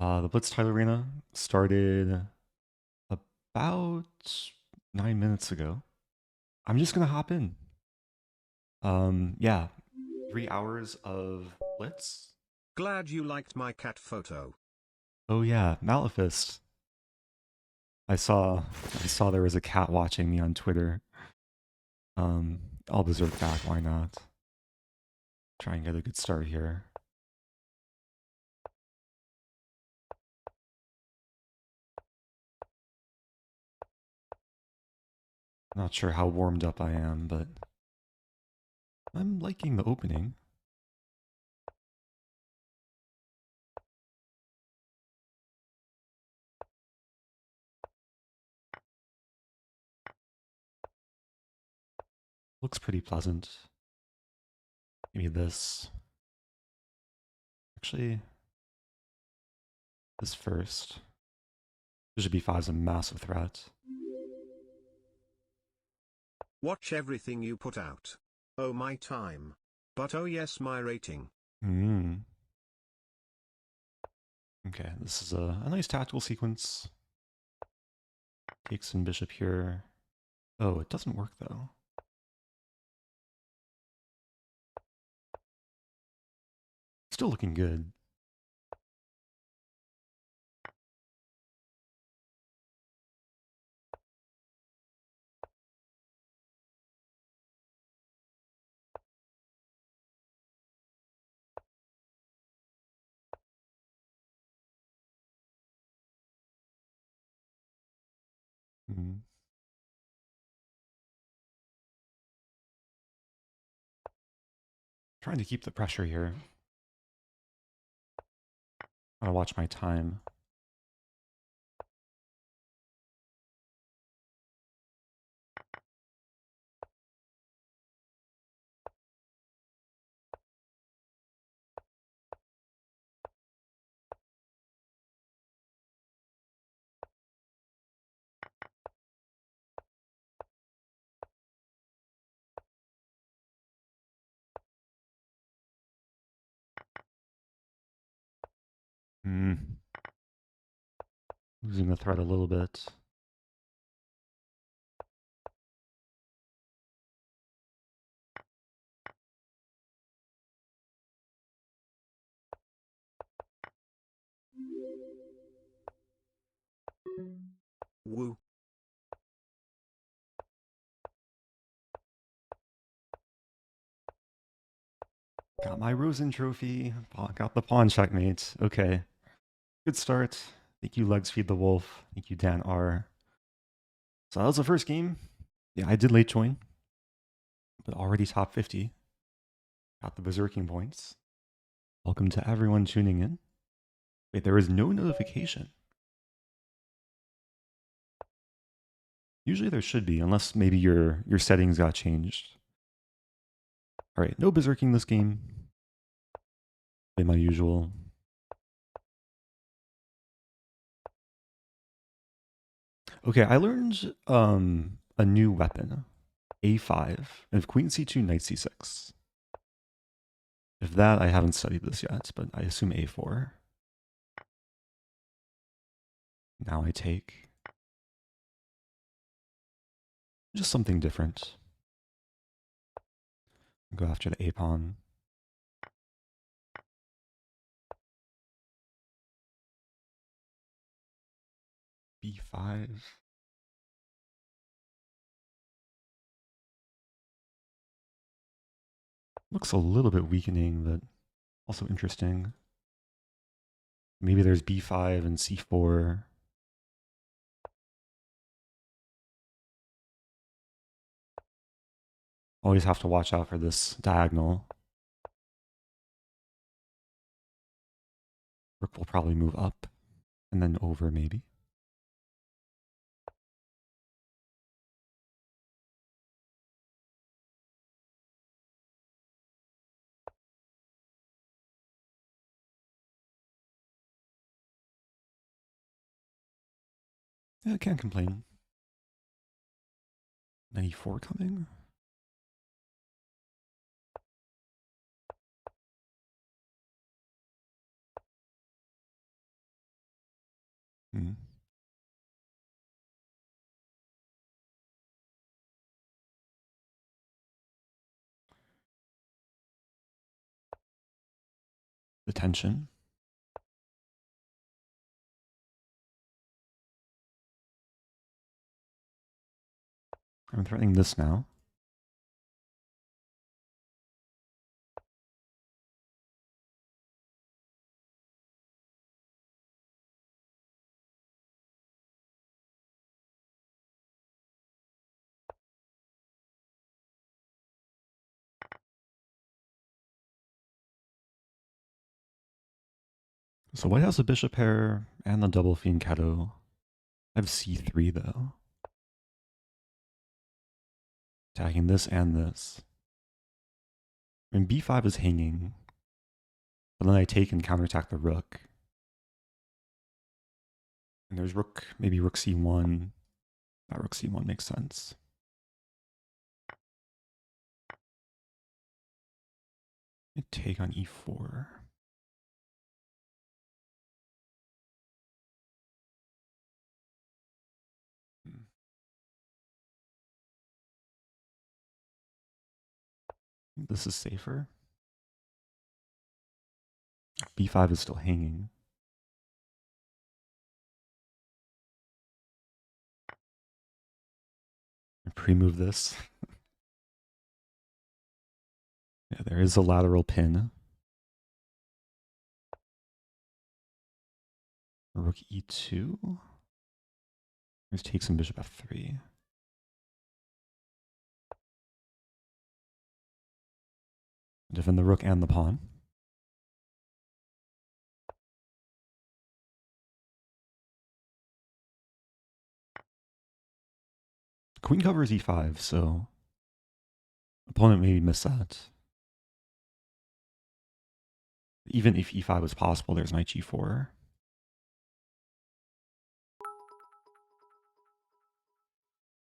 The Blitz Titled Arena started about 9 minutes ago. I'm just gonna hop in. Yeah, 3 hours of Blitz. Glad you liked my cat photo. Oh yeah, Malefist. I saw there was a cat watching me on Twitter. Um, I'll berserk back. Why not? Try and get a good start here. Not sure how warmed up I am, but I'm liking the opening. Looks pretty pleasant. Maybe this. Actually, this first. Bishop b5 is a massive threat. Watch everything you put out. Oh my time. But oh yes my rating. Okay, this is a nice tactical sequence. Takes in bishop here. Oh, it doesn't work though. Still looking good. Mm. Trying to keep the pressure here. Gotta watch my time. Losing the thread a little bit. Woo. Got my Rosen trophy. Got the pawn checkmate. Okay. Good start. Thank you, Legs Feed the Wolf. Thank you, Dan R. So that was the first game. Yeah, I did late join, but already top 50. Got the berserking points. Welcome to everyone tuning in. Wait, there is no notification. Usually there should be, unless maybe your settings got changed. All right, no berserking this game. Play my usual. Okay, I learned a new weapon, a5, and queen c2, knight c6. If that, I haven't studied this yet, but I assume a4. Now I take. Just something different. Go after the a-pawn. b5. Looks a little bit weakening, but also interesting. Maybe there's b5 and c4. Always have to watch out for this diagonal. Rook will probably move up and then over maybe. Yeah, I can't complain. 94 coming. Hmm. The tension. I'm threatening this now. So white has a bishop pair and the double fianchetto. I have c3 though. Attacking this and this. I mean, b5 is hanging. But then I take and counterattack the rook. And there's rook, maybe rook c1. That rook c1 makes sense. I take on e4. This is safer. b5 is still hanging. I pre-move this. Yeah, there is a lateral pin. Rook e2. Let's take some bishop f3. Defend the rook and the pawn. Queen covers e5, so opponent maybe missed that. Even if e5 was possible, there's knight g4.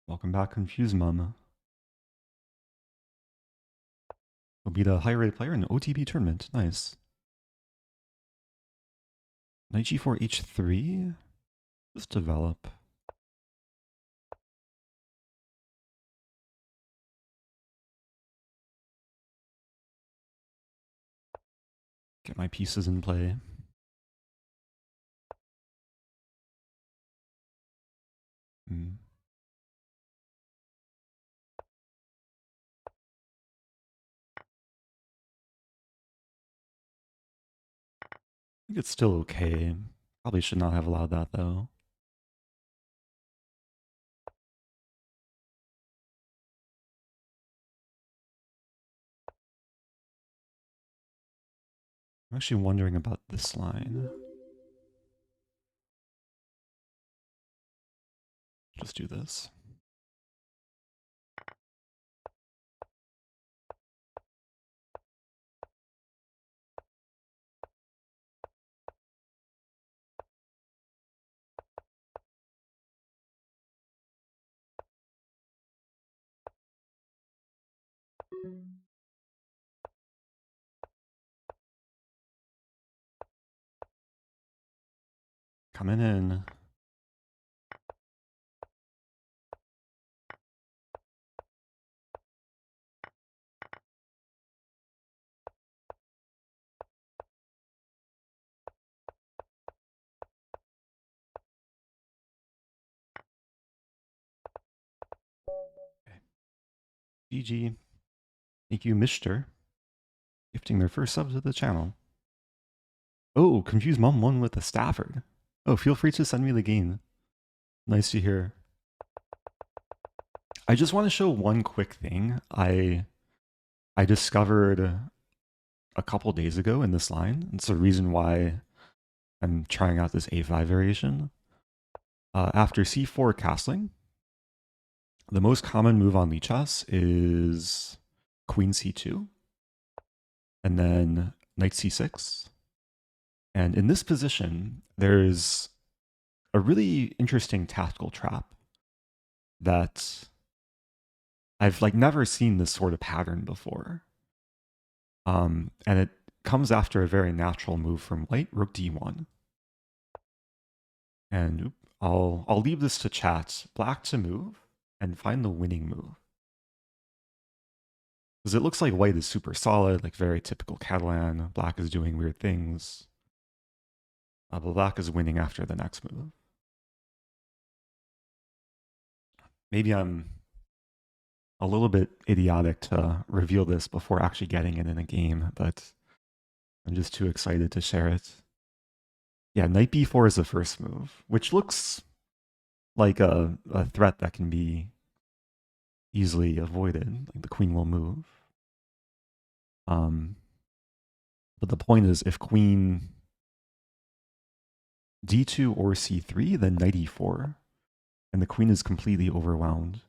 Welcome back, Confused Mum. Will be the higher rated player in the OTB tournament. Nice. Knight g4, h3. Just develop. Get my pieces in play. I think it's still okay. Probably should not have allowed that though. I'm actually wondering about this line. Just do this. Coming in. Okay. GG. Thank you, Mr. Gifting their first sub to the channel. Oh, Confused Mom won with a Stafford. Oh, feel free to send me the game. Nice to hear. I just want to show one quick thing. I discovered a couple days ago in this line. It's the reason why I'm trying out this a5 variation. After c4 castling, the most common move on Lichess is queen c2, and then knight c6. And in this position, there's a really interesting tactical trap that I've never seen this sort of pattern before. And it comes after a very natural move from white, rook d1. And I'll leave this to chat. Black to move and find the winning move. Because it looks like white is super solid, like very typical Catalan. Black is doing weird things. But black is winning after the next move. Maybe I'm a little bit idiotic to reveal this before actually getting it in a game, but I'm just too excited to share it. Yeah, knight b4 is the first move, which looks like a threat that can be easily avoided. Like the queen will move. But the point is, if queen d2 or c3, then knight e4, and the queen is completely overwhelmed.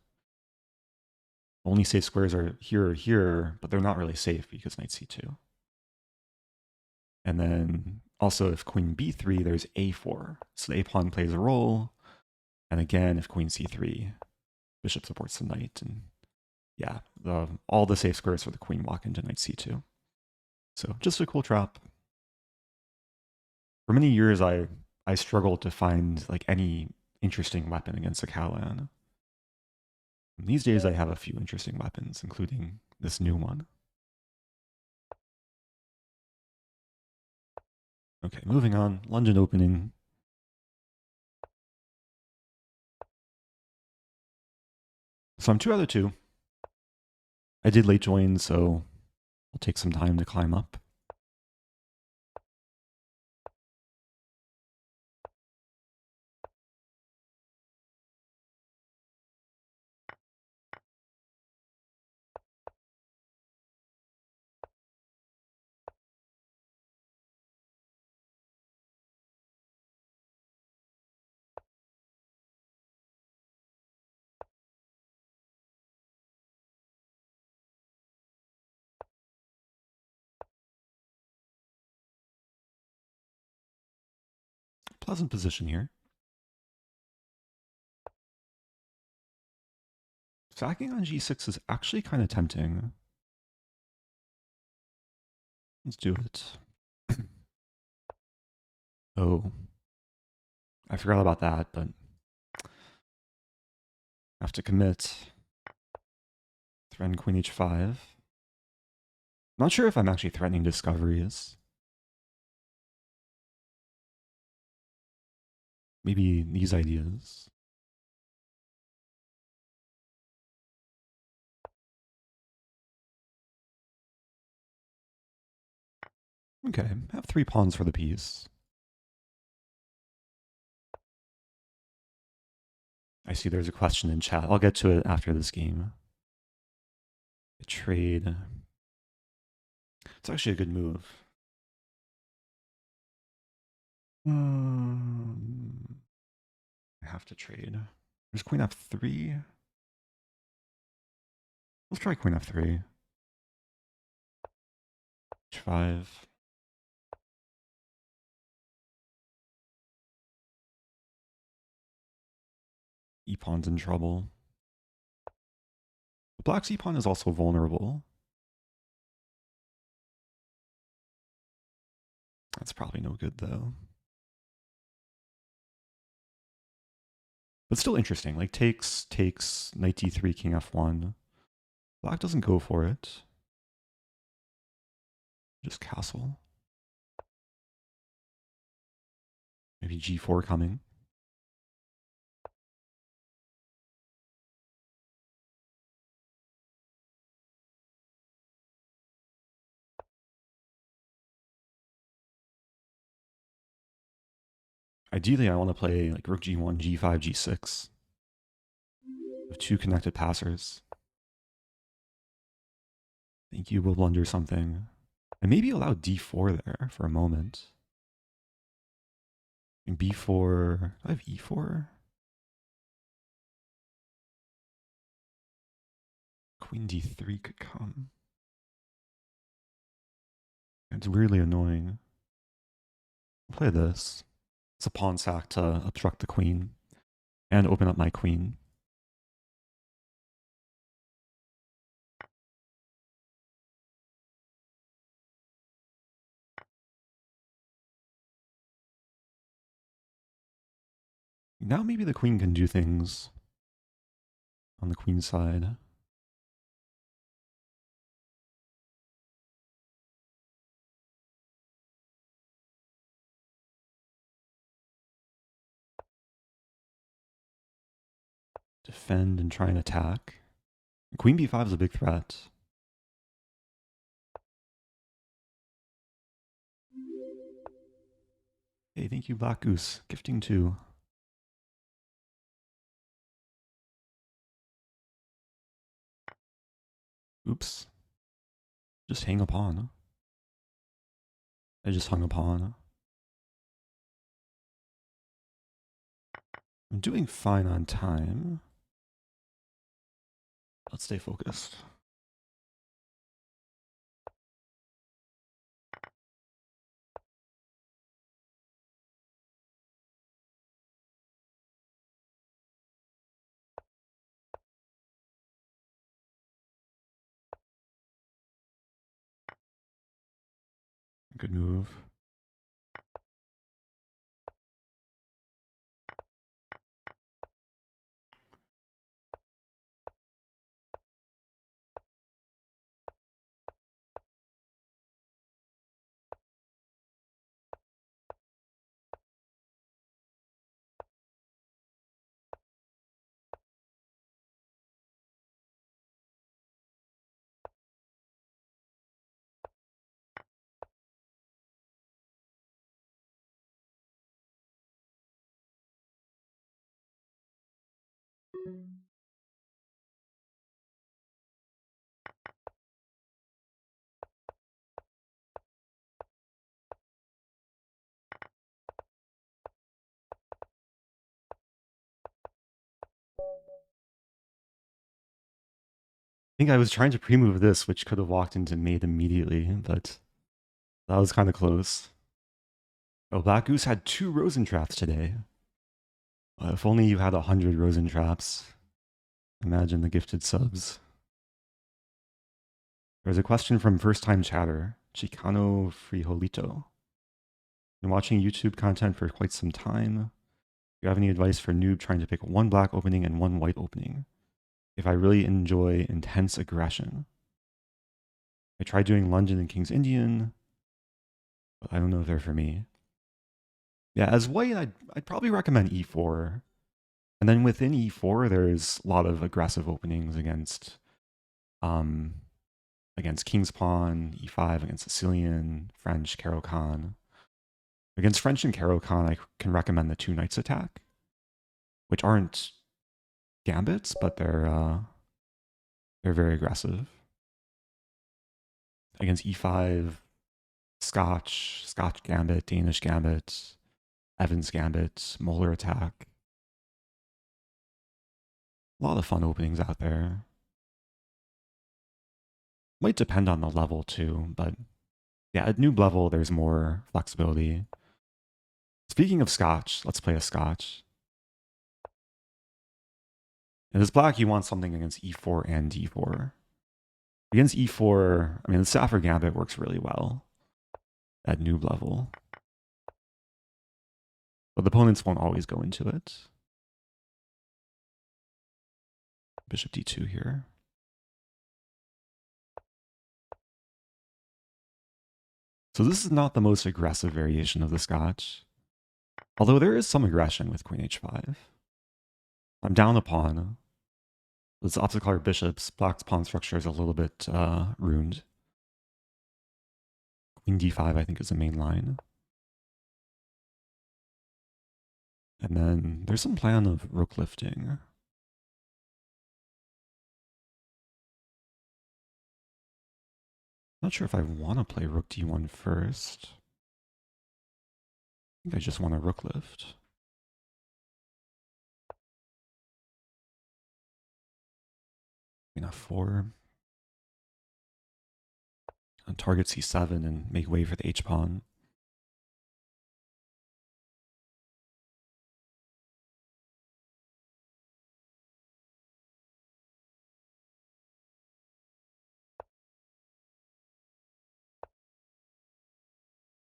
Only safe squares are here or here, but they're not really safe because knight c2. And then also if queen b3, there's a4. So the a pawn plays a role. And again, if queen c3, bishop supports the knight. And yeah, all the safe squares for the queen walk into knight c2. So just a cool trap. For many years, I struggled to find like any interesting weapon against a Catalan. These days, I have a few interesting weapons, including this new one. Okay, moving on. London opening. So I'm 2 out of 2. I did late join, so I'll take some time to climb up. Pleasant position here. Sacking on g6 is actually kind of tempting. Let's do it. Oh. I forgot about that, but I have to commit. Threaten queen h5. Not sure if I'm actually threatening discoveries. Maybe these ideas. Okay, have 3 pawns for the piece. I see there's a question in chat. I'll get to it after this game. A trade. It's actually a good move. I have to trade. There's queen f3. Let's try queen f3. h5. E-pawn's in trouble. The black's e-pawn is also vulnerable. That's probably no good, though. But still interesting. Like, takes, knight d3, king f1. Black doesn't go for it. Just castle. Maybe g4 coming. Ideally, I want to play like rook g1, g5, g6. With 2 connected passers. I think you will blunder something. And maybe allow d4 there for a moment. And b4. Do I have e4? Queen d3 could come. It's weirdly annoying. I'll play this. It's a pawn sack to obstruct the queen and open up my queen. Now maybe the queen can do things on the queen side. Defend and try and attack. Queen b5 is a big threat. Hey, thank you, Black Goose. Gifting 2. Oops. Just hang a pawn. I just hung a pawn. I'm doing fine on time. Let's stay focused. Good move. I think I was trying to pre-move this, which could have walked into mate immediately, but that was kind of close. Oh, Black Goose had 2 Rosentraps today. If only you had 100 Rosentraps. Imagine the gifted subs. There's a question from first-time chatter, Chicano Frijolito. Been watching YouTube content for quite some time. Do you have any advice for noob trying to pick one black opening and one white opening? If I really enjoy intense aggression. I tried doing London and King's Indian, but I don't know if they're for me. Yeah, as white, I'd probably recommend e4. And then within e4, there's a lot of aggressive openings against King's Pawn, e5, against Sicilian, French, Caro-Kann. Against French and Caro-Kann, I can recommend the 2 knights attack, which aren't gambits, but they're very aggressive. Against e5, Scotch Gambit, Danish Gambit, Evans Gambit, Molar attack. A lot of fun openings out there. Might depend on the level too, but yeah, at noob level, there's more flexibility. Speaking of Scotch, let's play a Scotch. And as black, you want something against e4 and d4. Against e4, I mean, the Stafford Gambit works really well at noob level. But the opponents won't always go into it. Bishop d2 here. So this is not the most aggressive variation of the Scotch. Although there is some aggression with queen h5. I'm down a pawn. This opposite color bishops, black's pawn structure is a little bit ruined. Queen d5, I think, is the main line. And then there's some plan of rook lifting. Not sure if I want to play rook d1 first. I think I just want a rook lift. Queen f4. And target c7 and make way for the h-pawn.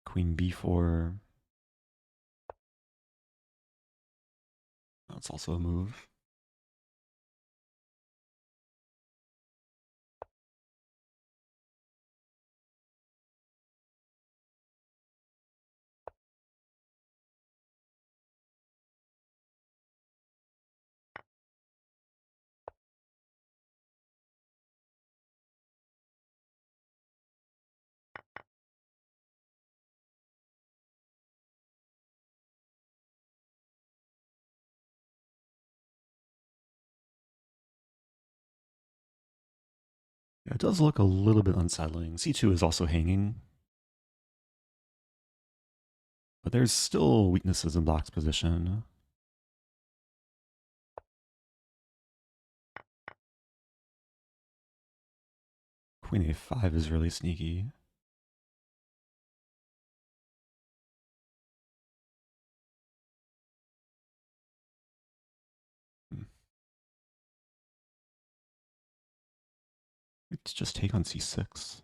Queen b4. That's also a move. Yeah, it does look a little bit unsettling. C2 is also hanging. But there's still weaknesses in Black's position. Queen A5 is really sneaky. Let's just take on C6.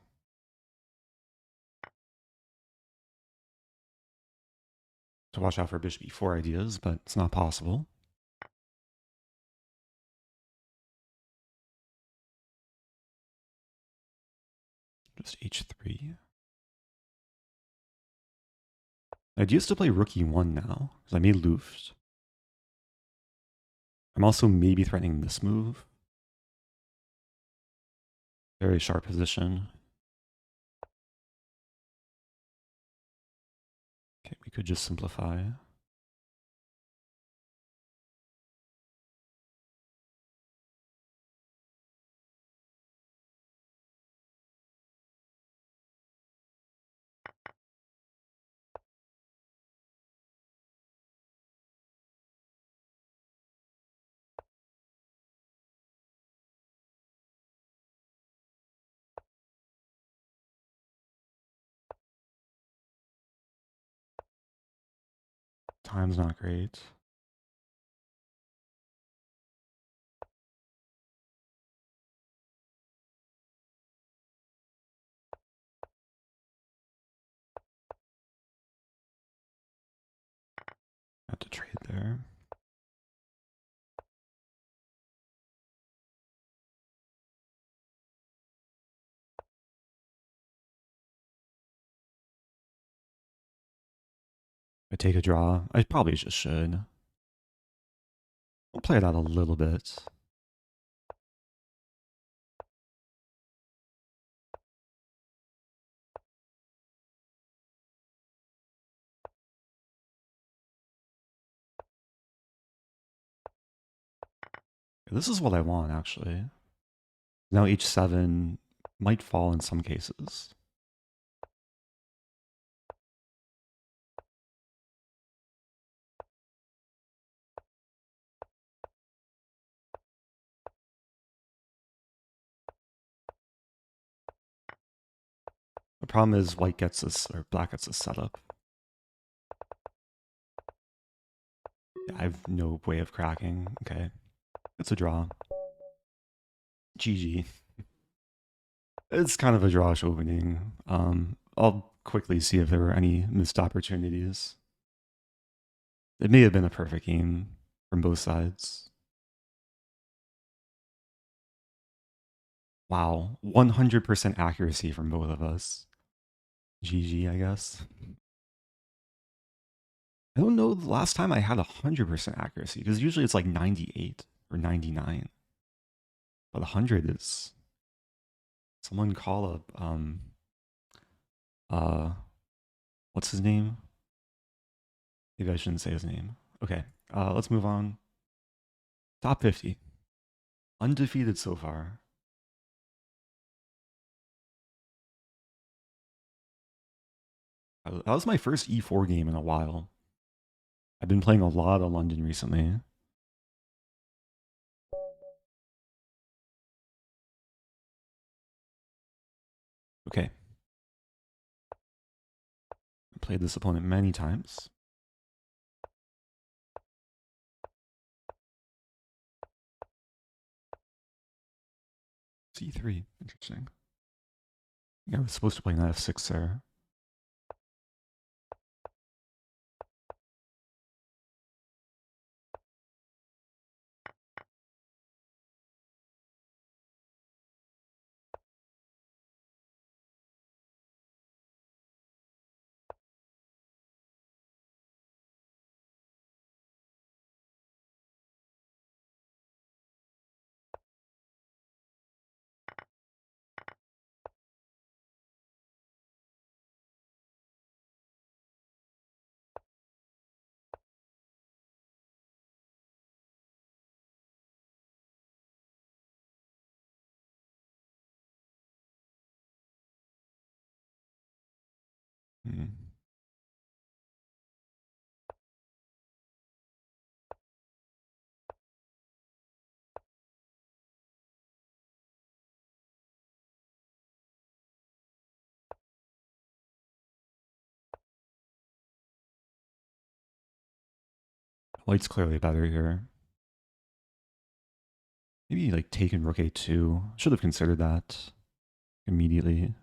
To watch out for bishop E4 ideas, but it's not possible. Just H3. The idea is to play rook E1 now, because I made Luft. I'm also maybe threatening this move. Very sharp position. Okay, we could just simplify. Time's not great. Have to trade there. I take a draw. I probably just should. We'll play it out a little bit. This is what I want, actually. Now H7 might fall in some cases. The problem is white gets this, or black gets this setup. Yeah, I have no way of cracking. Okay. It's a draw. GG. It's kind of a drawish opening. I'll quickly see if there were any missed opportunities. It may have been a perfect game from both sides. Wow, 100% accuracy from both of us. GG, I guess. I don't know the last time I had 100% accuracy, because usually it's like 98 or 99. But 100 is... Someone call up, what's his name? Maybe I shouldn't say his name. Okay, let's move on. Top 50. Undefeated so far. That was my first E4 game in a while. I've been playing a lot of London recently. Okay. I played this opponent many times. C3, interesting. Yeah, I was supposed to play knight F6 there. White's clearly better here. Maybe like taking rook a2. Should have considered that immediately.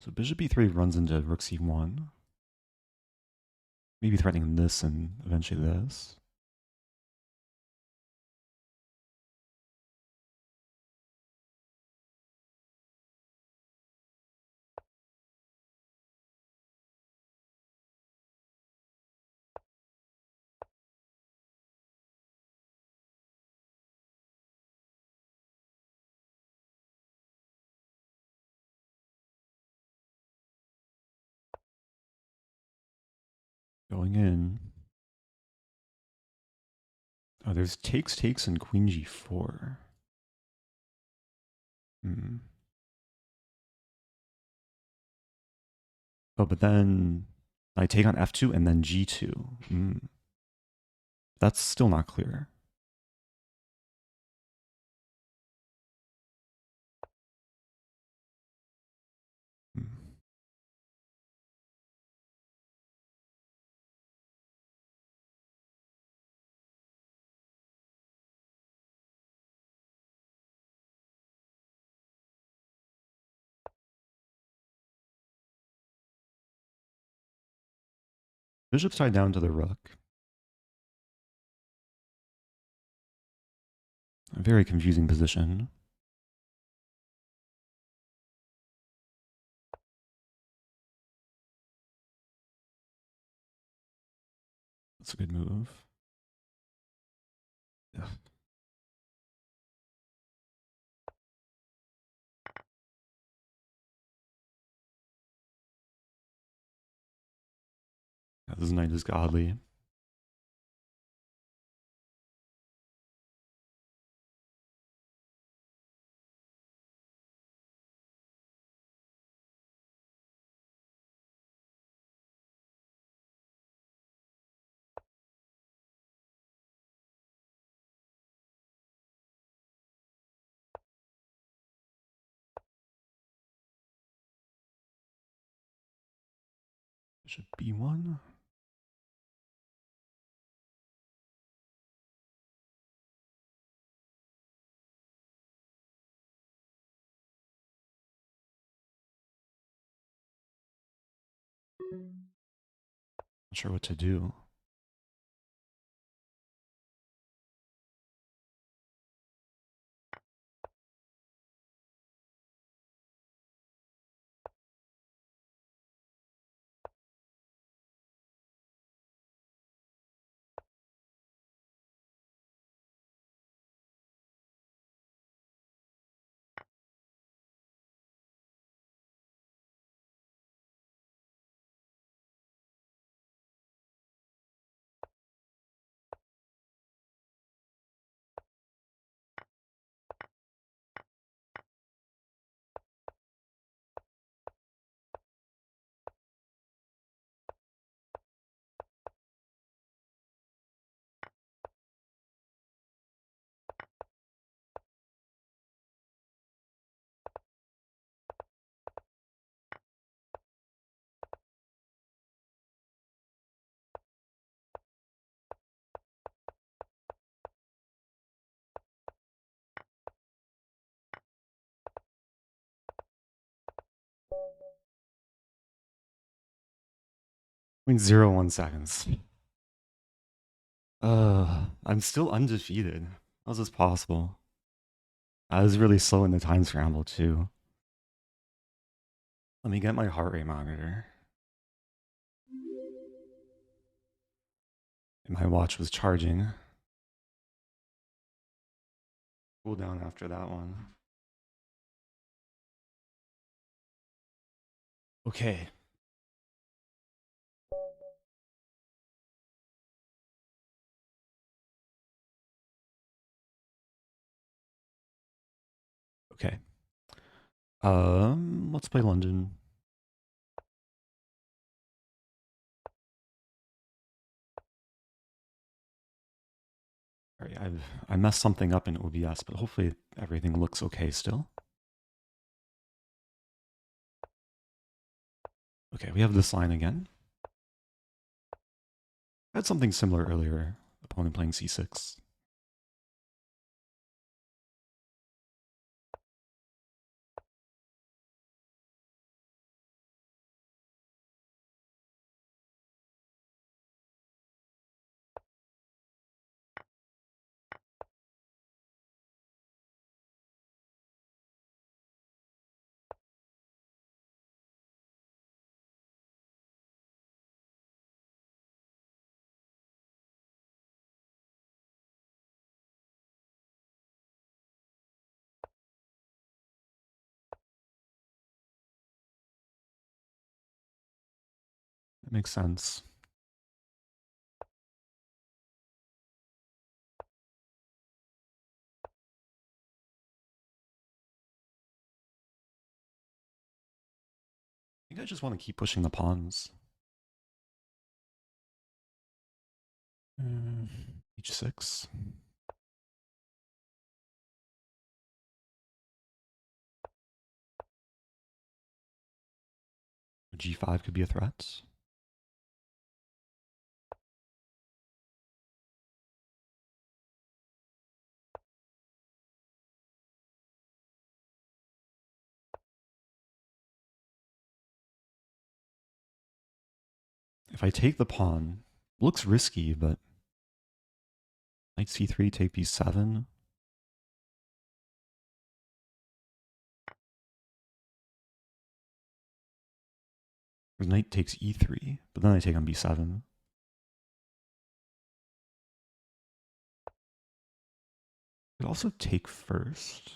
So bishop e3 runs into rook c1. Maybe threatening this and eventually this. Going in. Oh, there's takes, and queen g4. Oh, but then I take on f2 and then g2. That's still not clear. Bishop's tied down to the rook. A very confusing position. That's a good move. Yeah. This knight is godly. Bishop b1. Not sure what to do. I mean, 0-1 seconds. I'm still undefeated. How's this possible? I was really slow in the time scramble too. Let me get my heart rate monitor. And my watch was charging. Cool down after that one. Okay. Okay. Let's play London. Sorry, I messed something up in OBS, but hopefully everything looks okay still. Okay, we have this line again. I had something similar earlier. Opponent playing c6. That makes sense. I think I just want to keep pushing the pawns. H6. G5 could be a threat. If I take the pawn, looks risky, but knight c3, take b7. Knight takes e3, but then I take on b7. Could also take first.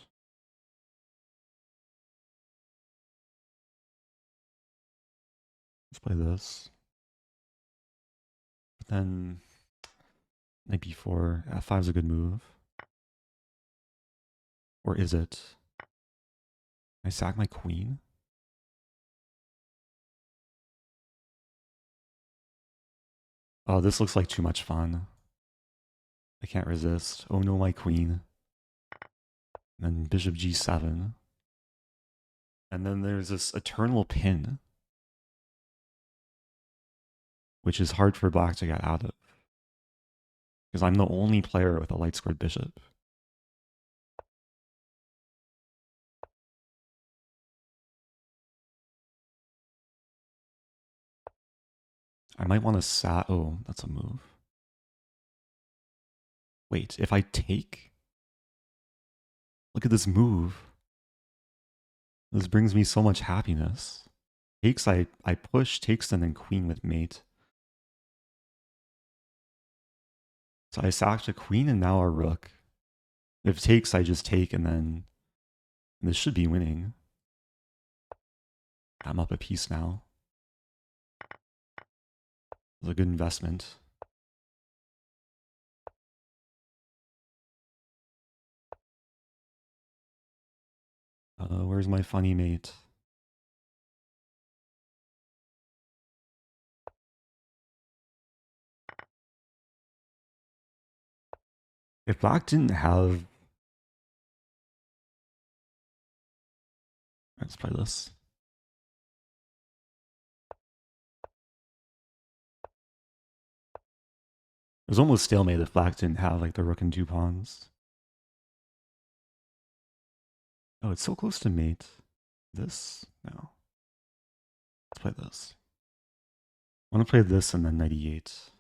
Let's play this. But then knight b4, f5 is a good move. Or is it? I sack my queen? Oh, this looks like too much fun. I can't resist. Oh no, my queen. And then bishop g7. And then there's this eternal pin, which is hard for black to get out of. Because I'm the only player with a light squared bishop. I might want to oh, that's a move. Wait, if I take? Look at this move. This brings me so much happiness. Takes, I push, takes, and then queen with mate. So I sacked a queen and now a rook. If takes, I just take, and then this should be winning. I'm up a piece now. It's a good investment. Where's my funny mate? If black didn't have... Let's play this. It was almost stalemate if black didn't have like the rook and two pawns. Oh, it's so close to mate. This? No. Let's play this. I want to play this and then 98.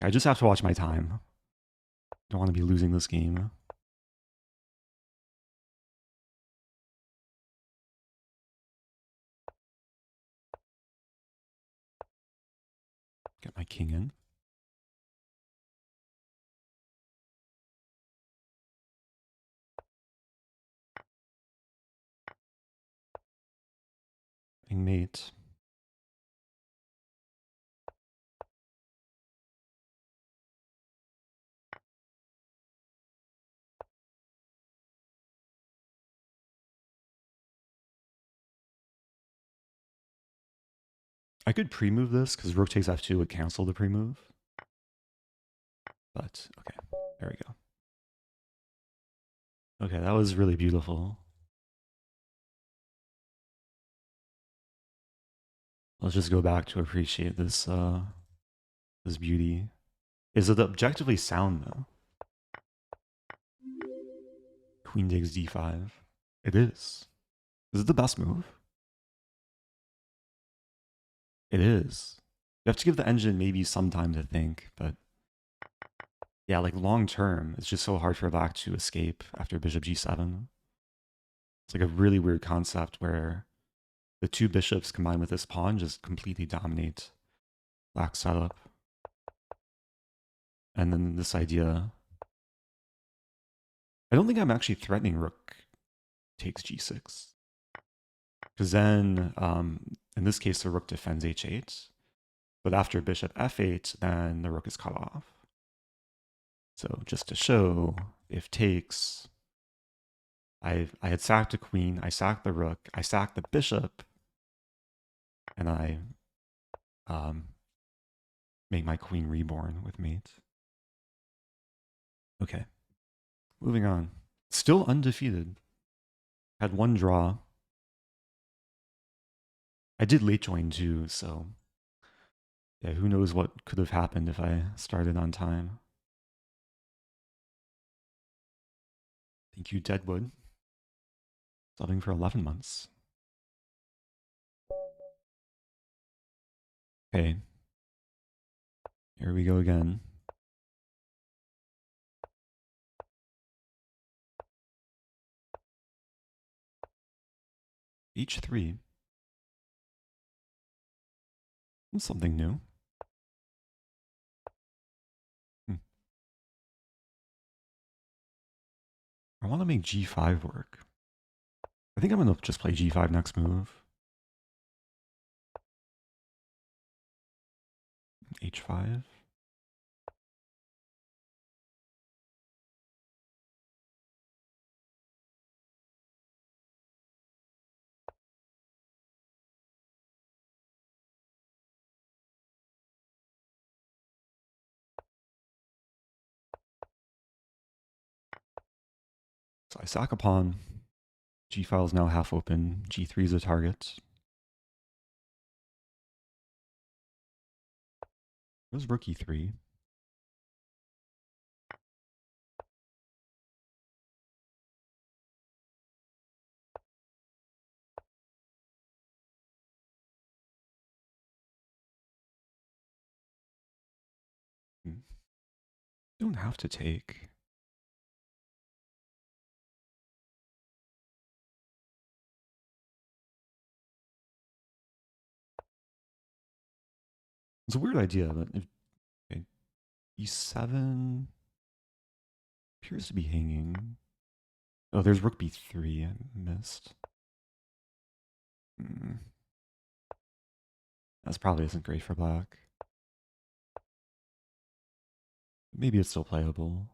I just have to watch my time. Don't want to be losing this game. Get my king in. Mate. I could pre-move this because rook takes f2 would cancel the pre-move. But, okay, there we go. Okay, that was really beautiful. Let's just go back to appreciate this this beauty. Is it objectively sound though? Queen takes d5. It is. Is it the best move? It is. You have to give the engine maybe some time to think, but yeah, like long term, it's just so hard for black to escape after bishop g7. It's like a really weird concept where the two bishops combined with this pawn just completely dominate black's setup. And then this idea, I don't think I'm actually threatening rook takes g6. Because then, in this case, the rook defends h8. But after bishop f8, then the rook is cut off. So just to show, if takes, I had sacked a queen, I sacked the rook, I sacked the bishop, and I make my queen reborn with mate. Okay, moving on. Still undefeated. Had one draw. I did late join too, so yeah, who knows what could have happened if I started on time. Thank you, Deadwood. Subbing for 11 months. Okay. Here we go again. H3. Something new. I want to make g5 work. I think I'm going to just play g5 next move. h5. So I sack a pawn. G file is now half open. G3 is a target. Where's rook e3? Don't have to take. It's a weird idea, but if, okay, e7 appears to be hanging. Oh, there's rook b3. I missed. That probably isn't great for black. Maybe it's still playable.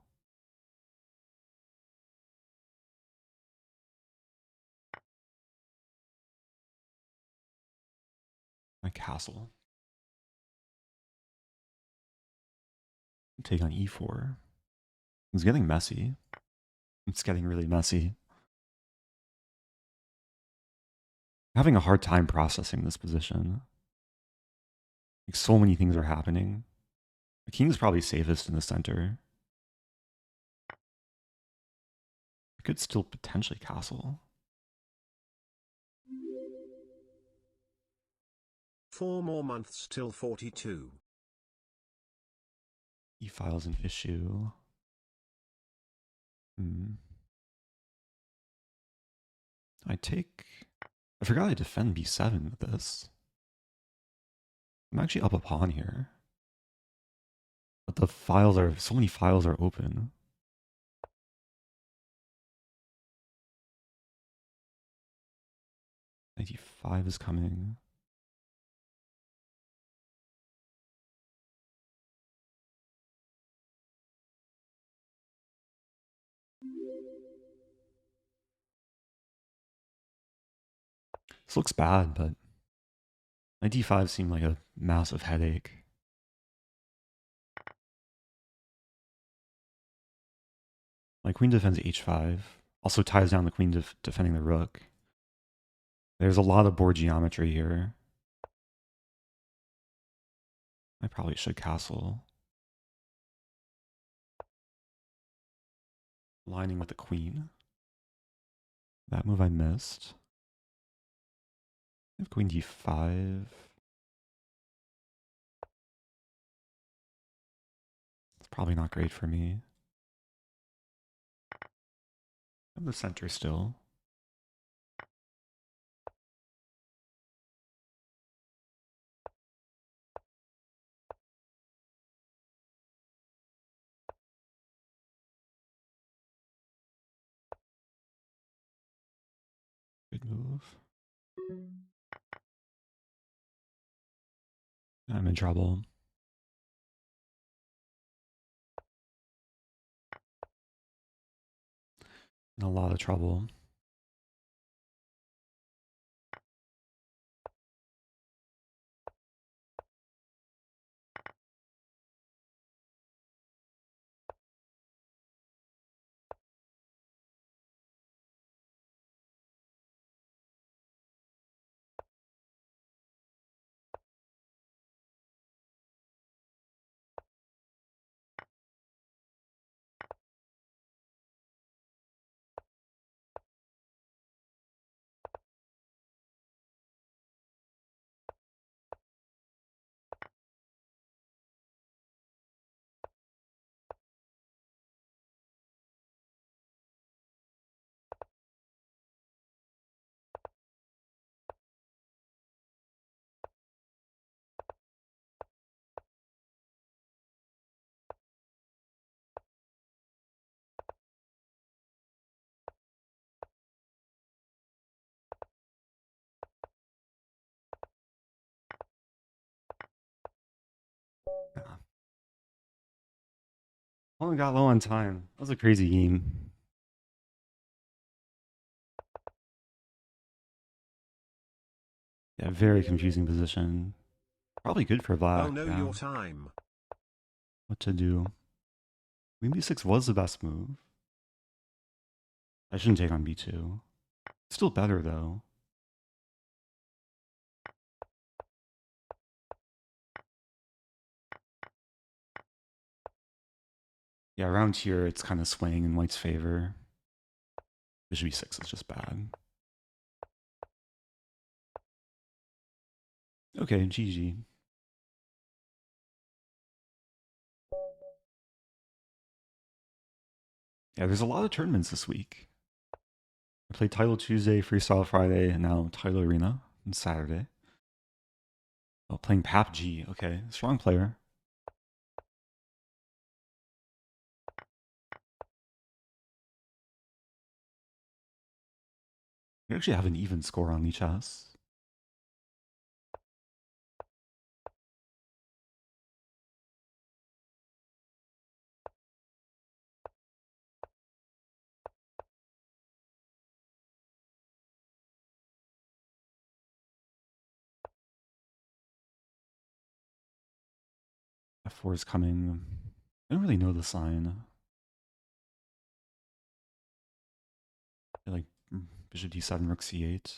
My castle. Take on e4. It's getting messy. It's getting really messy. I'm having a hard time processing this position. Like so many things are happening. The king is probably safest in the center. I could still potentially castle. 4 more months till 42. E-file is an issue. I forgot I defend b7 with this. I'm actually up a pawn here. But so many files are open. Knight e5 is coming. This looks bad, but My d5 seemed like a massive headache. My queen defends h5. Also ties down the queen defending the rook. There's a lot of board geometry here. I probably should castle. Lining with the queen. That move I missed. I have queen d5. It's probably not great for me. I have the center still. Good move. I'm in trouble. In a lot of trouble. Yeah. Only got low on time. That was a crazy game. Yeah, very confusing position. Probably good for black. Oh no, yeah. your time. What to do? Queen b6 was the best move. I shouldn't take on b2. Still better though. Yeah, around here it's kind of swaying in white's favor. Bishop e6 is just bad. Okay, GG. Yeah, there's a lot of tournaments this week. I played Title Tuesday, Freestyle Friday, and now Title Arena on Saturday. Oh, playing Pap-G. Okay, strong player. We actually have an even score on Lichess. F4 is coming. I don't really know the sign. I like Bishop d7, Rook c8.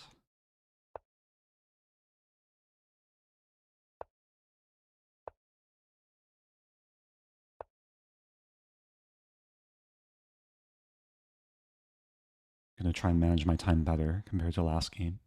Gonna try and manage my time better compared to last game.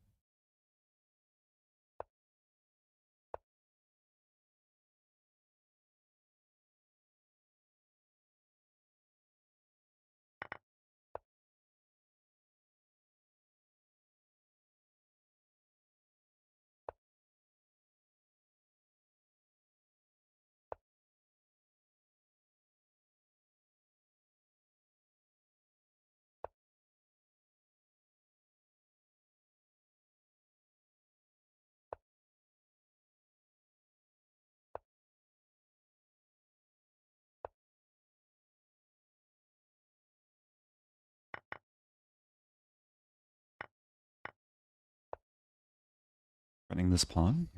Running this pawn.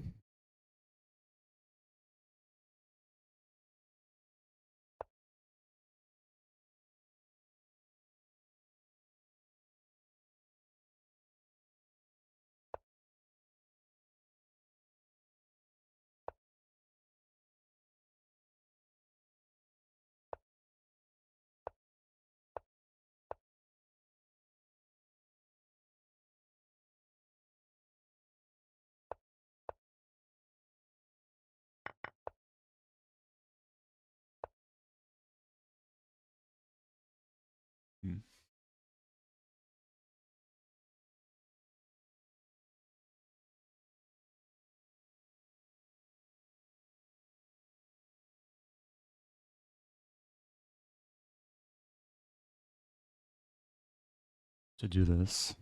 to do this.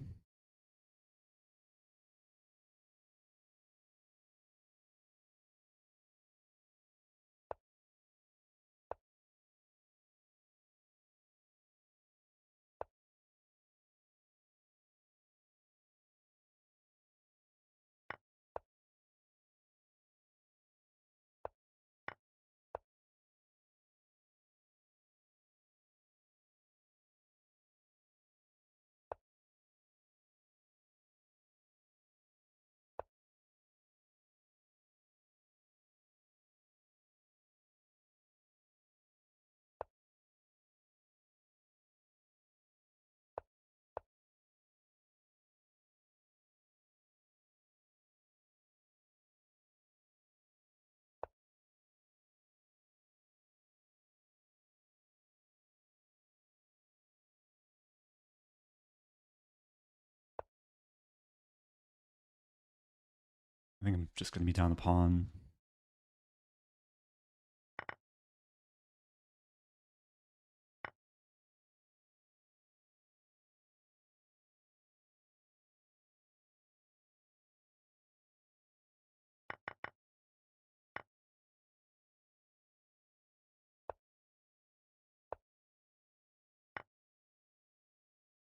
I think I'm just going to be down the pawn.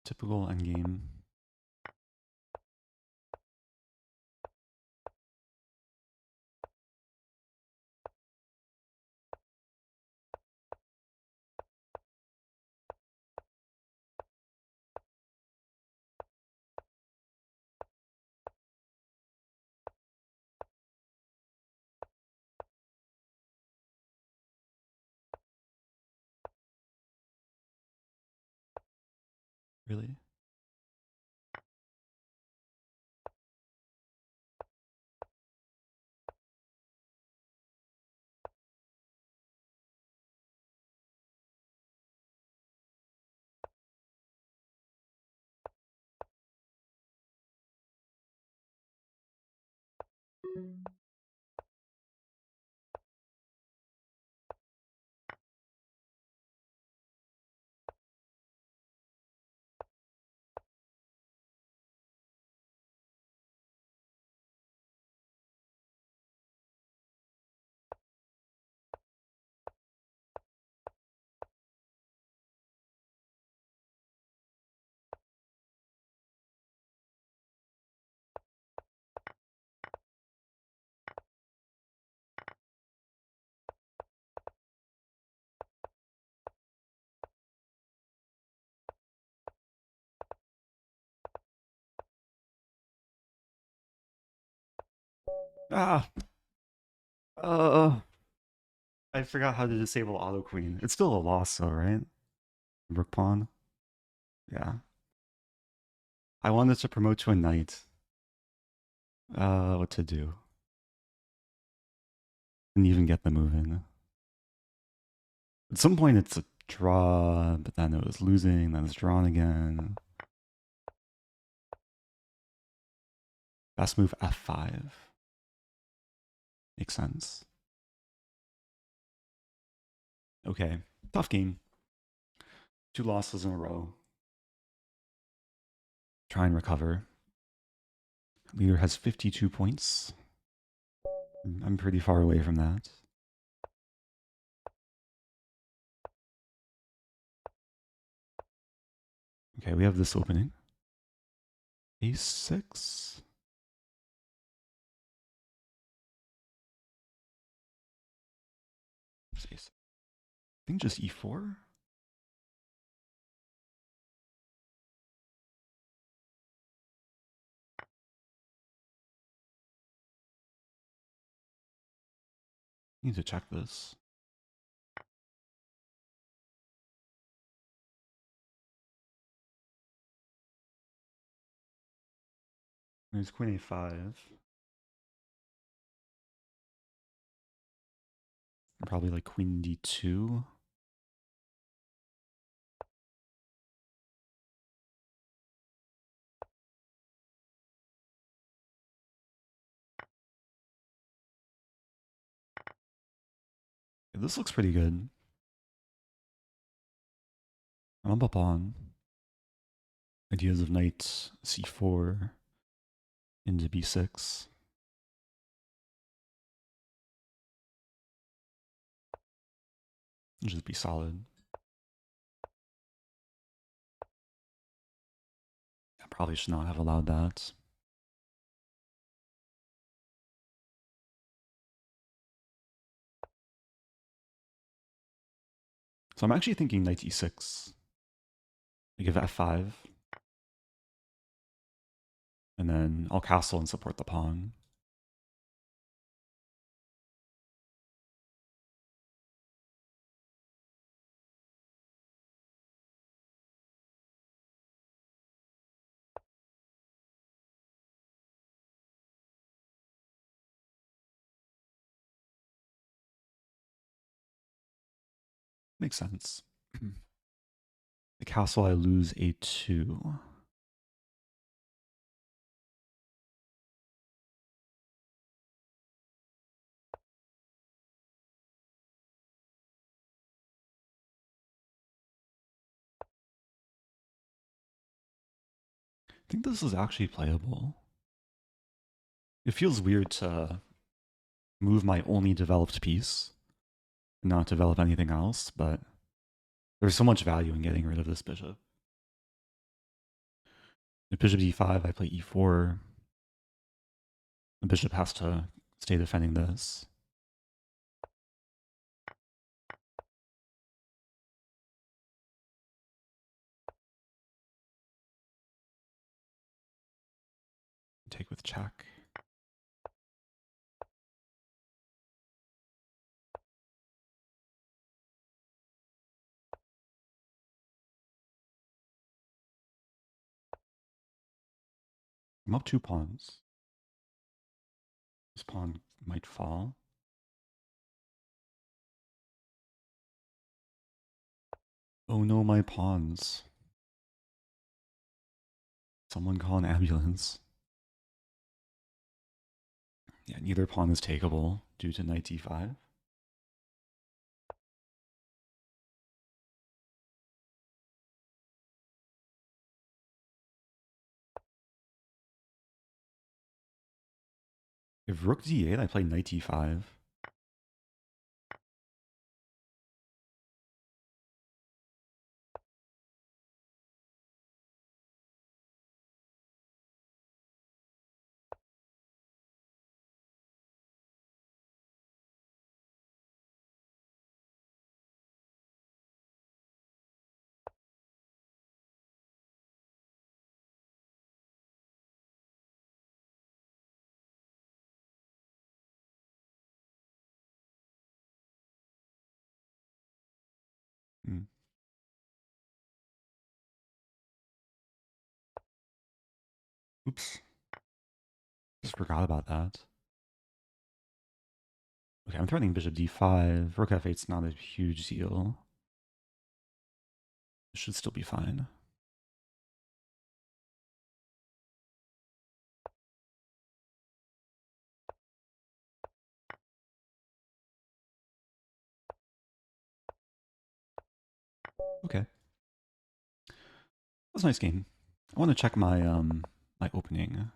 Typical endgame. Really? Ah! I forgot how to disable auto queen. It's still a loss though, right? Rook pawn. Yeah. I wanted to promote to a knight. What to do? Didn't even get the move in. At some point it's a draw, but then it was losing, then it's drawn again. Best move f5. Makes sense. Okay, tough game. 2 losses in a row. Try and recover. Leader has 52 points. I'm pretty far away from that. Okay, we have this opening. A6. I think just e4. Need to check this. There's queen a5. Probably like queen d2. This looks pretty good. I'm up a pawn. Ideas of knight c4 into b6. Just be solid. I probably should not have allowed that. So I'm actually thinking knight e6. I give f5. And then I'll castle and support the pawn. Makes sense. The castle, I lose a2. I think this is actually playable. It feels weird to move my only developed piece and not develop anything else, but there's so much value in getting rid of this bishop. If bishop d5, I play e4. The bishop has to stay defending this. Take with check. I'm up 2 pawns. This pawn might fall. Oh no, my pawns. Someone call an ambulance. Yeah, neither pawn is takeable due to knight d5. If rook d8, I play knight d5. Hmm. Oops. Just forgot about that. Okay, I'm threatening bishop d5. Rook f8's not a huge deal. It should still be fine. Okay. That was a nice game. I want to check my my opening.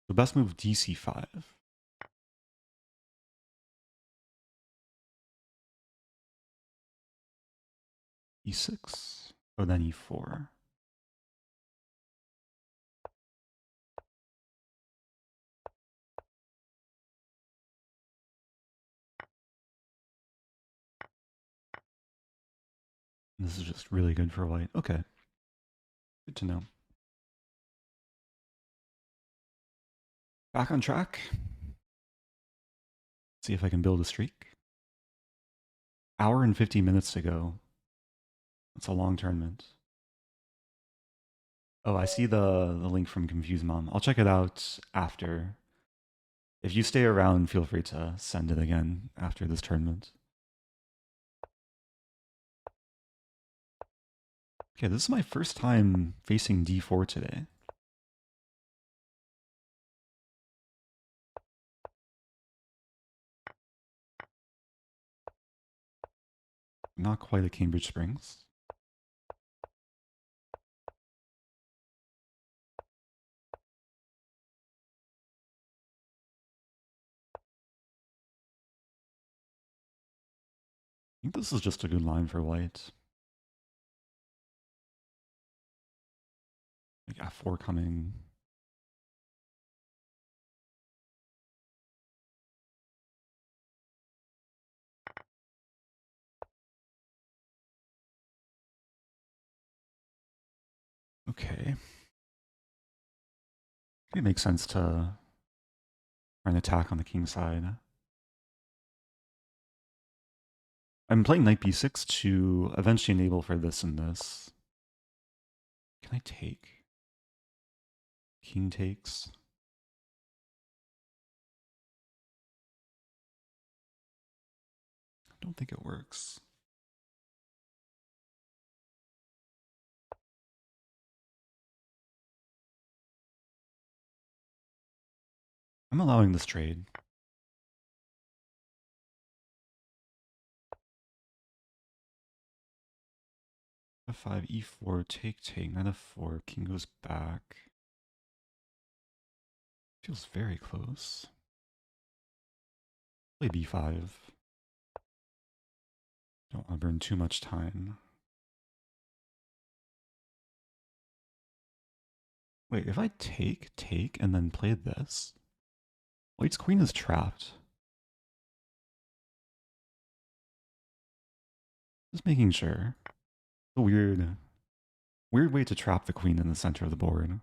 The best move dc5. e6. Oh, then e4. This is just really good for white. Okay. Good to know. Back on track. See if I can build a streak. Hour and 50 minutes to go. That's a long tournament. Oh, I see the link from Confused Mom. I'll check it out after. If you stay around, feel free to send it again after this tournament. Okay, this is my first time facing d4 today. Not quite a Cambridge Springs. think this is just a good line for white. Like f4 coming. Okay. It makes sense to try and attack on the king side. I'm playing knight b6 to eventually enable for this and this. Can I take? King takes. I don't think it works. I'm allowing this trade. f5, e4, take, knight f4, king goes back. Feels very close. Play b5. Don't want to burn too much time. Wait, if I take, and then play this, white's queen is trapped. Just making sure. A weird way to trap the queen in the center of the board.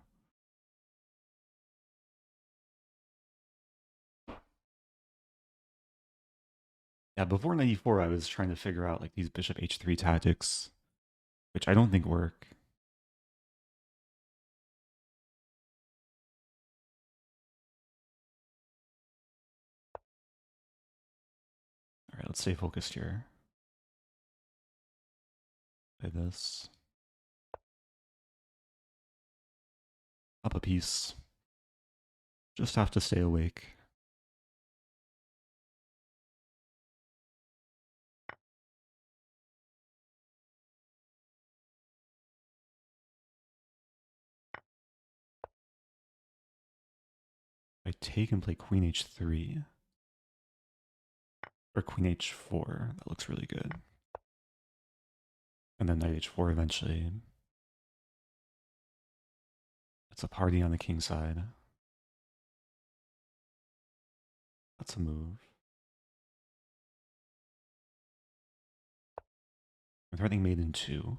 Yeah, before knight e4, I was trying to figure out like these bishop h3 tactics, which I don't think work. All right, let's stay focused here. Play this. Up a piece. Just have to stay awake. I take and play queen h3. Or queen h4. That looks really good. And then knight h4 eventually. It's a party on the king side. That's a move. I'm threatening mate in 2.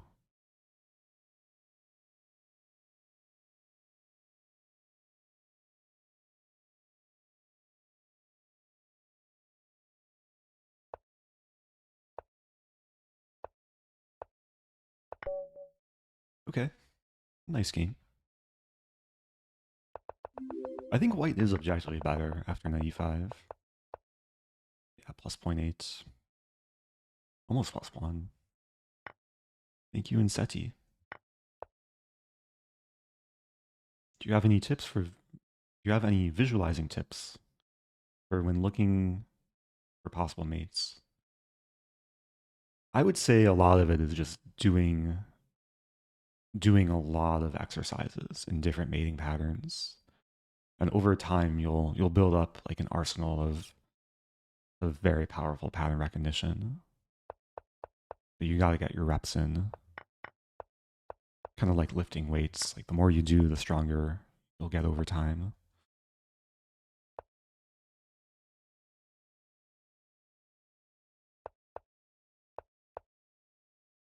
Okay. Nice game. I think white is objectively better after knight e5. Yeah, plus 0.8. Almost plus 1. Thank you, Inseti. Do you have any tips for... Do you have any visualizing tips for when looking for possible mates? I would say a lot of it is just doing a lot of exercises in different mating patterns. And over time you'll build up like an arsenal of very powerful pattern recognition. But you gotta get your reps in. Kind of like lifting weights. Like the more you do, the stronger you'll get over time.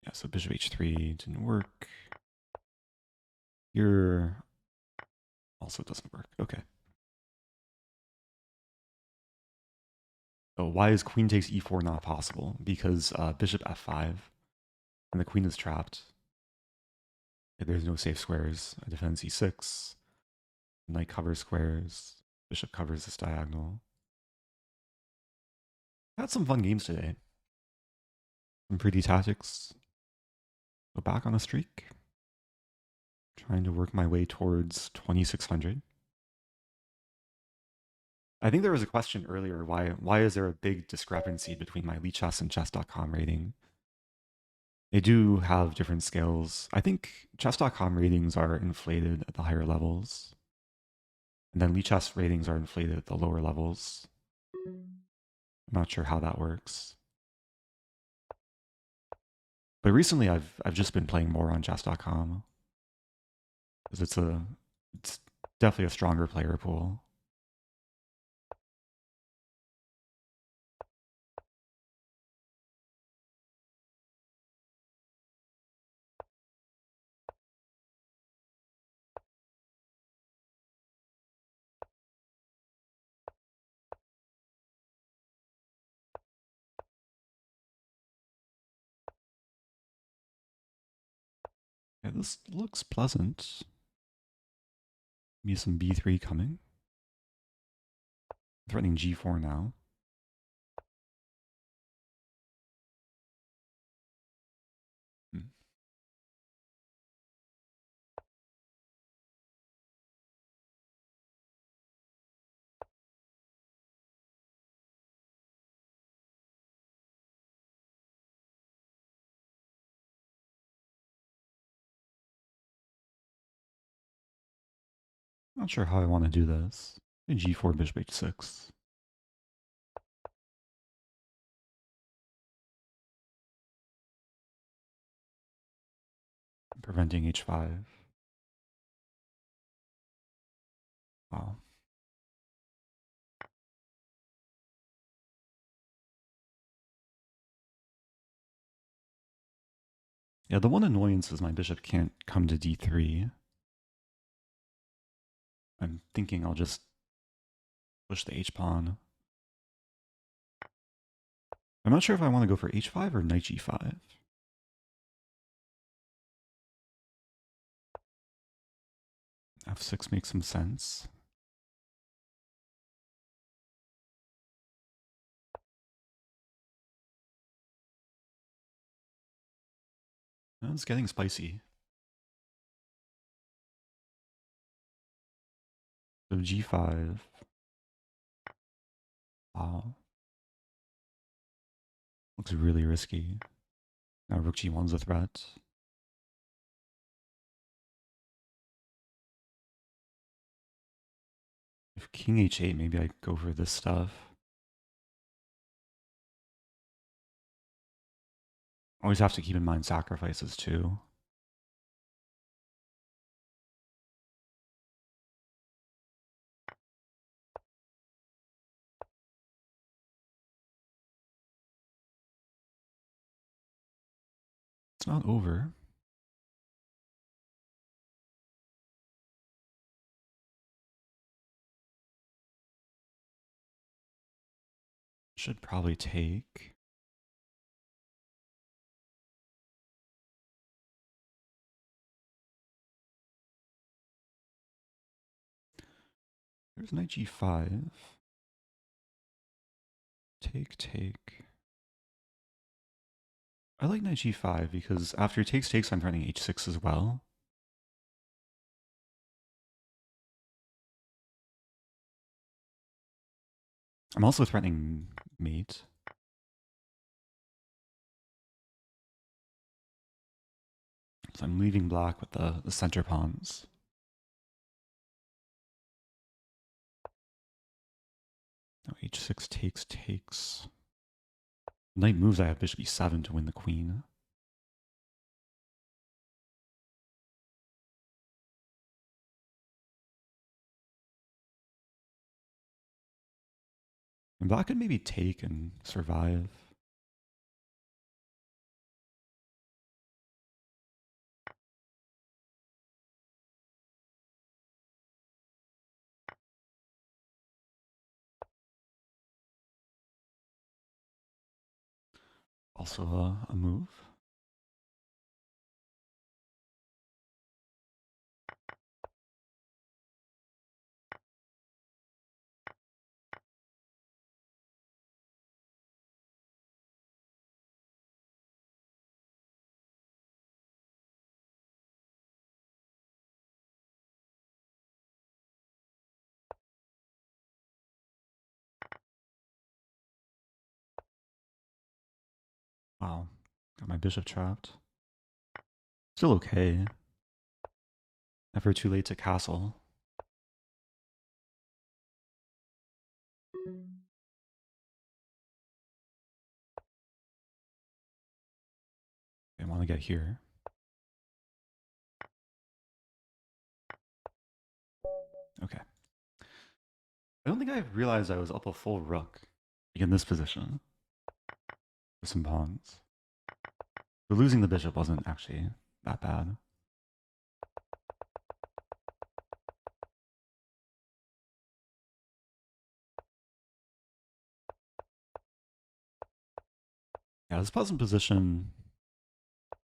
Yeah, so bishop h3 didn't work. Here also doesn't work. Okay. Oh, why is queen takes e4 not possible? Because bishop f5 and the queen is trapped. There's no safe squares. I defend c6. Knight covers squares. Bishop covers this diagonal. Had some fun games today. Some pretty tactics. Go back on a streak. Trying to work my way towards 2600. I think there was a question earlier, why is there a big discrepancy between my Lichess and chess.com rating? They do have different scales. I think chess.com ratings are inflated at the higher levels. And then Lichess ratings are inflated at the lower levels. I'm not sure how that works. But recently I've just been playing more on chess.com because it's definitely a stronger player pool. Yeah, this looks pleasant. Maybe some b3 coming. Threatening g4 now. Not sure how I want to do this. G4, bishop h6. Preventing h5. Wow. Yeah, the one annoyance is my bishop can't come to d3. I'm thinking I'll just push the h-pawn. I'm not sure if I want to go for h5 or knight g5. f6 makes some sense. It's getting spicy. So g5. Wow. Looks really risky. Now rook g1's a threat. If king h8, maybe I go for this stuff. Always have to keep in mind sacrifices too. It's not over. Should probably take. There's knight g5. Take, take. I like knight g5 because after takes, takes, I'm threatening h6 as well. I'm also threatening mate. So I'm leaving black with the center pawns. Now h6 takes, takes. Knight moves, I have bishop e7 to win the queen. And black could maybe take and survive. Also a move. Wow, got my bishop trapped. Still okay. Never too late to castle. I want to get here. Okay. I don't think I realized I was up a full rook in this position with some pawns. But losing the bishop wasn't actually that bad. Yeah, this pleasant position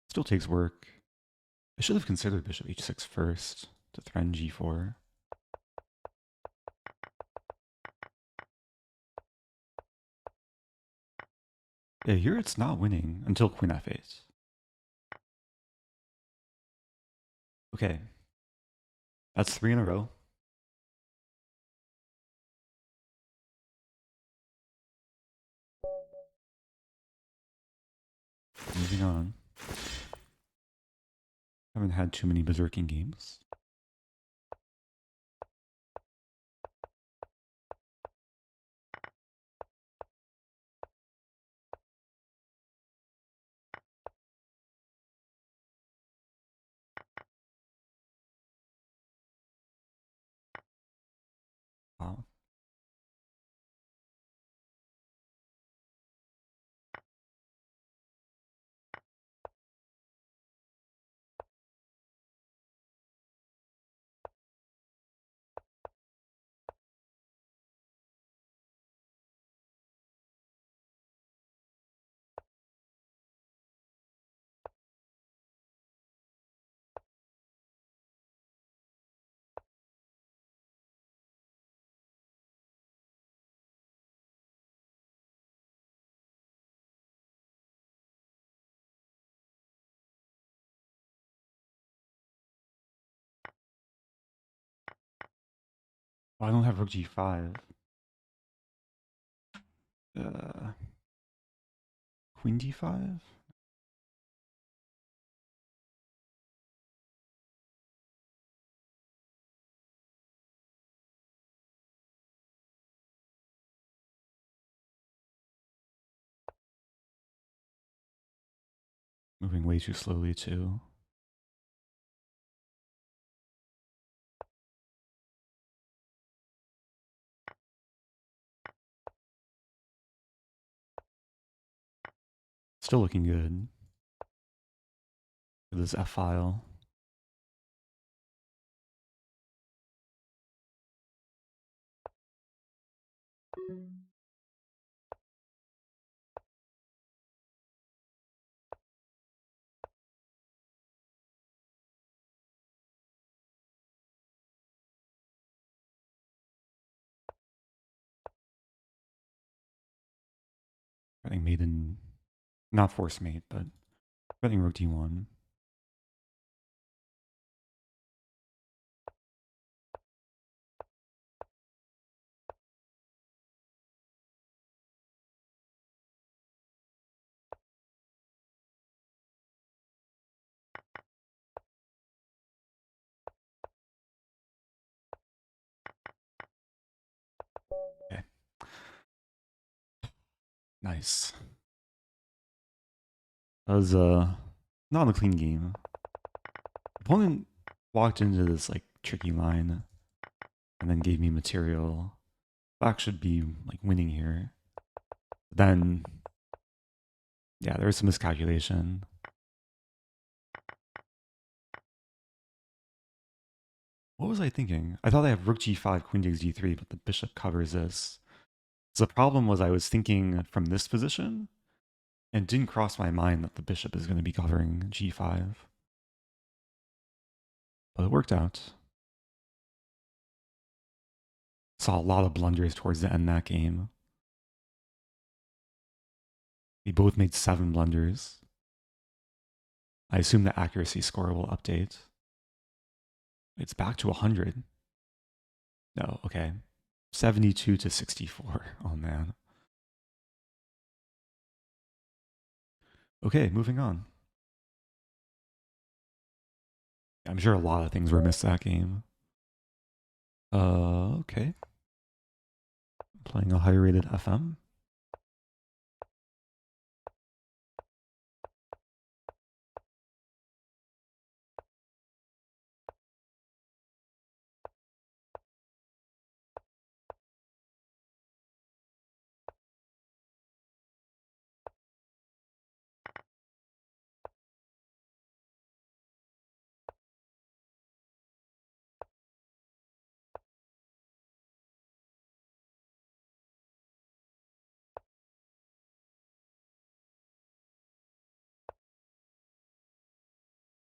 still takes work. I should have considered bishop h6 first to threaten g4. Yeah, here it's not winning until queen f8. Okay. That's 3 in a row. Moving on. Haven't had too many berserking games. Wow. I don't have rook g5. Queen d5? Moving way too slowly too. Still looking good. This F file. I think maiden, not force mate, but I think rook d1. Okay. Nice. That was not a clean game. Opponent walked into this like tricky line and then gave me material. Black should be like winning here. Then yeah, there was some miscalculation. What was I thinking? I thought I have rook g5, queen takes g3, but the bishop covers this. So the problem was I was thinking from this position and didn't cross my mind that the bishop is going to be covering g5. But it worked out. Saw a lot of blunders towards the end of that game. We both made 7 blunders. I assume the accuracy score will update. It's back to 100. No, okay. 72 to 64. Oh man. Okay, moving on. I'm sure a lot of things were missed that game. Okay. Playing a higher rated FM.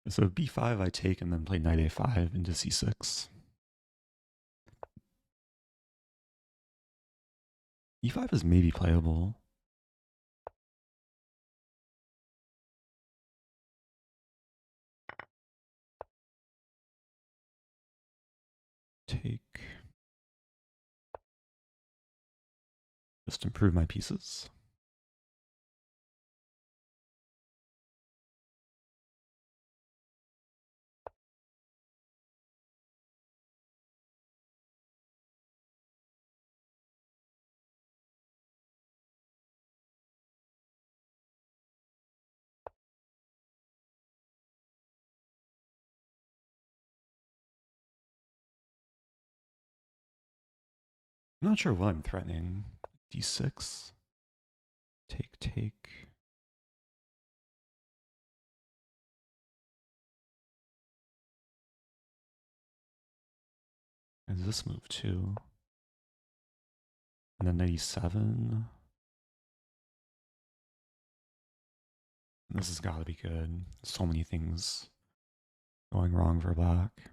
So b5 I take and then play knight a5 into c6. e5 is maybe playable. Take. Just improve my pieces. I'm not sure what I'm threatening. d6. Take, take. And this move too. And then knight e7. This has got to be good. So many things going wrong for black.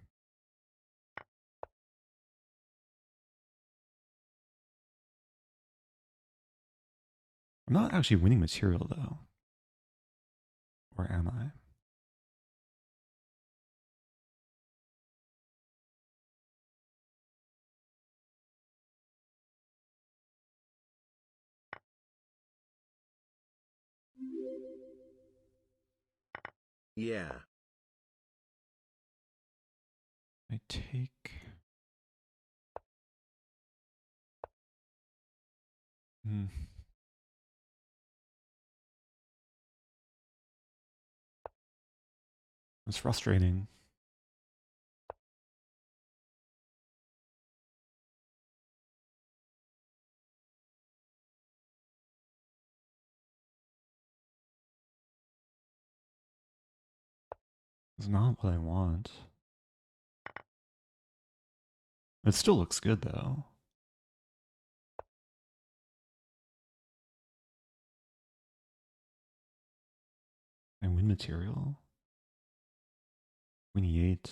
I'm not actually winning material though. Or am I? Yeah. I take. It's frustrating. It's not what I want. It still looks good though. I win material. Win e8.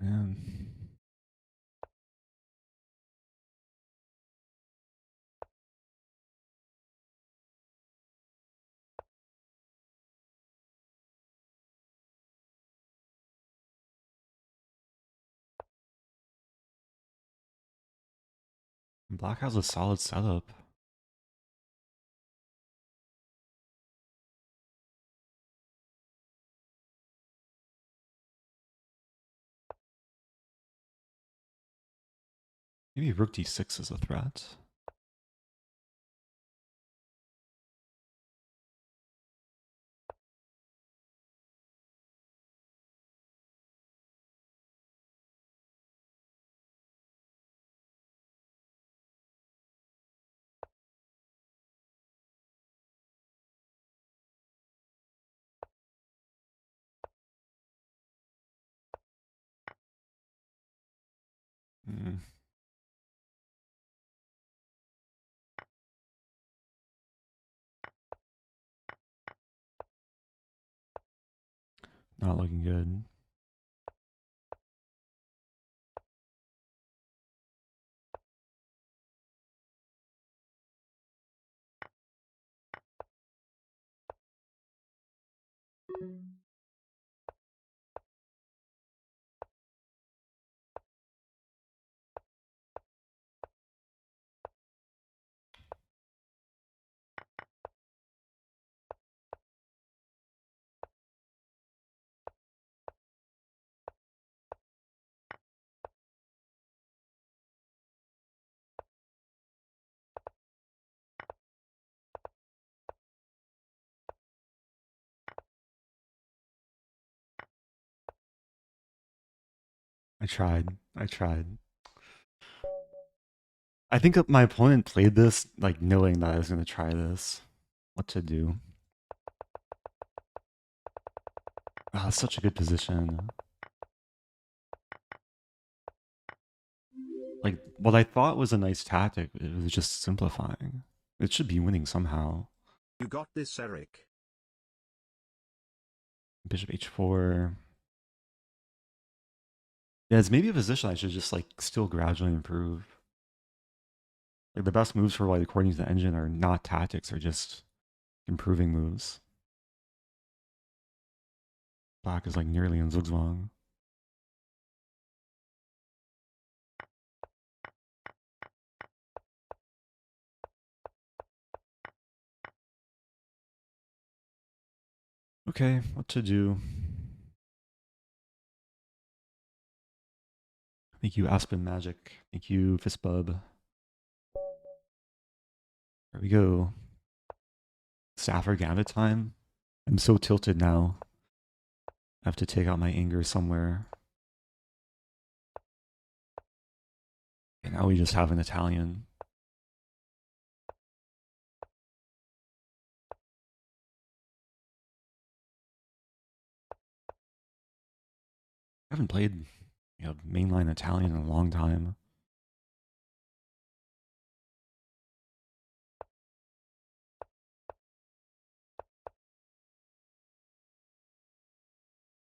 Man. Black has a solid setup. Maybe rook d6 is a threat. Mm. Not looking good. I tried. I think my opponent played this like knowing that I was going to try this. What to do. Ah, that's such a good position. Like, what I thought was a nice tactic, it was just simplifying. It should be winning somehow. You got this, Eric. Bishop h4. Yeah, it's maybe a position I should just, like, still gradually improve. Like, the best moves for, like, according to the engine are not tactics, are just improving moves. Black is, like, nearly in Zugzwang. Okay, what to do? Thank you, Aspen Magic. Thank you, Fistbub. There we go. Stafford Gambit time. I'm so tilted now. I have to take out my anger somewhere. And now we just have an Italian. I haven't played, mainline Italian in a long time.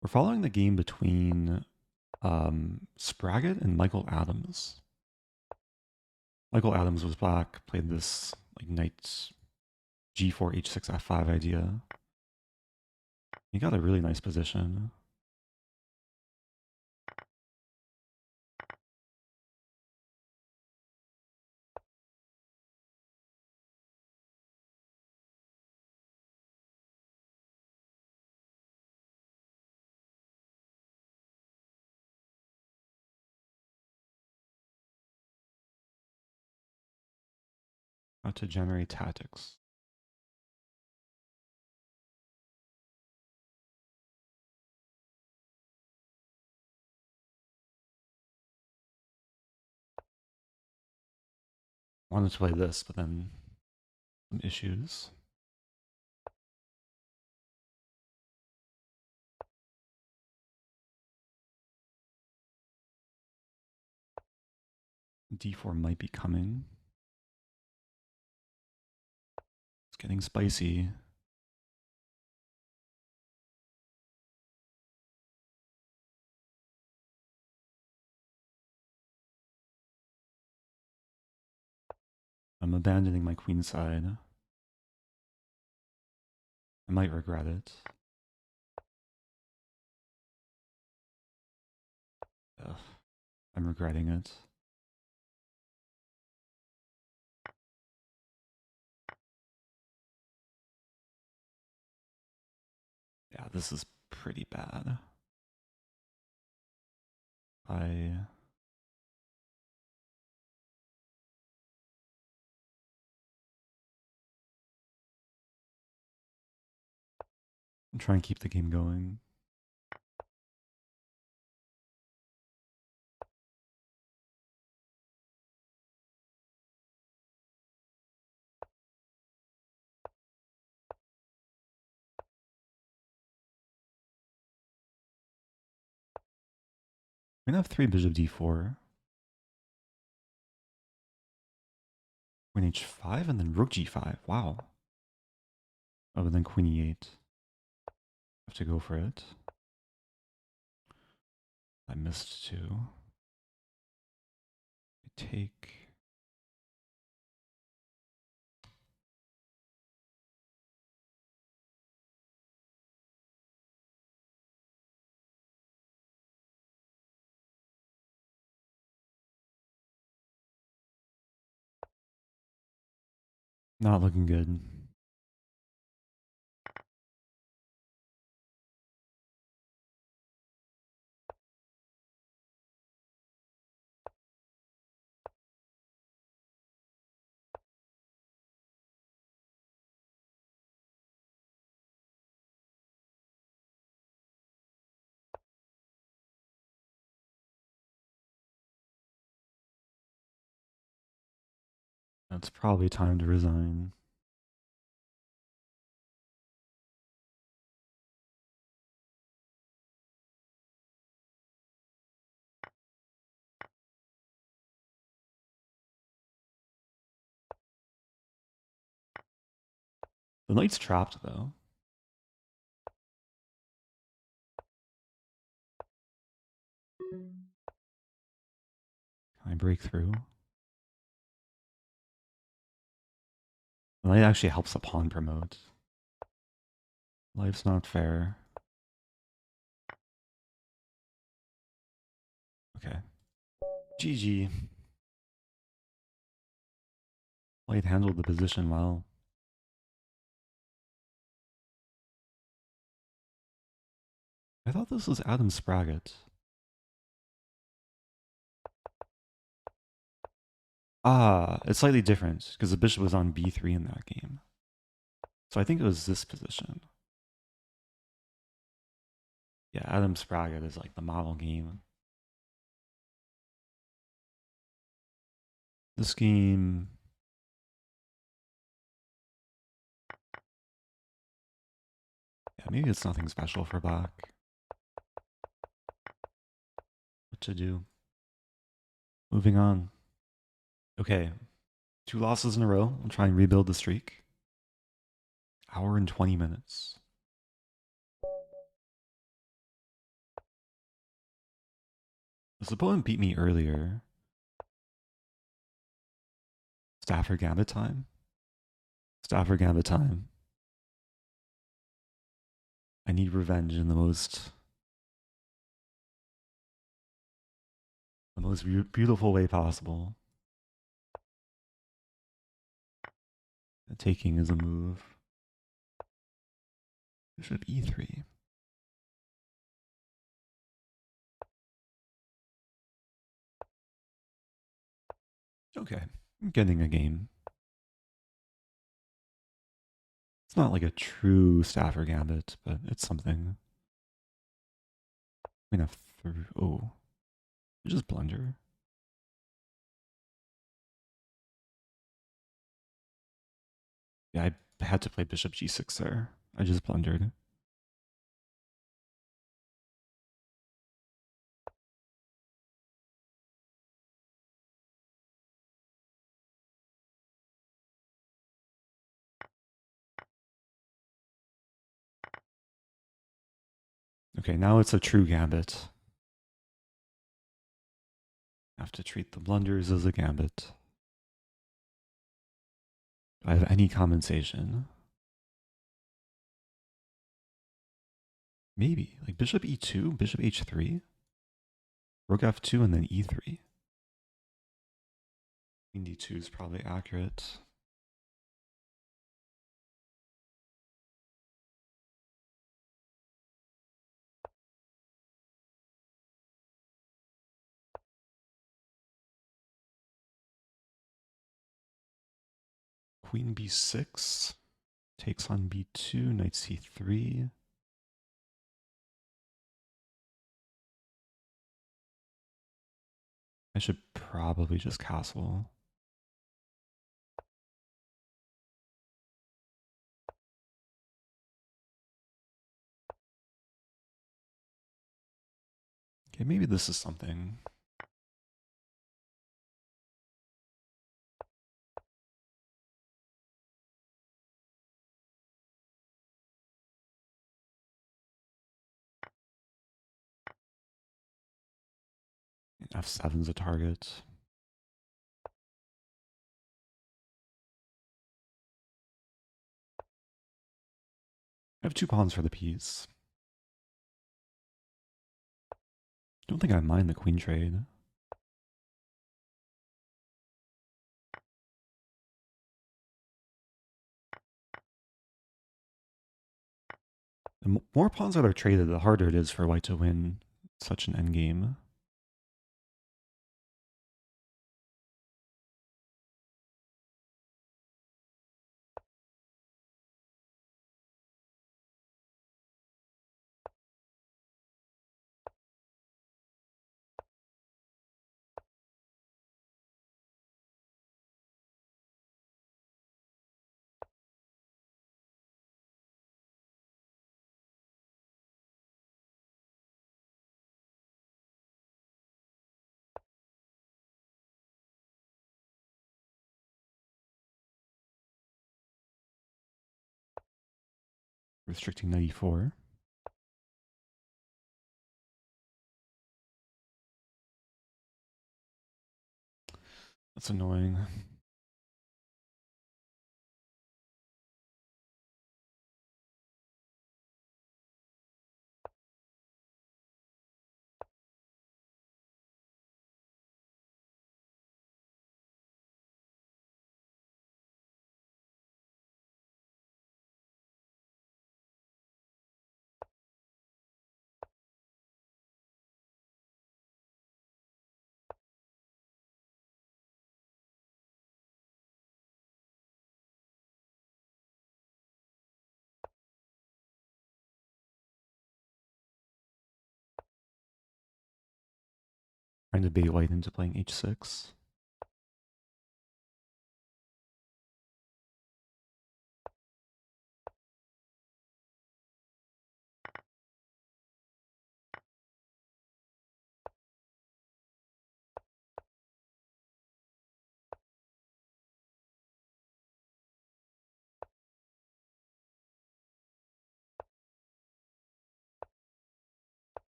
We're following the game between Spraggett and Michael Adams. Michael Adams was black, played this like knight g4 h6 f5 idea. He got a really nice position. How to generate tactics. Wanted to play this, but then some issues. d4 might be coming. It's getting spicy. I'm abandoning my queen side. I might regret it. Ugh, I'm regretting it. Yeah, this is pretty bad. I'm trying to keep the game going. We're gonna have 3 bishop d4. Queen h5 and then rook g5. Wow. Oh, and then queen e8. Have to go for it. I missed 2. I take. Not looking good. It's probably time to resign. The knight's trapped, though. Can I break through? The knight actually helps the pawn promote. Life's not fair. Okay. GG. White handled the position well. I thought this was Adam Spraggett. Ah, it's slightly different because the bishop was on b3 in that game. So I think it was this position. Yeah, Adam Spraggett is like the model game. This game... Yeah, maybe it's nothing special for black. What to do? Moving on. Okay, 2 losses in a row. I'll try and rebuild the streak. Hour and 20 minutes. This opponent beat me earlier. Stafford Gambit time. Stafford Gambit time. I need revenge in the most beautiful way possible. The taking is a move. Bishop e3. Okay, I'm getting a game. It's not like a true Stafford Gambit, but it's something. I'm gonna oh, just blunder. Yeah, I had to play bishop g6 there. I just blundered. Okay, now it's a true gambit. I have to treat the blunders as a gambit. Do I have any compensation? Maybe. Like bishop e2, bishop h3, rook f2, and then e3. Queen d2 is probably accurate. Queen b6 takes on b2, knight c3. I should probably just castle. Okay, maybe this is something. F7's a target. I have 2 pawns for the piece. Don't think I mind the queen trade. The more pawns that are traded, the harder it is for white to win such an endgame. Restricting knight e4. That's annoying. Trying to bait white into playing h6.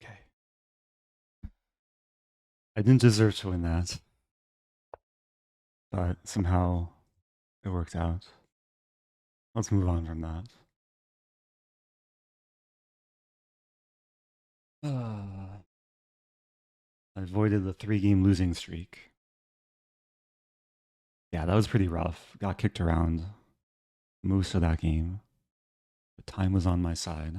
Okay. I didn't deserve to win that, but somehow it worked out. Let's move on from that. I avoided the 3-game losing streak. Yeah, that was pretty rough. Got kicked around most of that game. But time was on my side.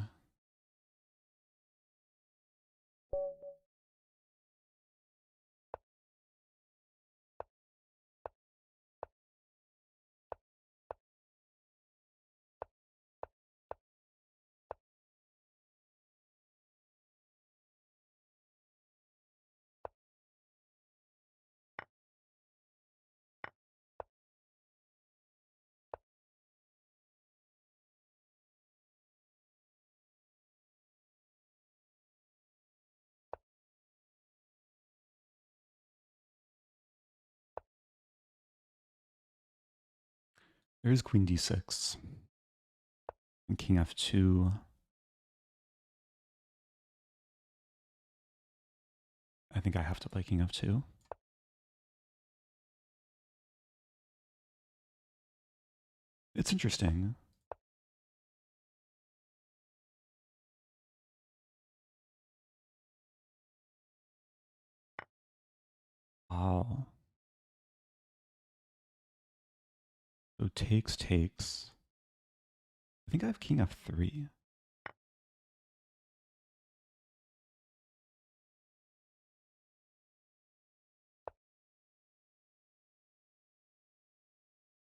There's queen d6. And king f2. I think I have to play king f2. It's interesting. Wow. So takes. I think I have king f3.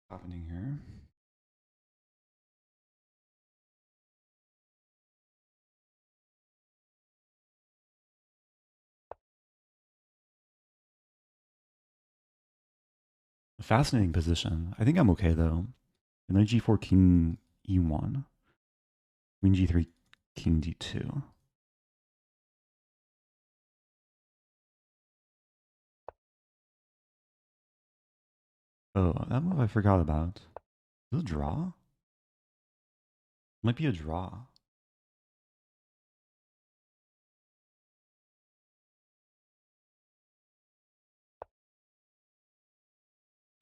Happening here. A fascinating position. I think I'm okay though. Knight g4, king e1. Queen g3, king d2. Oh, that move I forgot about. Is it a draw? Might be a draw.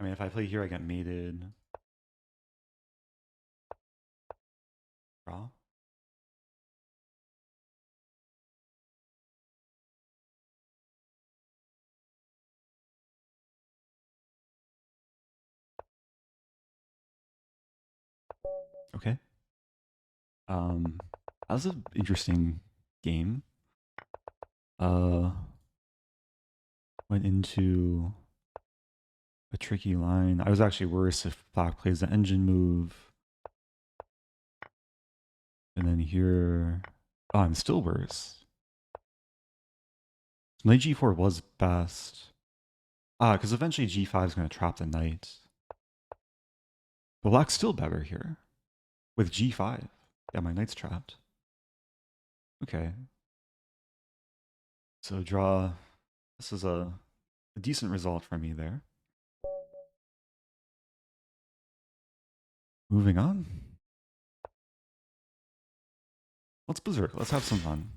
I mean, if I play here, I get mated. Draw. Okay. That was an interesting game. Went into a tricky line. I was actually worse if black plays the engine move. And then here, oh, I'm still worse. Knight g4 was best. Because eventually g5 is going to trap the knight. But black's still better here. With g5. Yeah, my knight's trapped. Okay. So draw. This is a decent result for me there. Moving on. Let's berserk. Let's have some fun.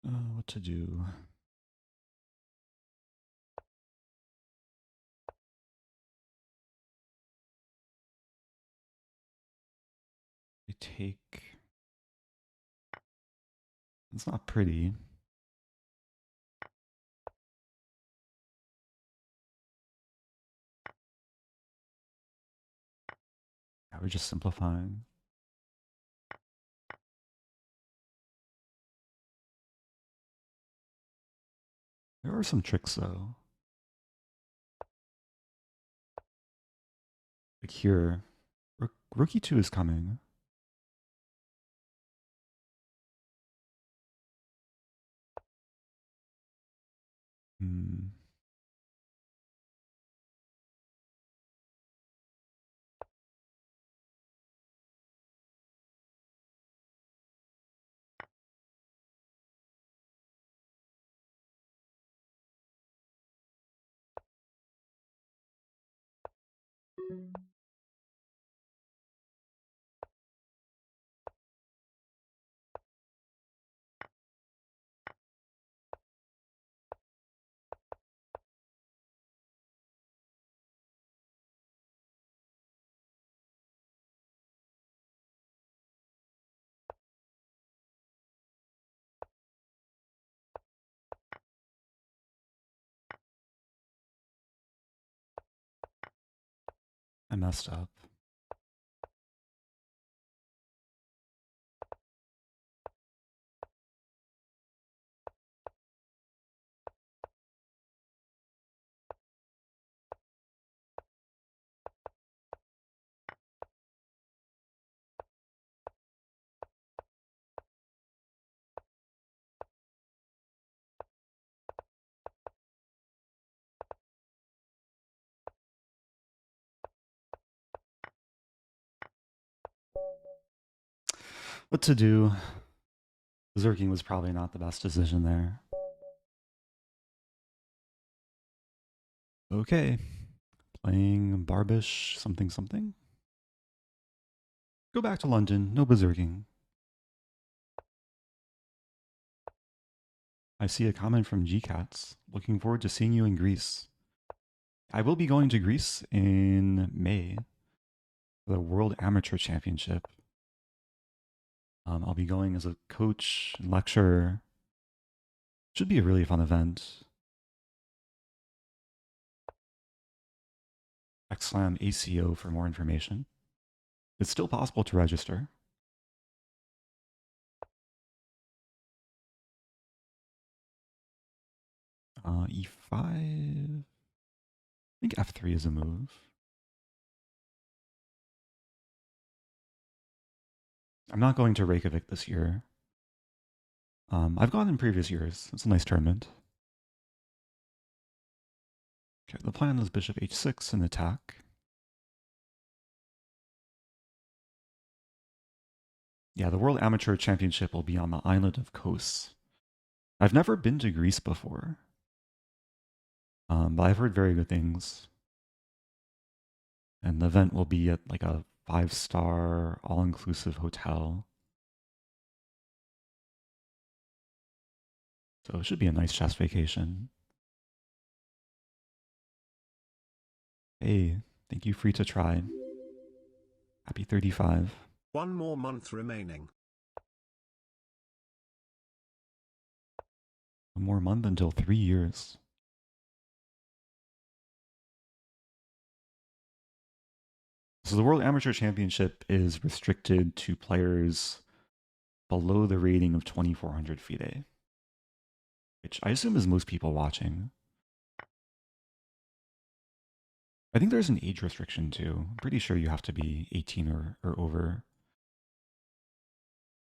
What to do? I take. It's not pretty. Yeah, we're just simplifying. There are some tricks though. Like here, Rook e2 is coming. Hmm. I messed up. what to do. Berserking was probably not the best decision there. Okay. Playing Barbish something something. Go back to London. No berserking. I see a comment from GCats. Looking forward to seeing you in Greece. I will be going to Greece in May for the World Amateur Championship. I'll be going as a coach and lecturer. Should be a really fun event. /ACO for more information. It's still possible to register. E5. I think F3 is a move. I'm not going to Reykjavik this year. I've gone in previous years. It's a nice tournament. Okay, the plan is bishop h6 in attack. Yeah, the World Amateur Championship will be on the island of Kos. I've never been to Greece before, but I've heard very good things. And the event will be at like a 5-star all-inclusive hotel. So it should be a nice chess vacation. Hey, thank you, Free to Try. Happy 35. 1 more month remaining. 1 more month until 3 years. So the World Amateur Championship is restricted to players below the rating of 2400 FIDE, which I assume is most people watching. I think there's an age restriction too. I'm pretty sure you have to be 18 or over,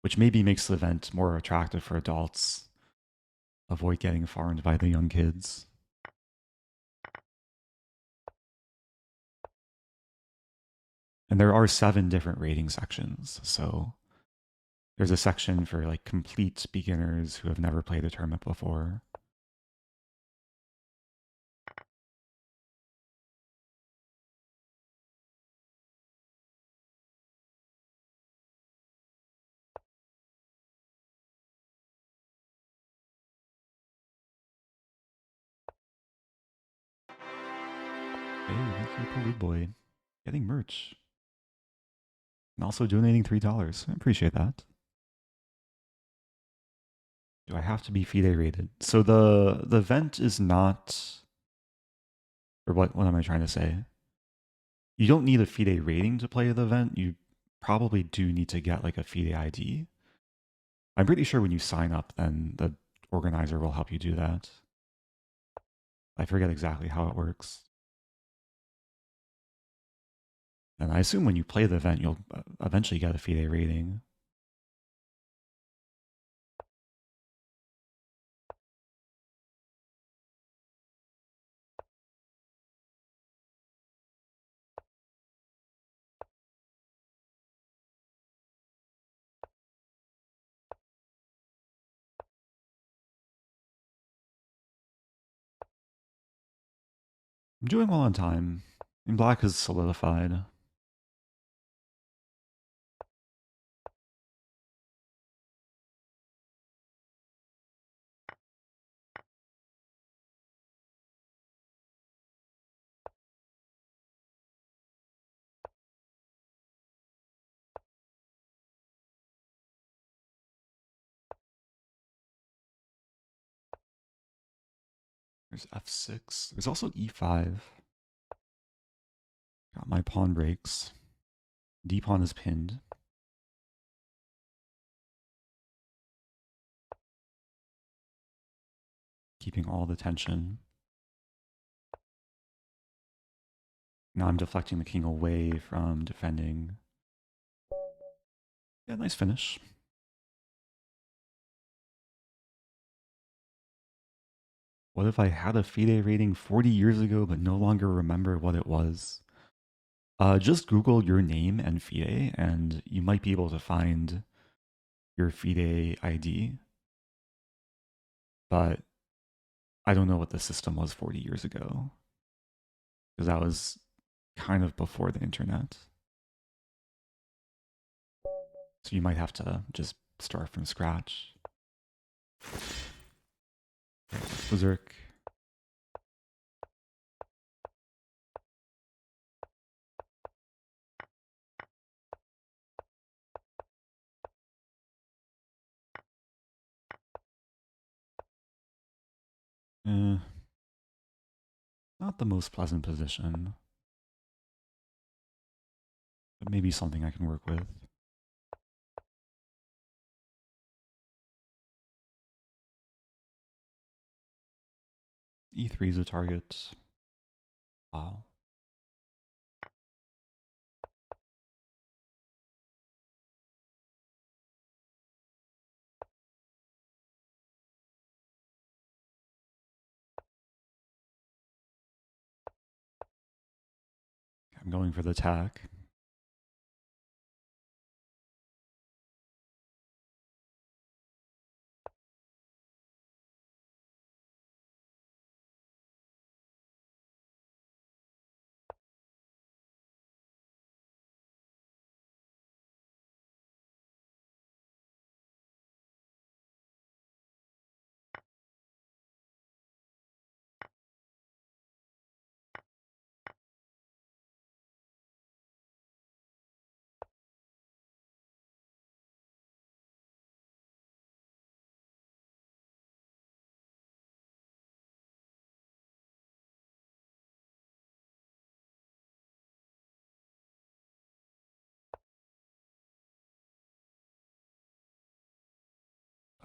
which maybe makes the event more attractive for adults. Avoid getting farmed by the young kids. And there are 7 different rating sections, so there's a section for like complete beginners who have never played a tournament before. Hey, thank you, Pollute Boy. Getting merch. And also donating $3. I appreciate that. Do I have to be FIDE rated? So the event is not, or what am I trying to say? You don't need a FIDE rating to play the event. You probably do need to get like a FIDE ID. I'm pretty sure when you sign up, then the organizer will help you do that. I forget exactly how it works. And I assume when you play the event, you'll eventually get a FIDE rating. I'm doing well on time. And black is solidified. There's f6. There's also e5. Got my pawn breaks. D pawn is pinned. Keeping all the tension. Now I'm deflecting the king away from defending. Yeah, nice finish. What if I had a FIDE rating 40 years ago but no longer remember what it was? Just Google your name and FIDE and you might be able to find your FIDE ID, but I don't know what the system was 40 years ago, because that was kind of before the internet. So you might have to just start from scratch. Berserk. Not the most pleasant position, but maybe something I can work with. E3 is a target. Wow. I'm going for the attack.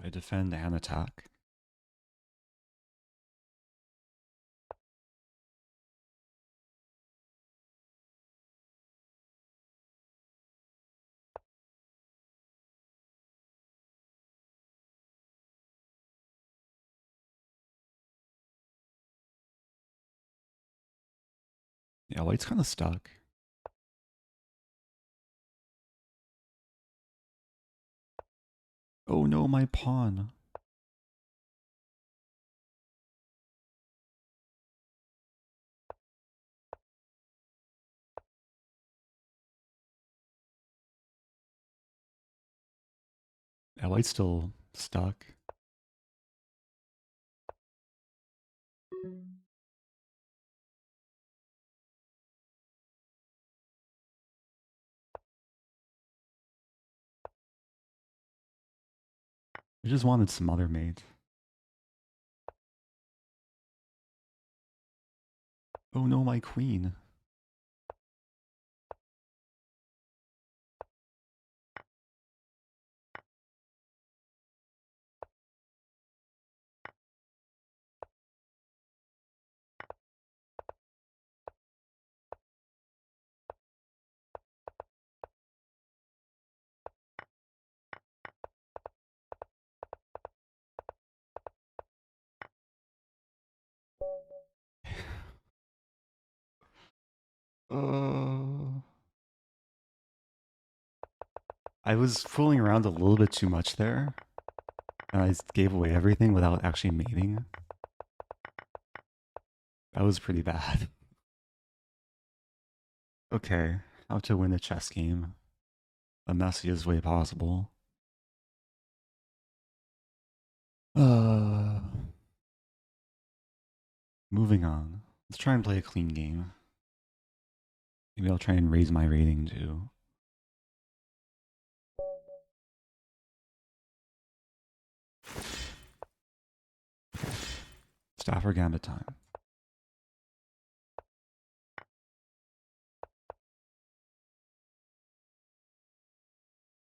I defend and attack. Yeah, white's kind of stuck. Oh no, my pawn. Yeah, white's still stuck. I just wanted some other mate. Oh no, my queen. I was fooling around a little bit too much there, and I gave away everything without actually mating. That was pretty bad. Okay, how to win a chess game the messiest way possible. Uh, Moving on. Let's try and play a clean game. Maybe I'll try and raise my rating too. Stafford Gambit time.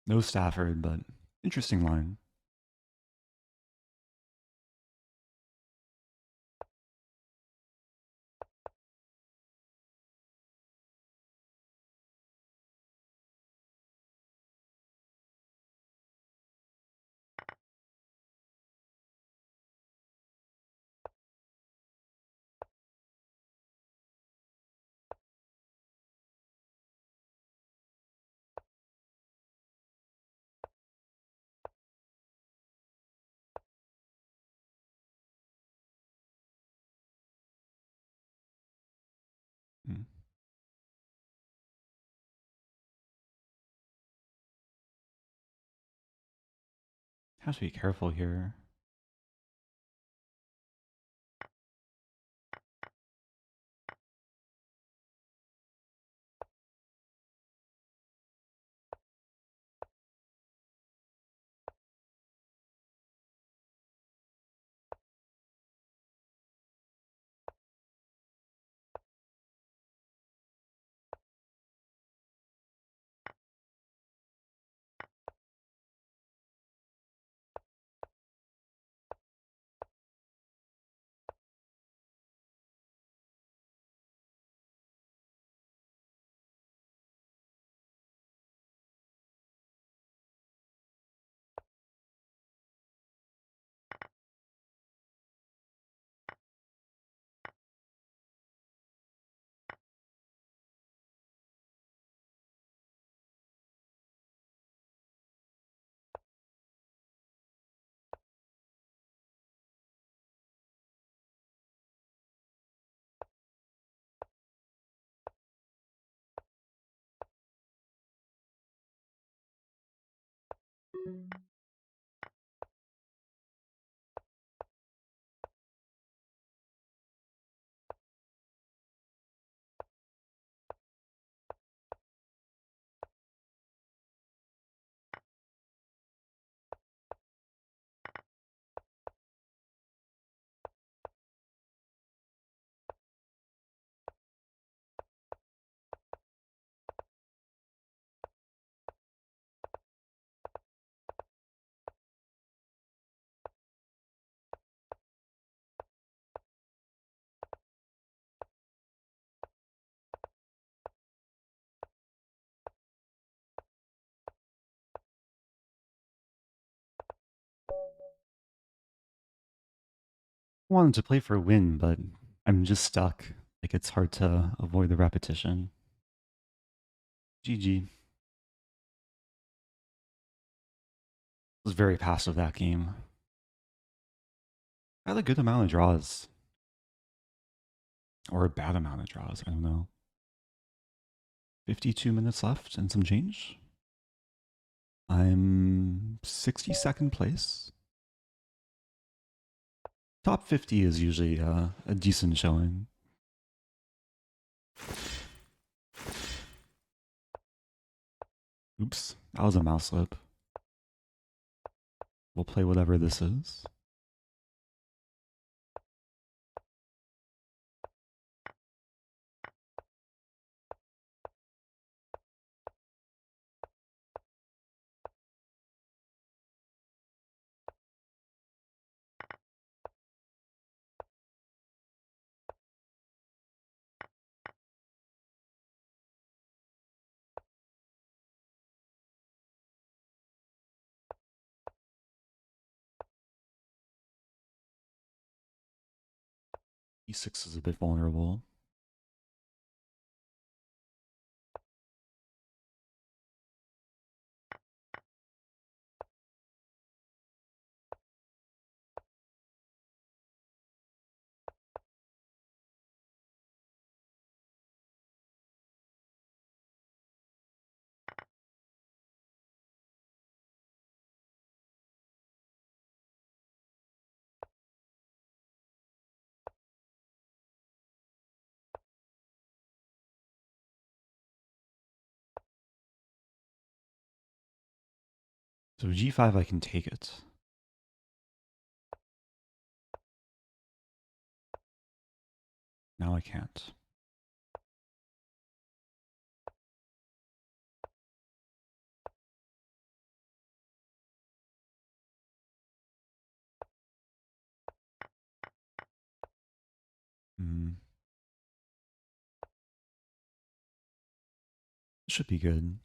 No Stafford, but interesting line. Have to be careful here. I wanted to play for a win, but I'm just stuck. Like, it's hard to avoid the repetition. GG. Was very passive that game. I had a good amount of draws. Or a bad amount of draws, I don't know. 52 minutes left and some change. I'm 62nd place. Top 50 is usually a decent showing. Oops, that was a mouse slip. We'll play whatever this is. E6 is a bit vulnerable. So G5, I can take it. Now I can't. Should be good.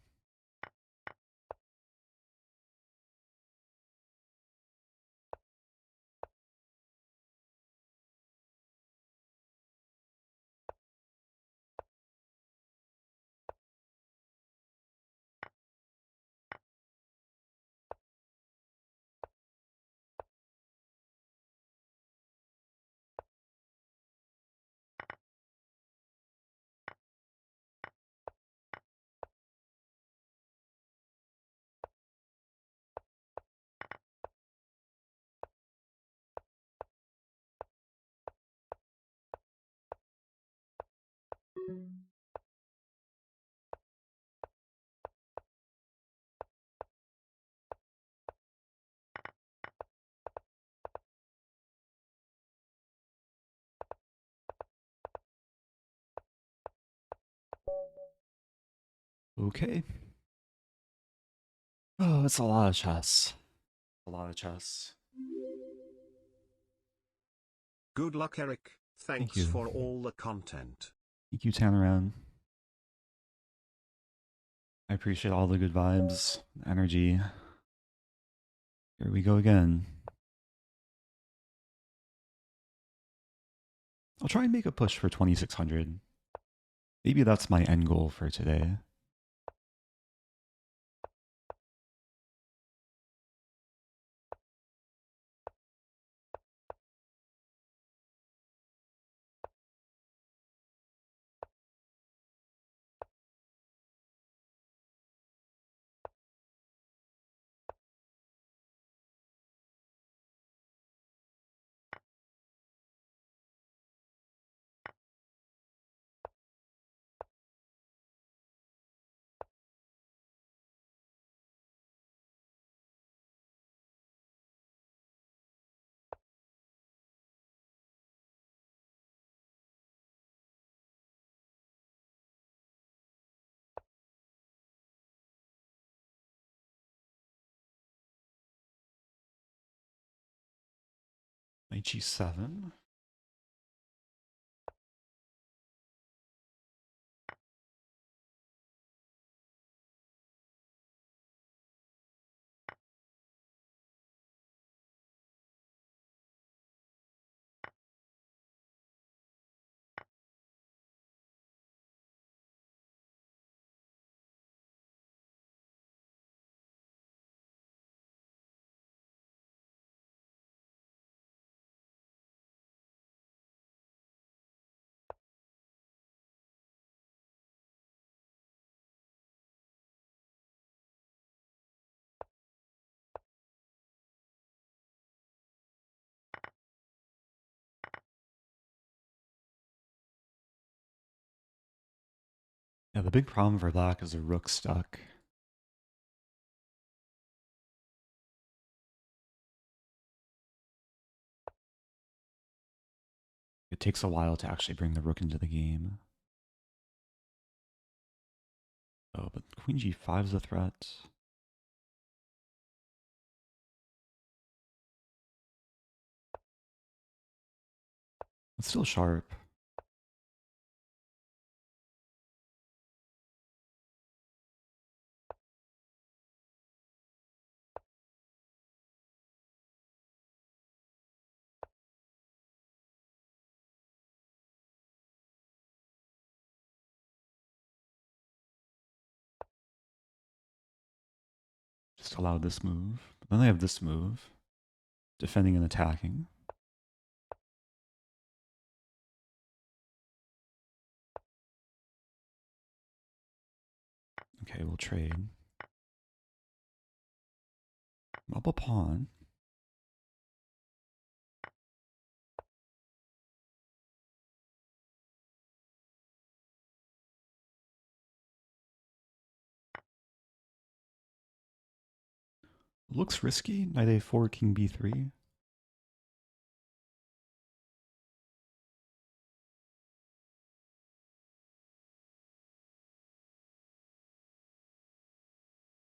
Okay. Oh, it's a lot of chess. A lot of chess. Good luck, Eric. Thank Thanks you. for all the content. Thank you, Tanaran. I appreciate all the good vibes, energy. Here we go again. I'll try and make a push for 2600. Maybe that's my end goal for today. Knight g7. Yeah, the big problem for black is the rook stuck. It takes a while to actually bring the rook into the game. Oh, but queen g5 is a threat. It's still sharp. Just allow this move. But then I have this move. Defending and attacking. Okay, we'll trade. Up a pawn. Looks risky. Knight a4, king b3.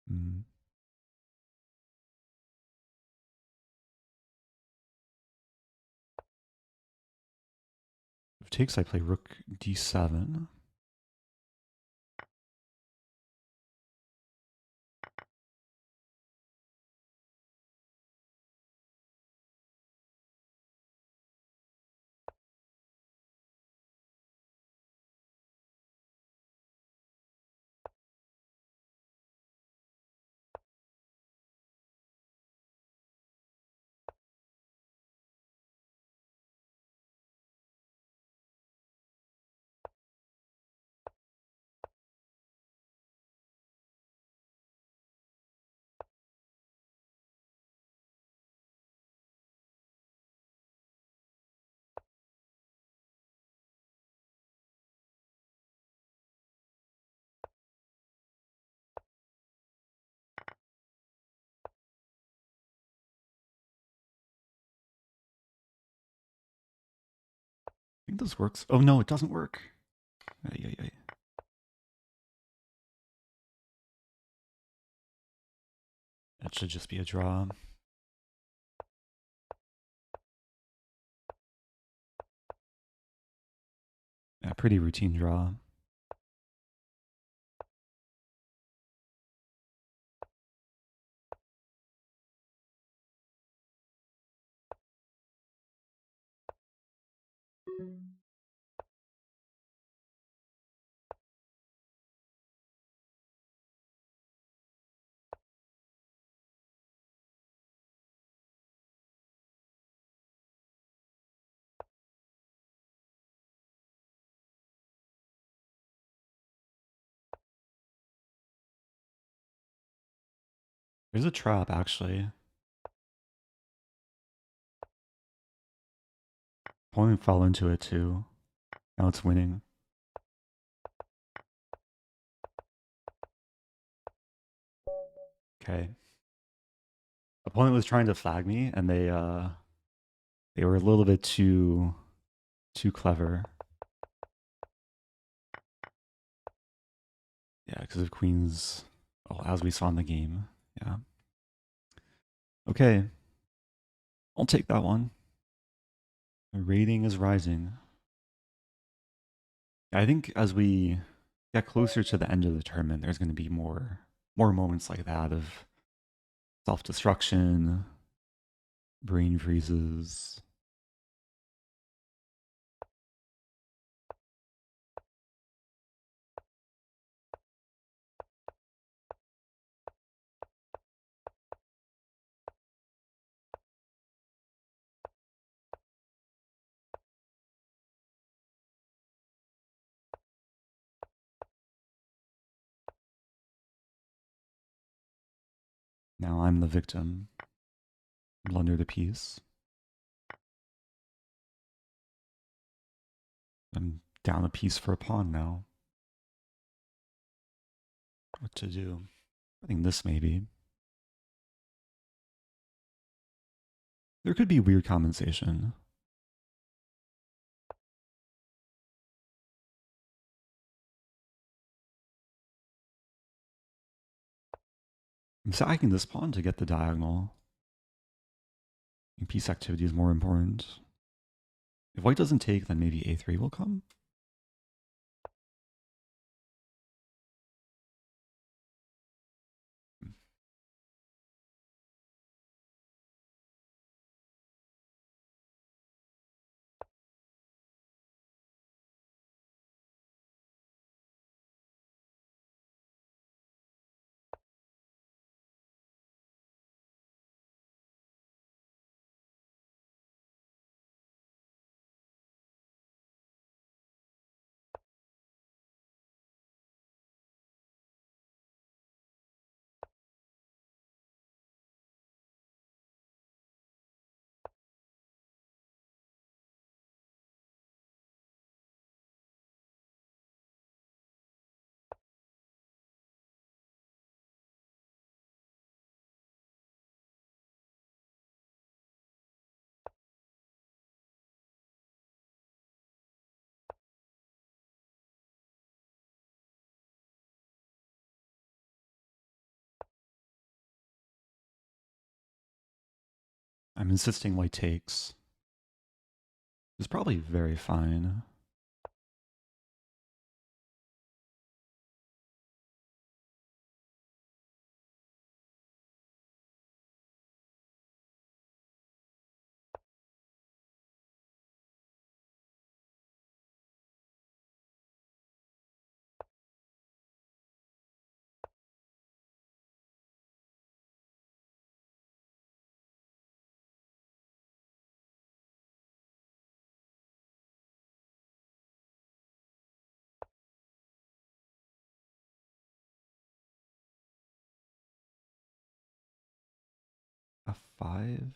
Hmm. If takes, I play rook d7. I think this works. Oh no, it doesn't work. Ay, ay, ay. That should just be a draw. Yeah, pretty routine draw. There's a trap, actually. Opponent fell into it, too. Now it's winning. Okay. Opponent was trying to flag me, and they were a little bit too clever. Yeah, because of queens, well, as we saw in the game. Yeah. Okay. I'll take that one. The rating is rising. I think as we get closer to the end of the tournament, there's going to be more moments like that of self-destruction, brain freezes. Now I'm the victim. Blunder the piece. I'm down a piece for a pawn now. What to do? I think this maybe. There could be weird compensation. I'm sacking this pawn to get the diagonal. I think piece activity is more important. If white doesn't take, then maybe a3 will come. I'm insisting white takes. It's probably very fine. F5.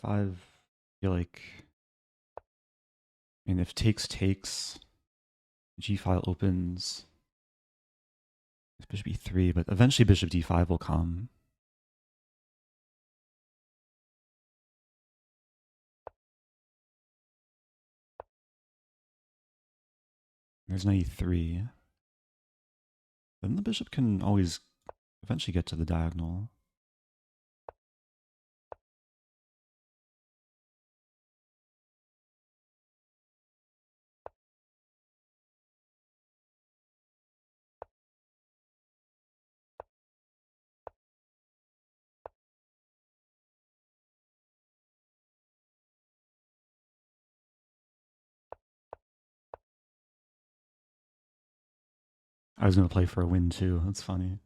F5. I feel like, I mean, if takes, G file opens. Bishop e3, but eventually bishop d5 will come. There's knight e3. Then the bishop can always eventually get to the diagonal. I was going to play for a win too. That's funny.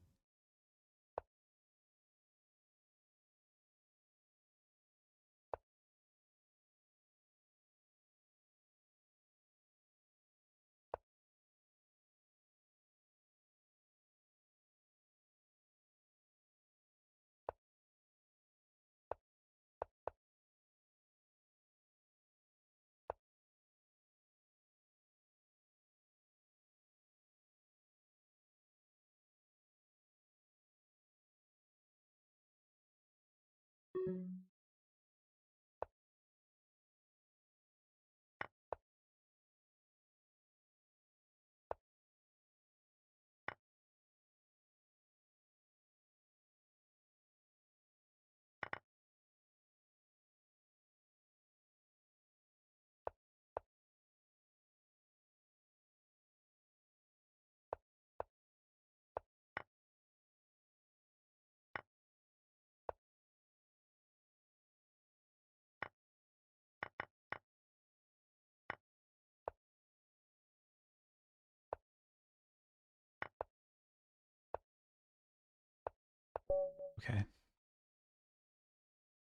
Okay.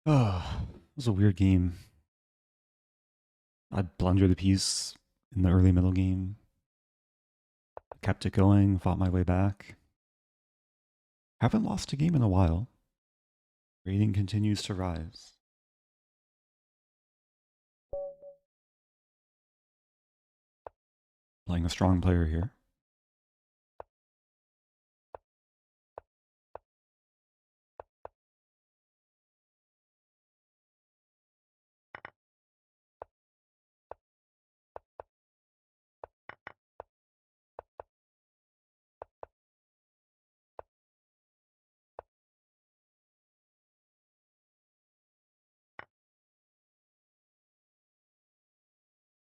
Oh, it was a weird game. I blundered the piece in the early middle game. Kept it going, fought my way back. Haven't lost a game in a while. Rating continues to rise. Playing a strong player here.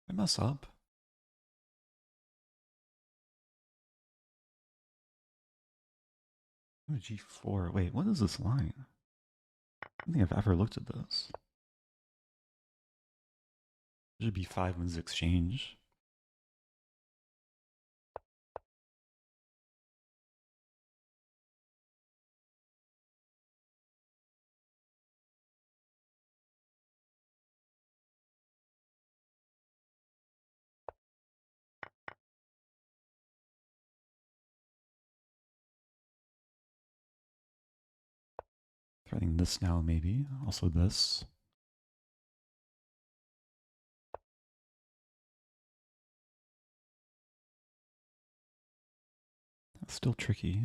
I mess up. Oh, G4. Wait, what is this line? I don't think I've ever looked at this. It should be 5 wins exchange. Threading this now, maybe. Also this. That's still tricky.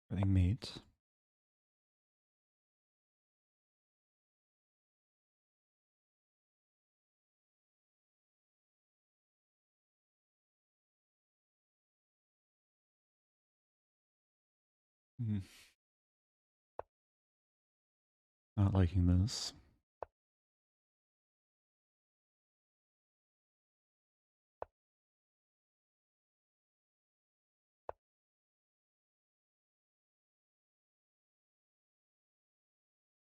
Threading mate. Hmm. Not liking this.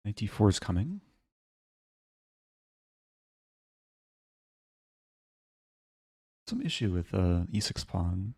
Knight d4 is coming. Some issue with e6 pawn.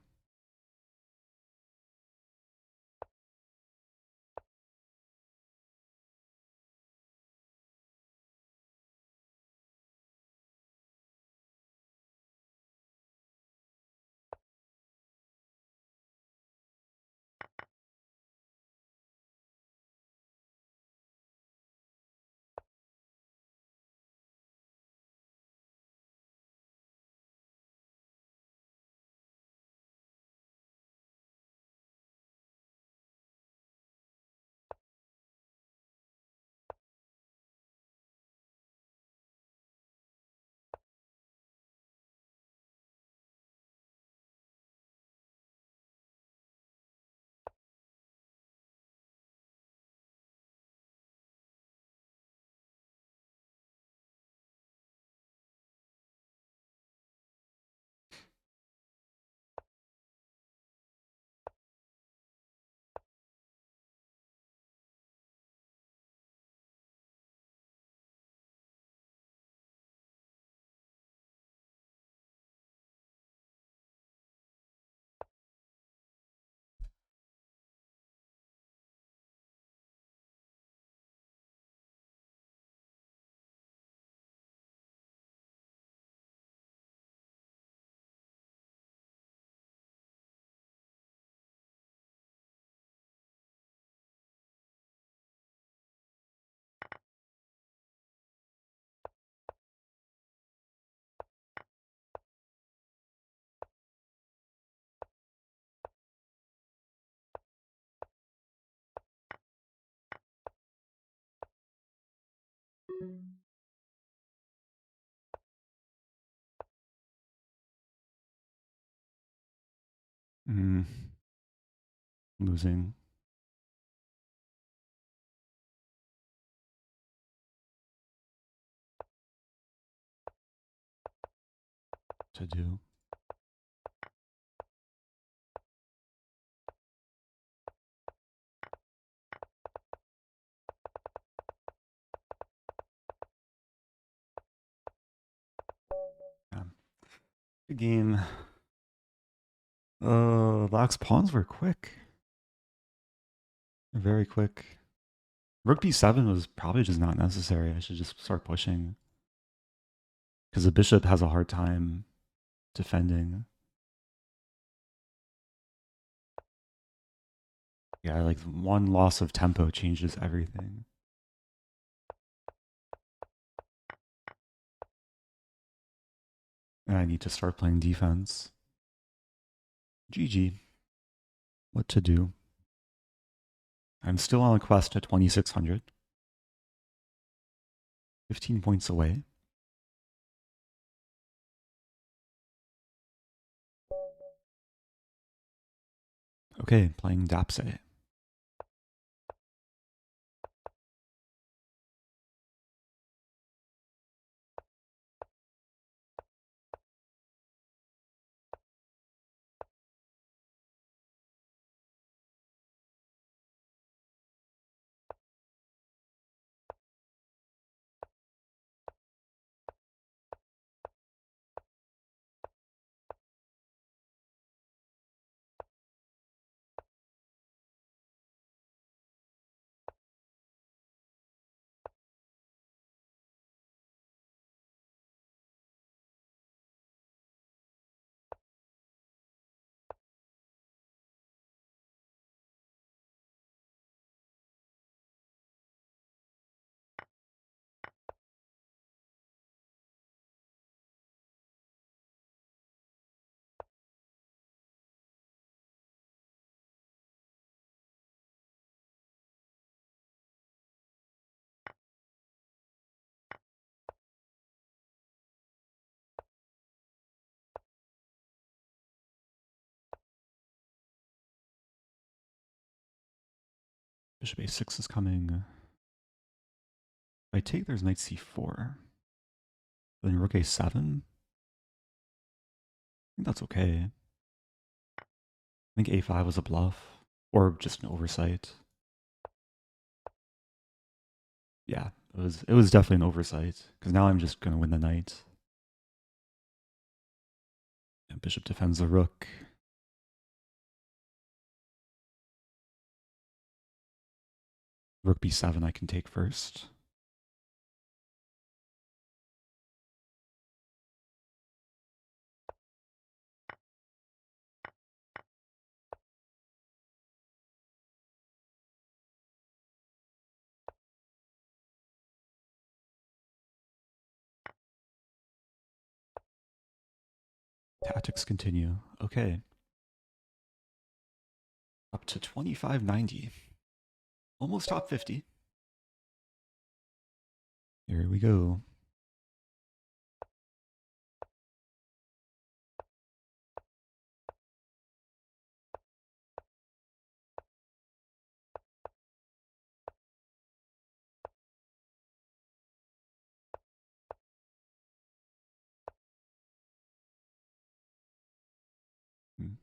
Mm, losing. To do. Yeah. Good game. Locke's pawns were quick. Very quick. Rook b7 was probably just not necessary. I should just start pushing. Because the bishop has a hard time defending. Yeah, like one loss of tempo changes everything. And I need to start playing defense. GG. What to do? I'm still on a quest at 2600. 15 points away. Okay, playing Dapsay. Bishop a6 is coming. If I take, there's knight c4. Then rook a7. I think that's okay. I think a5 was a bluff. Or just an oversight. Yeah, it was definitely an oversight. Because now I'm just going to win the knight. And bishop defends the rook. Rook b7 I can take first. Tactics continue. Okay. Up to 2590. Almost top 50. Here we go. Hmm.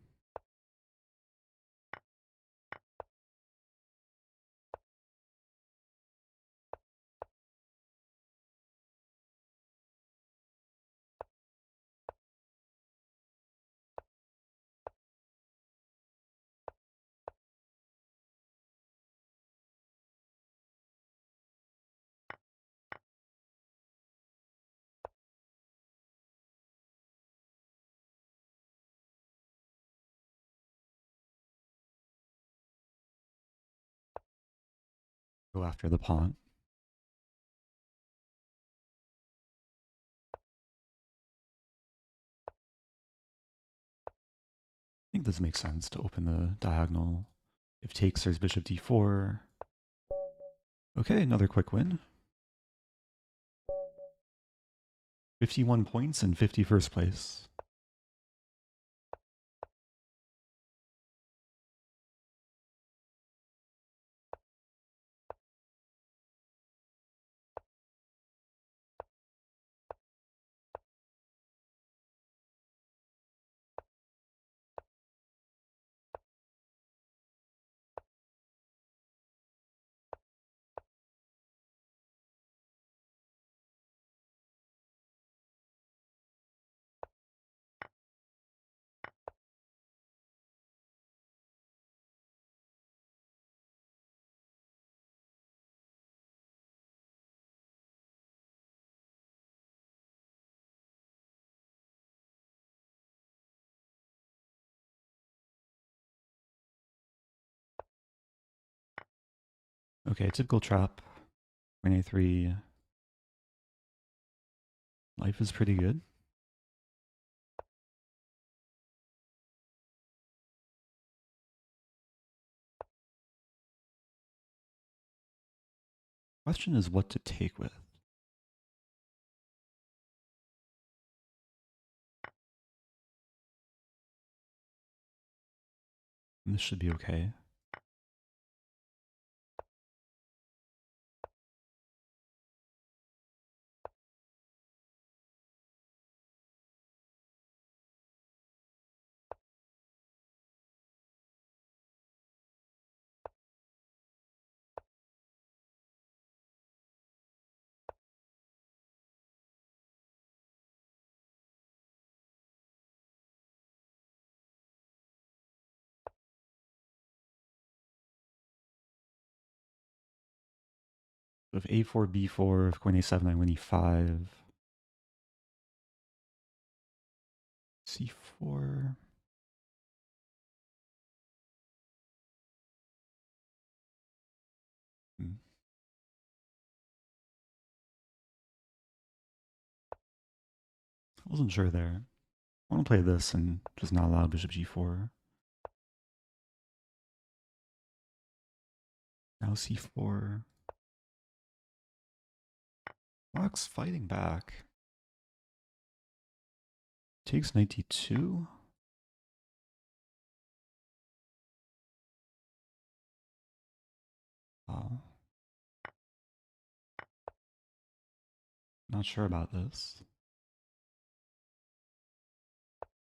Go after the pawn. I think this makes sense to open the diagonal. If takes, there's bishop d4. Okay, another quick win. 51 points and 51st place. Okay, typical trap. Queen a3. Life is pretty good. Question is what to take with. And this should be okay. If a4, b4, if queen a7, I win e5. c4. Hmm. I wasn't sure there. I want to play this and just not allow bishop g4. Now c4. Rock's fighting back. Takes knight d2. Oh. Not sure about this.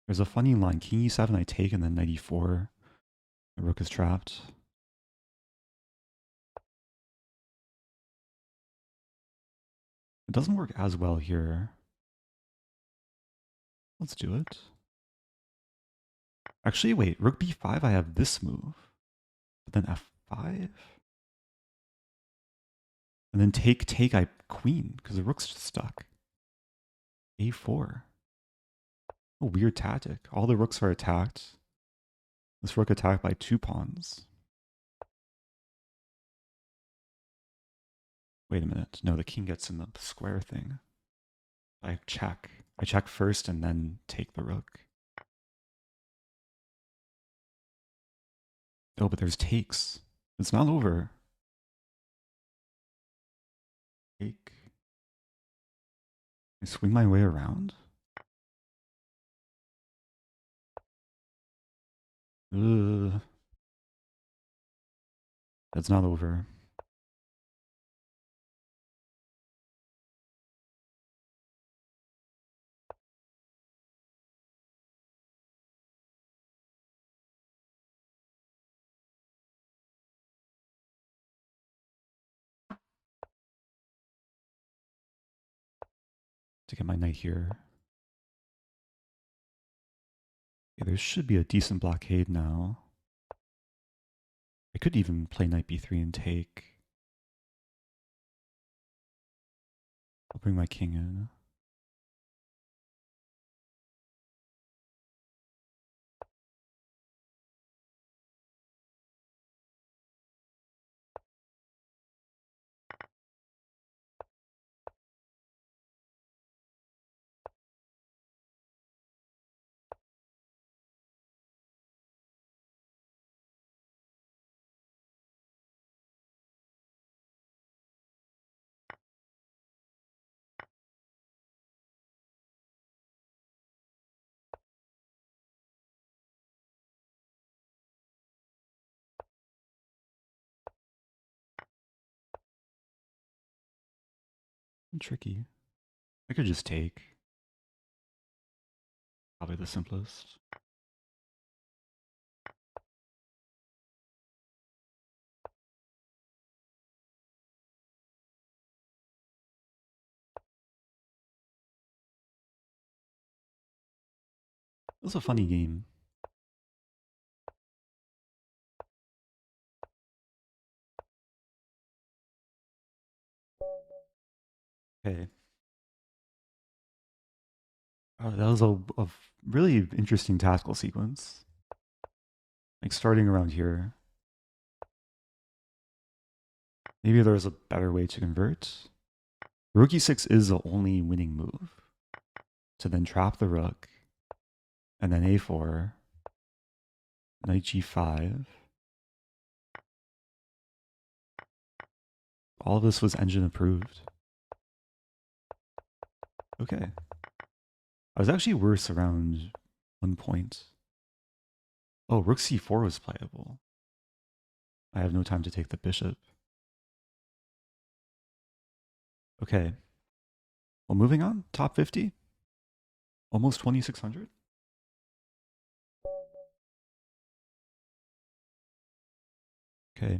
There's a funny line. King e7, I take, and then knight e4. The rook is trapped. It doesn't work as well here. Let's do it. Actually, wait. Rook b5, I have this move. But then f5? And then take, I queen, because the rook's just stuck. a4. A weird tactic. All the rooks are attacked. This rook attacked by 2 pawns. Wait a minute. No, the king gets in the square thing. I check. I check first and then take the rook. Oh, but there's takes. It's not over. Take. I swing my way around? Ugh. That's not over. To get my knight here. Okay, there should be a decent blockade now. I could even play knight b3 and take. I'll bring my king in. Tricky. I could just take. Probably the simplest. It was a funny game. Okay. Oh, that was a really interesting tactical sequence. Like starting around here. Maybe there's a better way to convert. Rook e6 is the only winning move. To then trap the rook. And then a4. Knight g5. All of this was engine approved. Okay. I was actually worse around 1 point. Oh, rook c4 was playable. I have no time to take the bishop. Okay. Well, moving on. Top 50. Almost 2,600. Okay.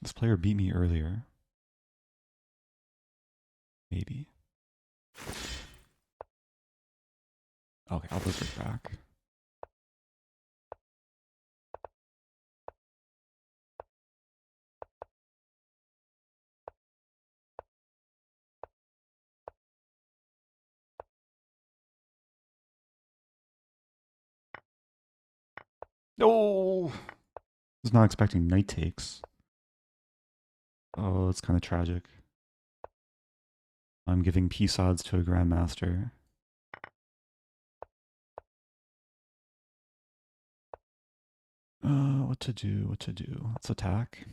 This player beat me earlier. Maybe. Okay, I'll just right back. No! I was not expecting knight takes. Oh, it's kind of tragic. I'm giving peace odds to a grandmaster. What to do? What to do? Let's attack.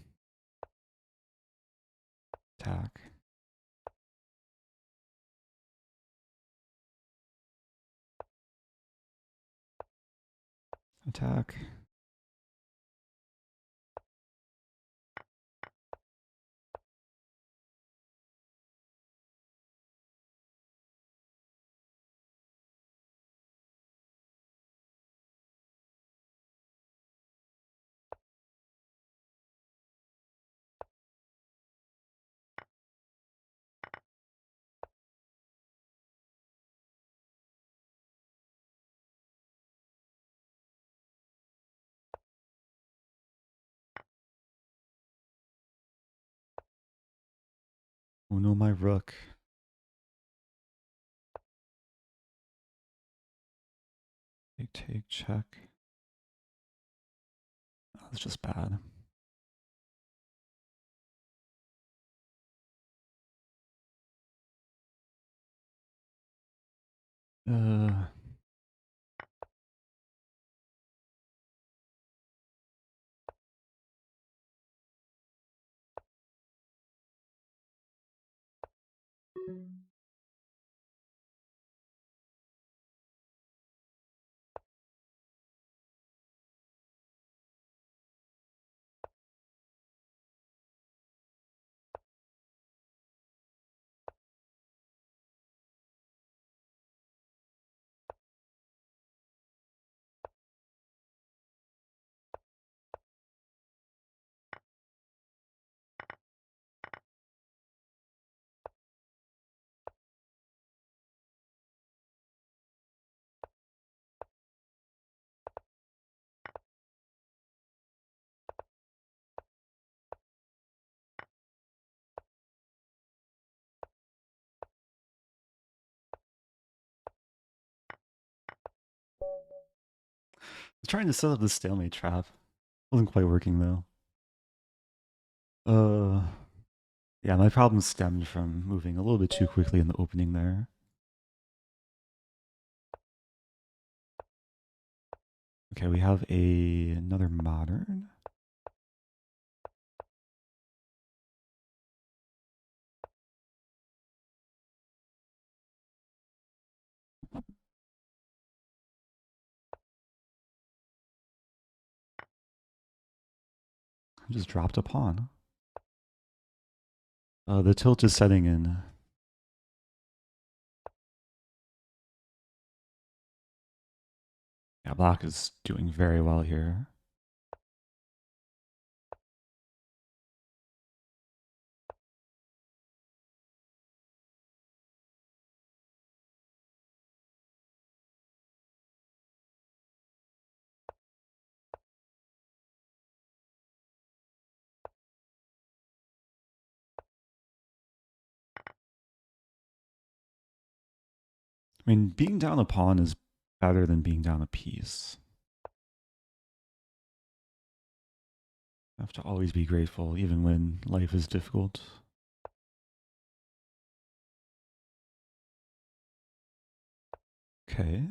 Attack. Attack. Oh no, my rook. Take, check. Oh, that's just bad. Uh, trying to set up the stalemate trap. Wasn't quite working though. Yeah, my problem stemmed from moving a little bit too quickly in the opening there. Okay, we have another modern. I just dropped a pawn. The tilt is setting in. Yeah, black is doing very well here. I mean, being down a pawn is better than being down a piece. I have to always be grateful, even when life is difficult. Okay.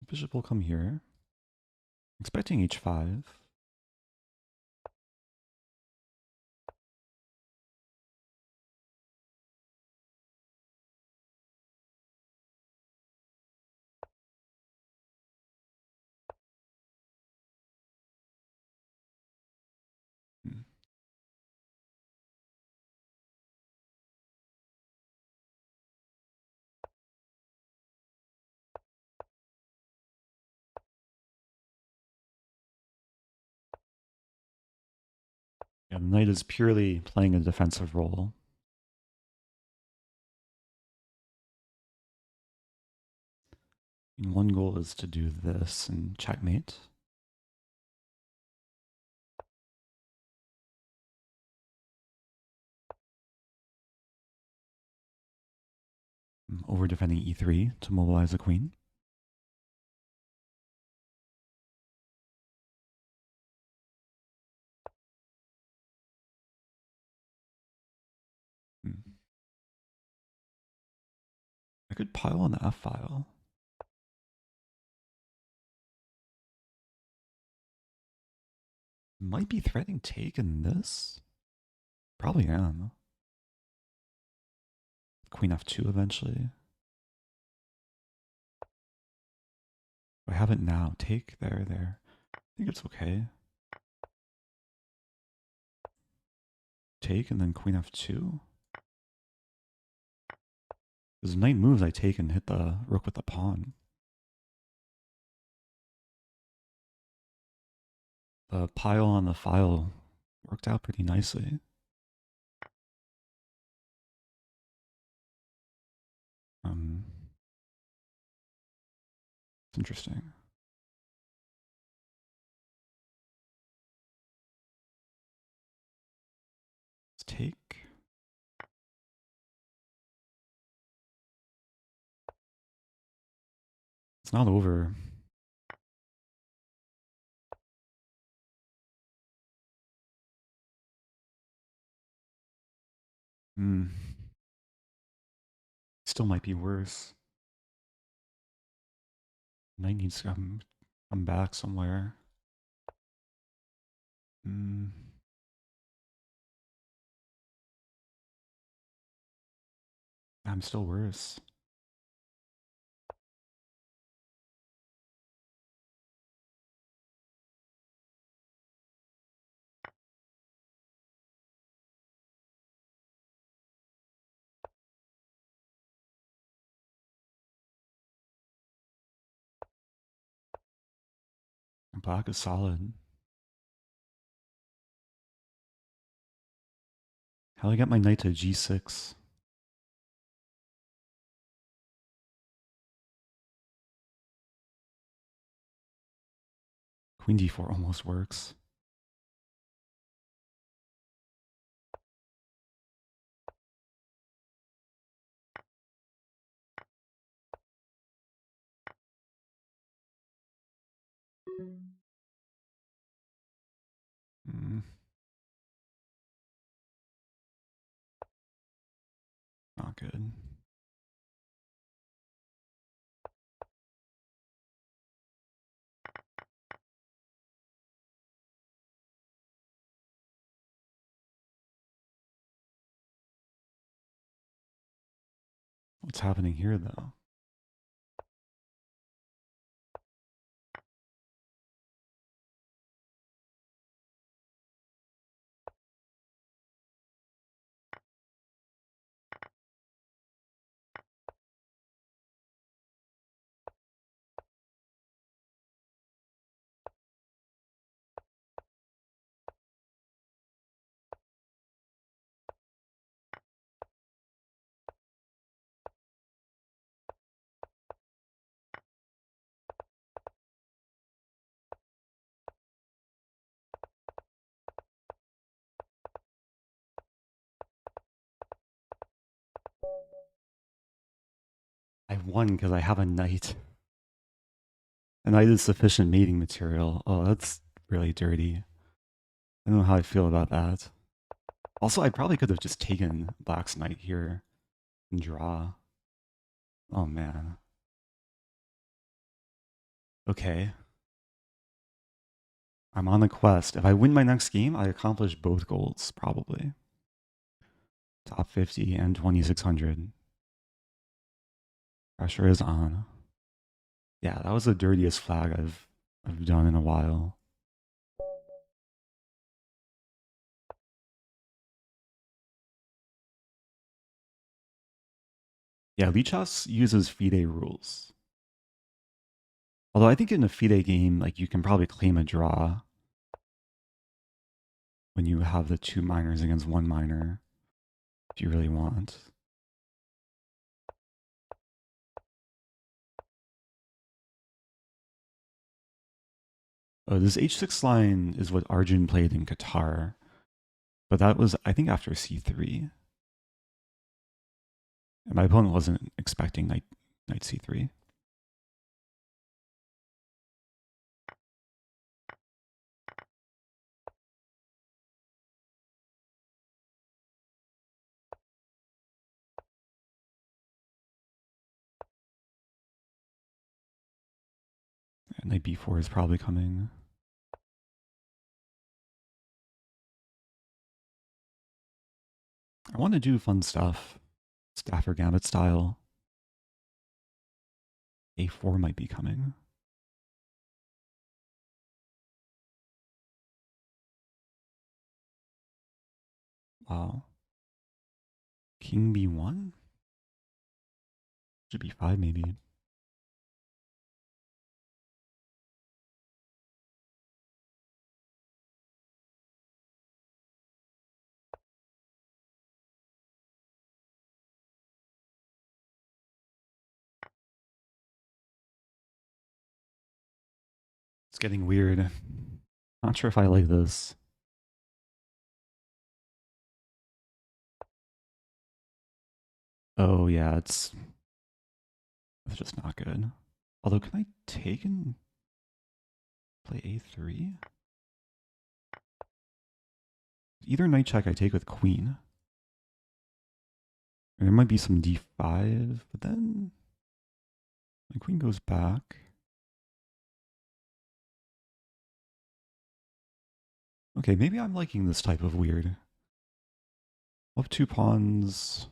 Bishop will come here. Expecting h5. Hmm. Yeah, the knight is purely playing a defensive role. And one goal is to do this and checkmate. Over defending e3 to mobilize the queen. I could pile on the f file. Might be threatening take in this. Probably am. Queen f2 eventually. I have it now. Take there. I think it's okay. Take and then queen f2. Because knight moves, I take and hit the rook with the pawn. The pile on the file worked out pretty nicely. It's interesting. Let's take. It's not over. Hmm. Still might be worse. Knight needs to come back somewhere. Hmm. I'm still worse. Black is solid. How do I get my knight to g6? Queen d4 almost works. Hmm. Not good. What's happening here, though? I won because I have a knight. A knight is sufficient mating material. Oh, that's really dirty. I don't know how I feel about that. Also, I probably could have just taken Black's knight here and draw. Oh, man. Okay. I'm on a quest. If I win my next game, I accomplish both goals, probably. Top 50 and 2600. Pressure is on. Yeah, that was the dirtiest flag I've done in a while. Yeah, Lichess uses FIDE rules. Although I think in a FIDE game, like you can probably claim a draw when you have the 2 minors against 1 minor, if you really want. Oh, this h6 line is what Arjun played in Qatar, but that was, I think, after c3. And my opponent wasn't expecting knight c3. And knight b4 is probably coming. I want to do fun stuff. Stafford Gambit style. a4 might be coming. Wow. King b1? Should be 5 maybe. It's getting weird. Not sure if I like this. Oh yeah, it's just not good. Although, can I take and play a3? Either knight check I take with queen. There might be some d5, but then my queen goes back. Okay, maybe I'm liking this type of weird. Up 2 pawns,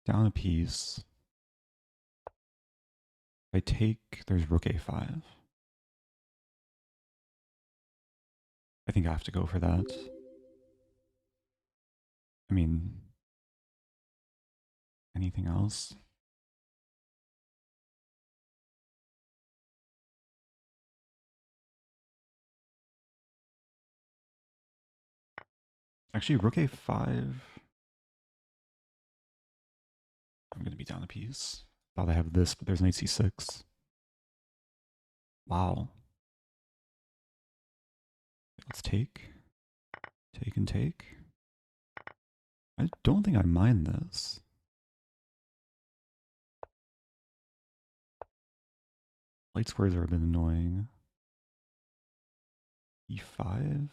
down a piece. If I take, there's rook a5. I think I have to go for that. I mean, anything else? Actually, rook a5. I'm going to be down a piece. Thought I have this, but there's knight c6. Wow. Let's take. Take and take. I don't think I mind this. Light squares are a bit annoying. e5.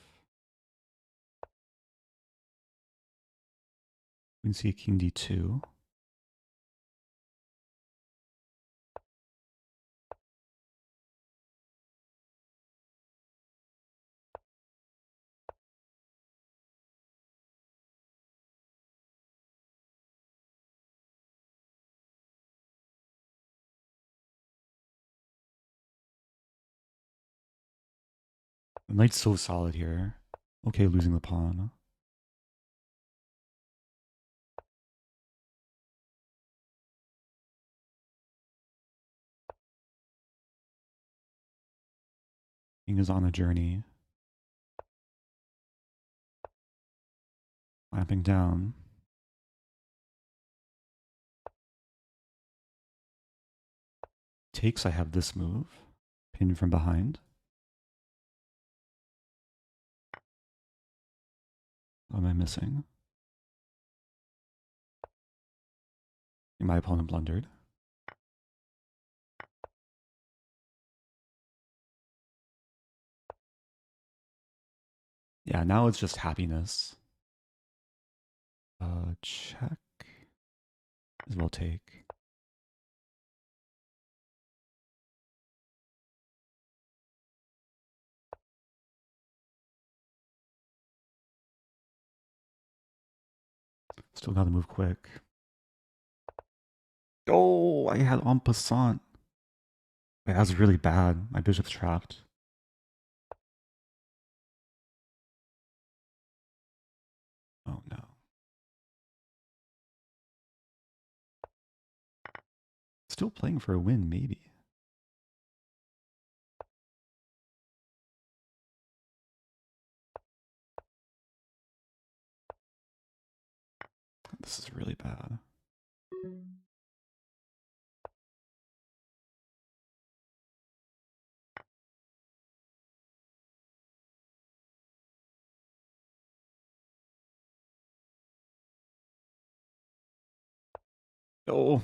We can see a king d2. The knight's so solid here. Okay, losing the pawn. King is on a journey. Clamping down. Takes, I have this move. Pin from behind. What am I missing? My opponent blundered. Yeah, now it's just happiness. Check. As well take. Still gotta move quick. Oh, I had en passant. Wait, that was really bad. My bishop's trapped. Oh no. Still playing for a win, maybe. This is really bad. Oh.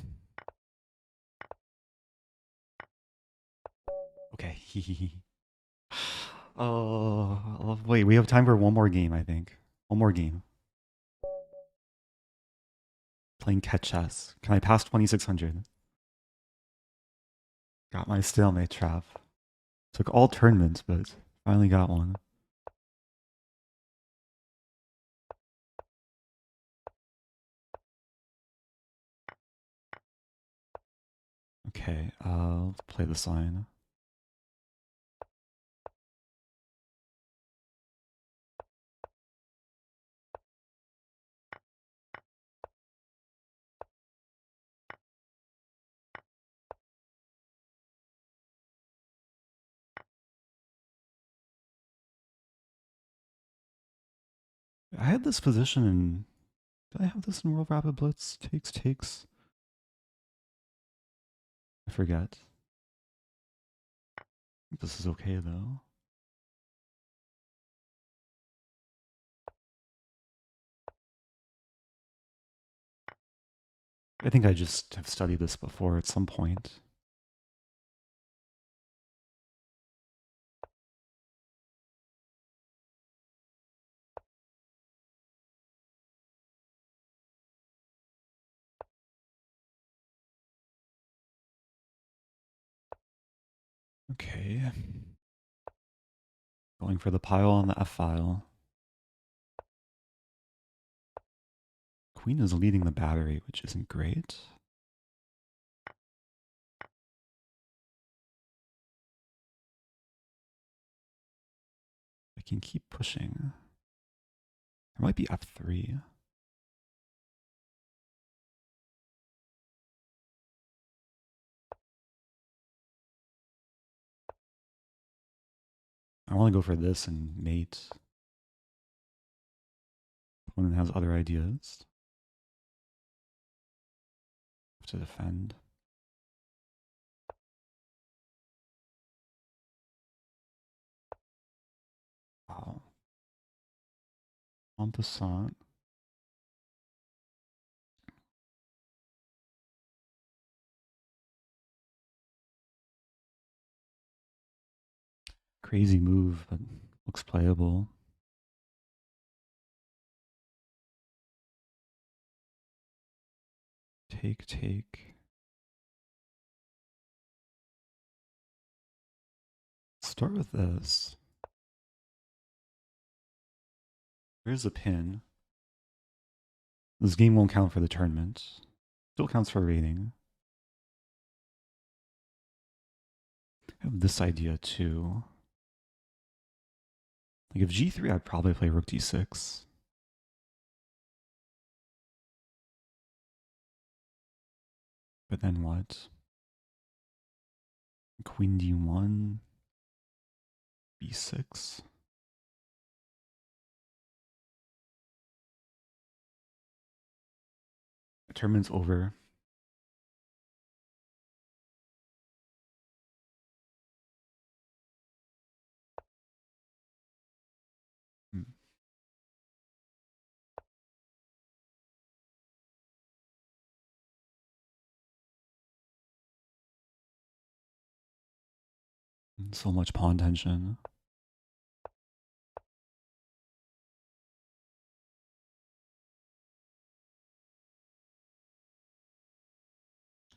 Okay. Oh, wait, we have time for one more game, I think. One more game. Playing ketchess. Can I pass 2600? Got my stalemate trap. Took all tournaments, but finally got one. Okay, let's play the sign. I had this position in... Did I have this in World Rapid Blitz? Takes. I forget. I think this is okay, though. I think I just have studied this before at some point. Okay. Going for the pile on the f-file. Queen is leading the battery, which isn't great. I can keep pushing. There might be f3. I want to go for this and mate. Opponent has other ideas. Have to defend. Wow. En passant. Crazy move, but looks playable. Take, take. Start with this. There's a pin. This game won't count for the tournament. Still counts for rating. I have this idea too. Like if g3, I'd probably play rook d6. But then what? Queen d1, b6. The tournament's over. So much pawn tension.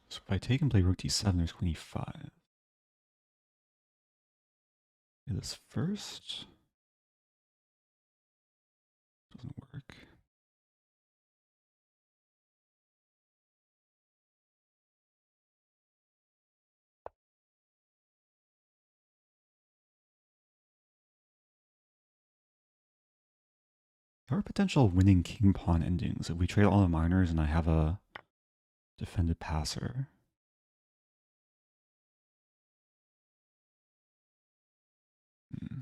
So if I take and play rook d7, there's queen e5. Do this first. Doesn't work. There are potential winning king pawn endings if we trade all the minors and I have a defended passer. Hmm.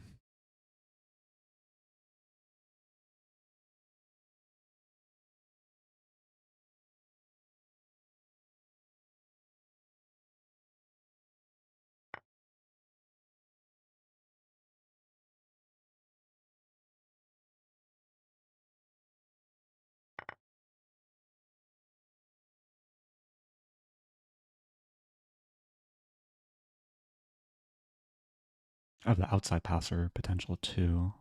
I have the outside passer potential too.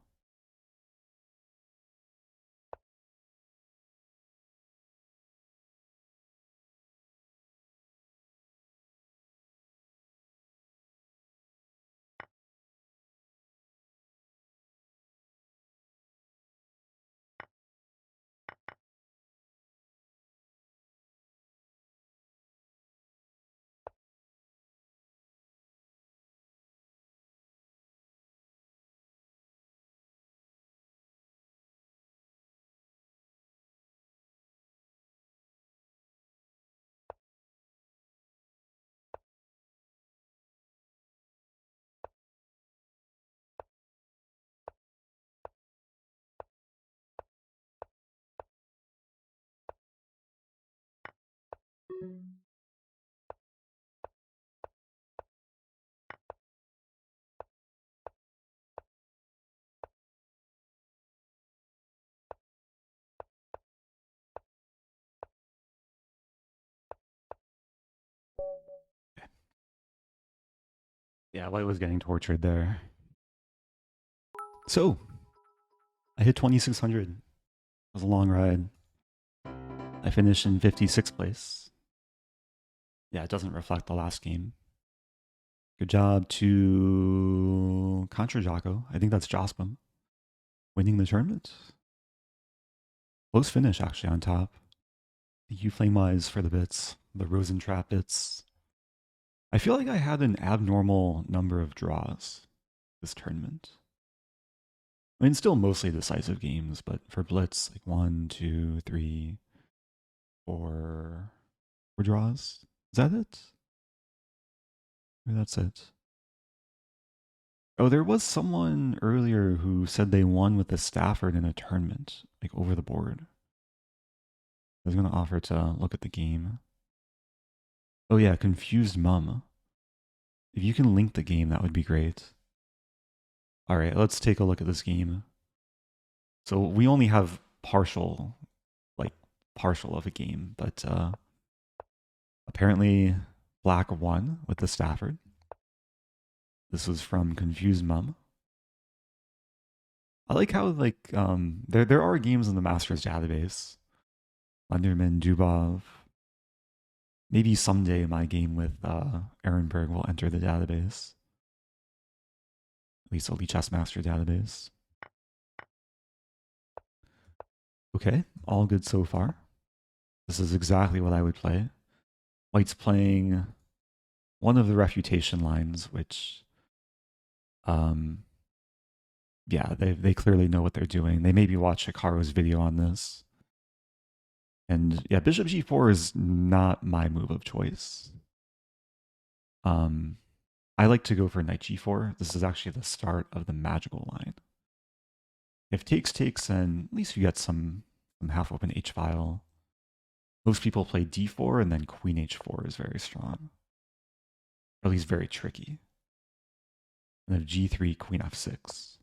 Yeah, White was getting tortured there. So, I hit 2,600. It was a long ride. I finished in 56th place. Yeah, it doesn't reflect the last game. Good job to Giuoco. I think that's Jospin. Winning the tournament. Close finish, actually, on top. Thank you, Flame Eyes, for the bits. The Rosentrap bits. I feel like I had an abnormal number of draws this tournament. I mean, still mostly decisive games, but for Blitz, like 1, 2, 3, 4 draws. Is that it? Maybe that's it. Oh, there was someone earlier who said they won with the Stafford in a tournament, like over the board. I was going to offer to look at the game. Oh yeah, Confused Mum. If you can link the game, that would be great. All right, let's take a look at this game. So we only have partial of a game, but apparently Black won with the Stafford. This was from Confused Mum. I like how there are games in the Masters database. Lenderman, Dubov. Maybe someday my game with Ehrenberg will enter the database. At least the Lichess Master database. Okay, all good so far. This is exactly what I would play. White's playing one of the refutation lines, which, yeah, they clearly know what they're doing. They maybe watched Hikaru's video on this. And yeah, Bishop G4 is not my move of choice. I like to go for Knight G4. This is actually the start of the magical line. If takes, then at least you get some half-open H-file. Most people play D4, and then Queen H4 is very strong. Or at least very tricky. And then G3, Queen F6.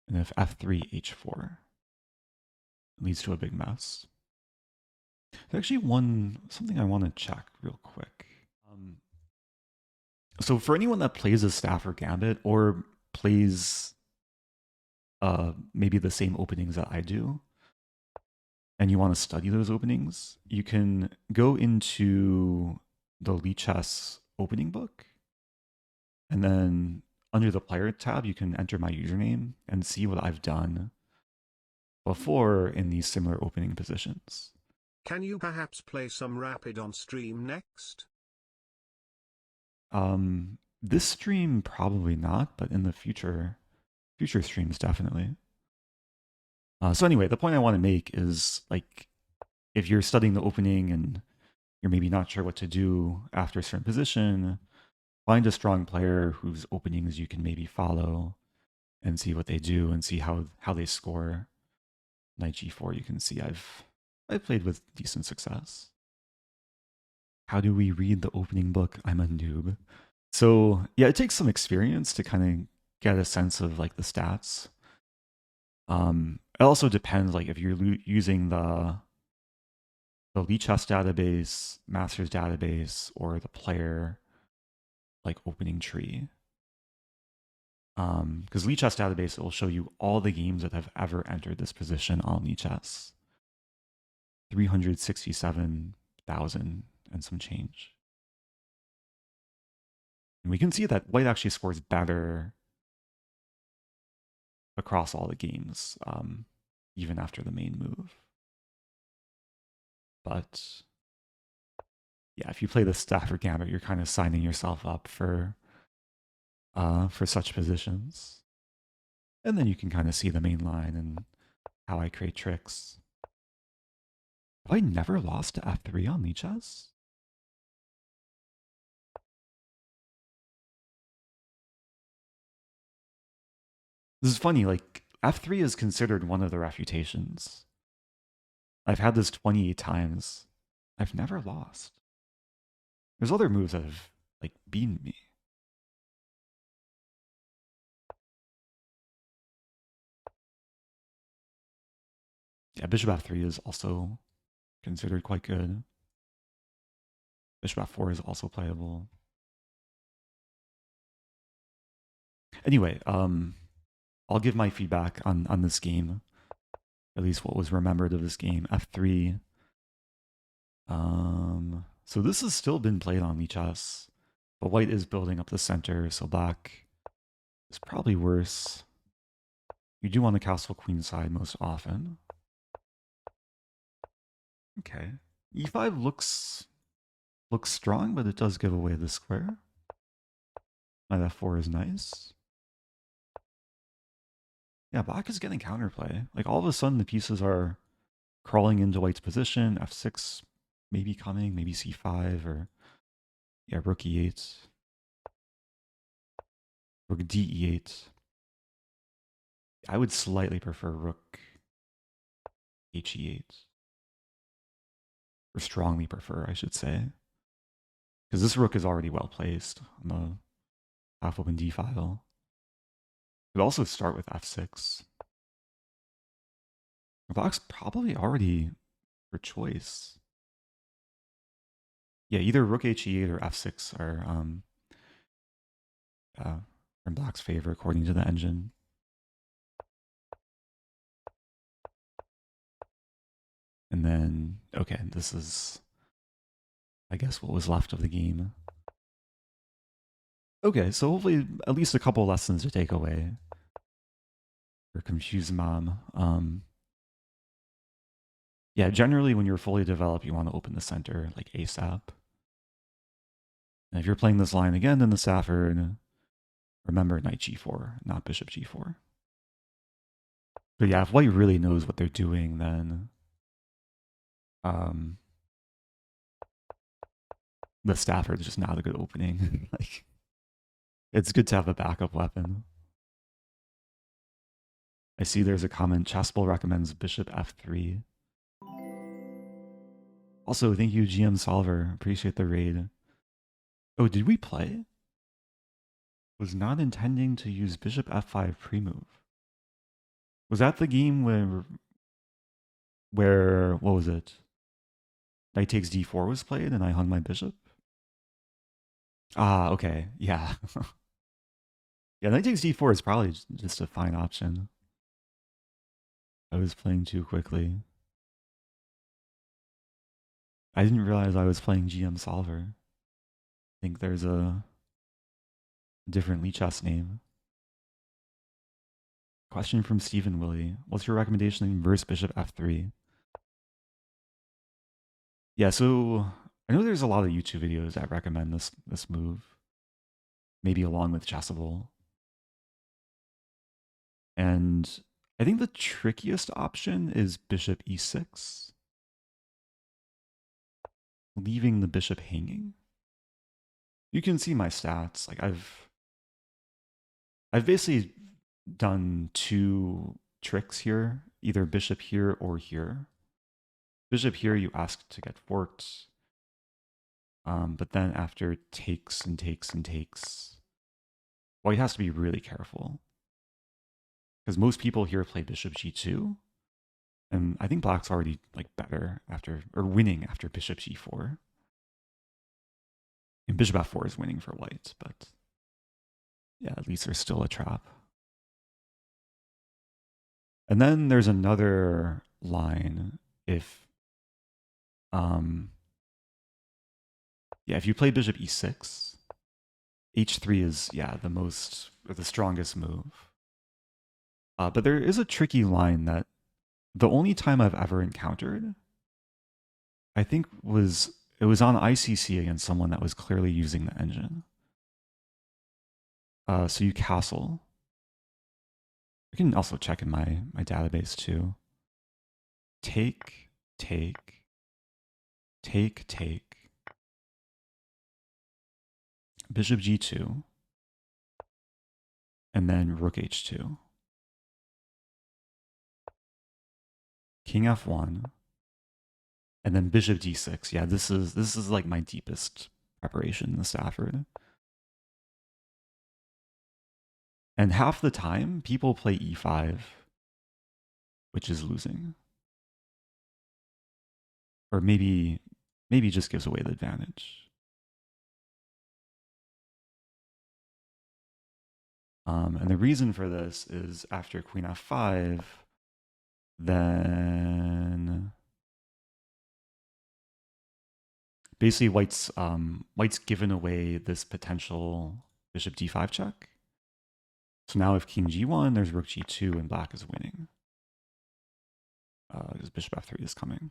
And if F3, H4 leads to a big mess. There's actually something I want to check real quick. So for anyone that plays a Stafford Gambit or plays maybe the same openings that I do, and you want to study those openings, you can go into the Lichess opening book, and then under the player tab, you can enter my username and see what I've done before in these similar opening positions. Can you perhaps play some Rapid on stream next? This stream probably not, but in the future streams definitely. So anyway, the point I want to make is like, if you're studying the opening and you're maybe not sure what to do after a certain position, find a strong player whose openings you can maybe follow and see what they do and see how they score. Knight G4, you can see I've played with decent success. How do we read the opening book? I'm a noob. So yeah, it takes some experience to kind of get a sense of like the stats. It also depends, like if you're using the Lichess database, Masters database, or the player like opening tree. Because Lichess database, it will show you all the games that have ever entered this position on Lichess. 367,000 and some change. And we can see that White actually scores better across all the games, even after the main move. But yeah, if you play the Stafford Gambit, you're kind of signing yourself up for such positions. And then you can kind of see the main line and how I create tricks. Have I never lost to F3 on Lichess? This is funny, like F3 is considered one of the refutations. I've had this 28 times. I've never lost. There's other moves that have like beaten me. Yeah, Bishop F3 is also considered quite good. Bishop f4 is also playable. Anyway, I'll give my feedback on this game. At least what was remembered of this game. f3. So this has still been played on Lichess. But white is building up the center, so black is probably worse. You do want to castle queenside most often. Okay. e5 looks strong, but it does give away the square. Knight f4 is nice. Yeah, black is getting counterplay. Like all of a sudden the pieces are crawling into white's position. f6 maybe coming, maybe c5 or yeah, rook e8. Rook d e8. I would slightly prefer rook h e8. Or strongly prefer, I should say. Because this rook is already well placed on the half open d file. Could also start with f6. Black's probably already for choice. Yeah, either rook h8 or f6 are in black's favor according to the engine. And then, okay, this is, I guess, what was left of the game. Okay, so hopefully at least a couple lessons to take away for confused mom. Yeah, generally when you're fully developed, you want to open the center like ASAP. And if you're playing this line again in the Stafford, remember knight g4, not bishop g4. But yeah, if white really knows what they're doing, then the Stafford is just not a good opening. Like, it's good to have a backup weapon. I see there's a comment. Chessable recommends bishop f3. Also, thank you, GM Solver. Appreciate the raid. Oh, did we play? Was not intending to use bishop f5 pre-move. Was that the game where what was it? Knight takes d4 was played and I hung my bishop? Ah, okay. Yeah. Yeah, knight takes d4 is probably just a fine option. I was playing too quickly. I didn't realize I was playing GM Solver. I think there's a different Lichess name. Question from Stephen Willie. What's your recommendation in verse bishop f3? Yeah, so I know there's a lot of YouTube videos that recommend this move. Maybe along with Chessable. And I think the trickiest option is bishop e6. Leaving the bishop hanging. You can see my stats. Like I've basically done two tricks here, either bishop here or here. Bishop here, you ask to get forked. But then after takes and takes and takes, white has to be really careful. Because most people here play bishop g2. And I think black's already like better after, or winning after bishop g4. And bishop f4 is winning for white, but yeah, at least there's still a trap. And then there's another line if if you play bishop e6, h3 is the most or the strongest move. But there is a tricky line that the only time I've ever encountered, I think it was on ICC against someone that was clearly using the engine. So you castle. I can also check in my database too. Take, take, take, take. Bishop g2. And then rook h2. King f1. And then bishop d6. Yeah, this is like my deepest preparation in the Stafford. And half the time, people play e5, which is losing. Or maybe just gives away the advantage. And the reason for this is after queen f5, then basically white's given away this potential bishop d5 check. So now if king g1, there's rook g2, and black is winning. Because bishop f3 is coming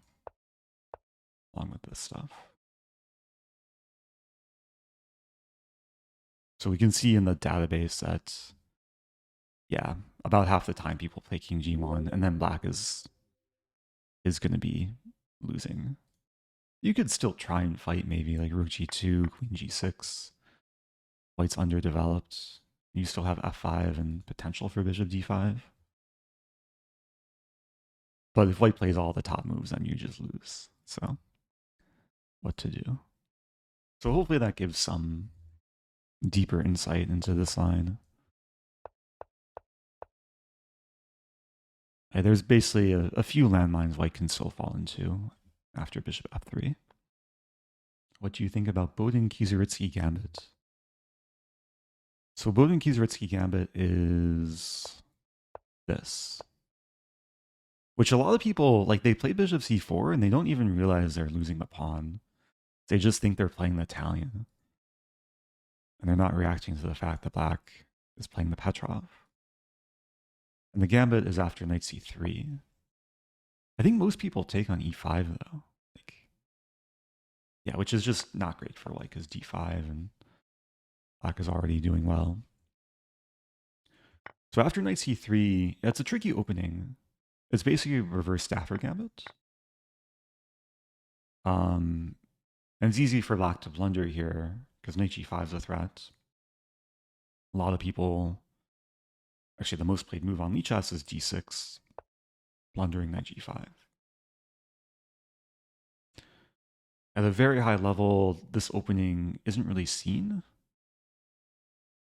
along with this stuff. So we can see in the database that, yeah, about half the time people play king g1, and then black is going to be losing. You could still try and fight maybe like rook g2, queen g6. White's underdeveloped. You still have f5 and potential for bishop d5. But if white plays all the top moves, then you just lose. So, what to do? So hopefully that gives some deeper insight into this line. There's basically a few landmines white can still fall into after bishop f3. What do you think about Boden-Kieseritzky Gambit? So Boden-Kieseritzky Gambit is this. Which a lot of people, like, they play bishop c4 and they don't even realize they're losing the pawn. They just think they're playing the Italian. And they're not reacting to the fact that black is playing the Petrov. And the gambit is after knight c3. I think most people take on e5 though. Like, yeah, which is just not great for white because d5 and black is already doing well. So after knight c3, it's a tricky opening. It's basically a reverse Stafford gambit. And it's easy for black to blunder here because knight g5 is a threat. A lot of people, actually the most played move on Lichess is d6, blundering knight g5. At a very high level, this opening isn't really seen.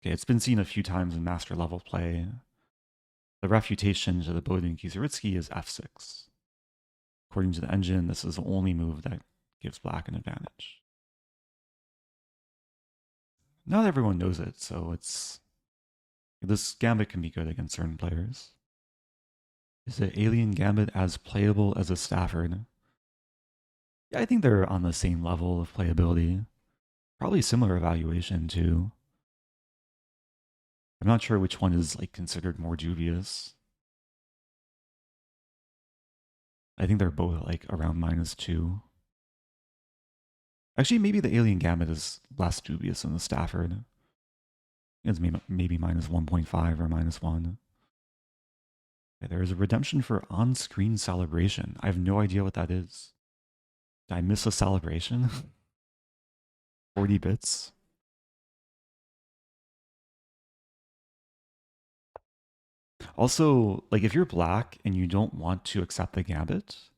Okay, it's been seen a few times in master level play. The refutation to the Boden-Kieseritzky is f6. According to the engine, this is the only move that gives black an advantage. Not everyone knows it, so this gambit can be good against certain players. Is the alien gambit as playable as a Stafford? Yeah, I think they're on the same level of playability. Probably similar evaluation too. I'm not sure which one is like considered more dubious. I think they're both like around -2. Actually, maybe the alien gambit is less dubious than the Stafford. It's maybe -1.5 or -1. Okay, there is a redemption for on-screen celebration. I have no idea what that is. Did I miss a celebration? 40 bits? Also, like if you're black and you don't want to accept the gambit,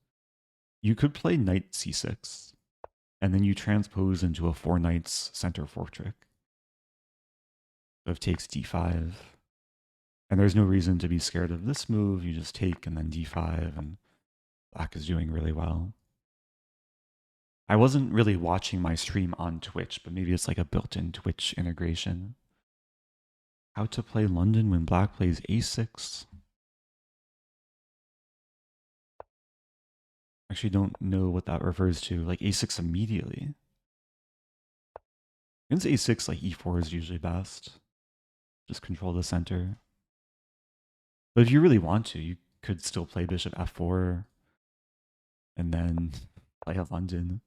you could play knight c6, and then you transpose into a 4 knights center fork trick. So if takes d5, and there's no reason to be scared of this move, you just take and then d5, and black is doing really well. I wasn't really watching my stream on Twitch, but maybe it's like a built-in Twitch integration. How to play London when black plays a6. Actually don't know what that refers to. Like a6 immediately. Against a6, like e4 is usually best. Just control the center. But if you really want to, you could still play bishop f4 and then play a London.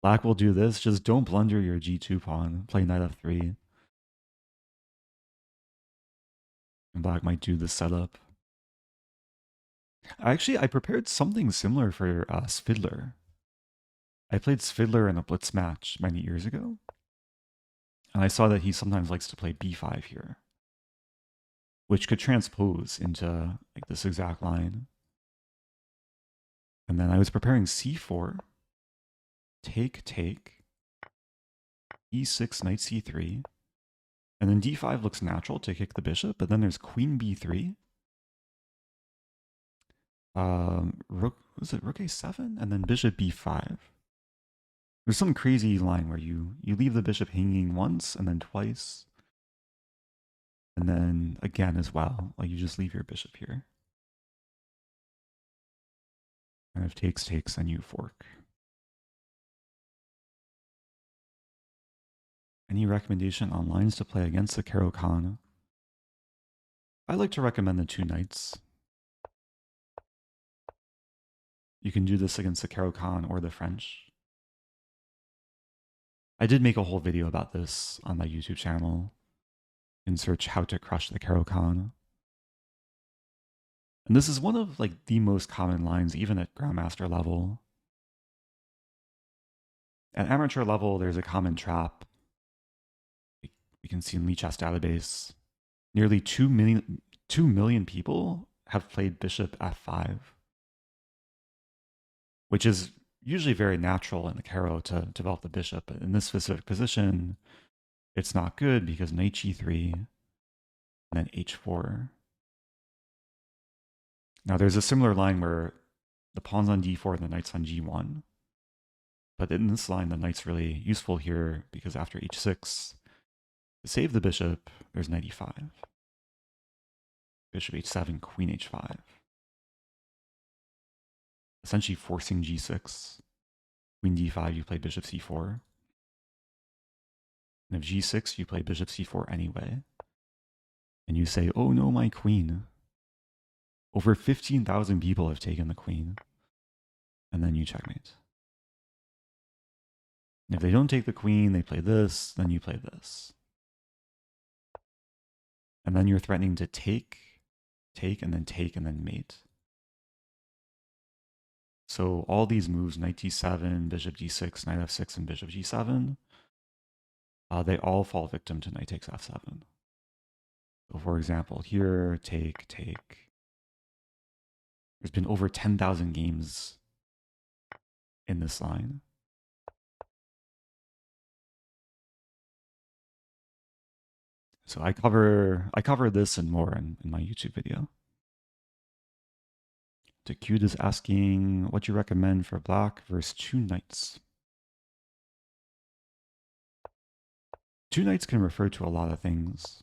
Black will do this. Just don't blunder your g2 pawn. Play knight f3. And black might do this setup. Actually, I prepared something similar for Svidler. I played Svidler in a blitz match many years ago. And I saw that he sometimes likes to play b5 here, which could transpose into like this exact line. And then I was preparing c4, take, e6, knight c3, and then d5 looks natural to kick the bishop, but then there's queen b3. Rook a7, and then bishop b5. There's some crazy line where you leave the bishop hanging once and then twice. And then again as well, like you just leave your bishop here. And if takes, then you fork. Any recommendation on lines to play against the Caro-Kann? I like to recommend the 2 knights. You can do this against the Caro-Kann or the French. I did make a whole video about this on my YouTube channel. You can search how to crush the Caro-Kann. And this is one of like the most common lines, even at Grandmaster level. At amateur level, there's a common trap. We can see in Lichess database, nearly 2 million people have played bishop f5, which is usually very natural in the Caro to develop the bishop. But in this specific position, it's not good because knight g3 and then h4. Now there's a similar line where the pawn's on d4 and the knight's on g1. But in this line, the knight's really useful here because after h6, to save the bishop, there's knight e5. Bishop h7, queen h5. Essentially forcing g6. Queen d5, you play bishop c4. And if g6, you play bishop c4 anyway. And you say, oh no, my queen. Over 15,000 people have taken the queen. And then you checkmate. And if they don't take the queen, they play this, then you play this. And then you're threatening to take, and then mate. So all these moves, knight d7, bishop d6, knight f6, and bishop g7, they all fall victim to knight takes f7. So for example, here, take. There's been over 10,000 games in this line. So I cover this and more in my YouTube video. Cute is asking what you recommend for black versus 2 knights. 2 knights can refer to a lot of things.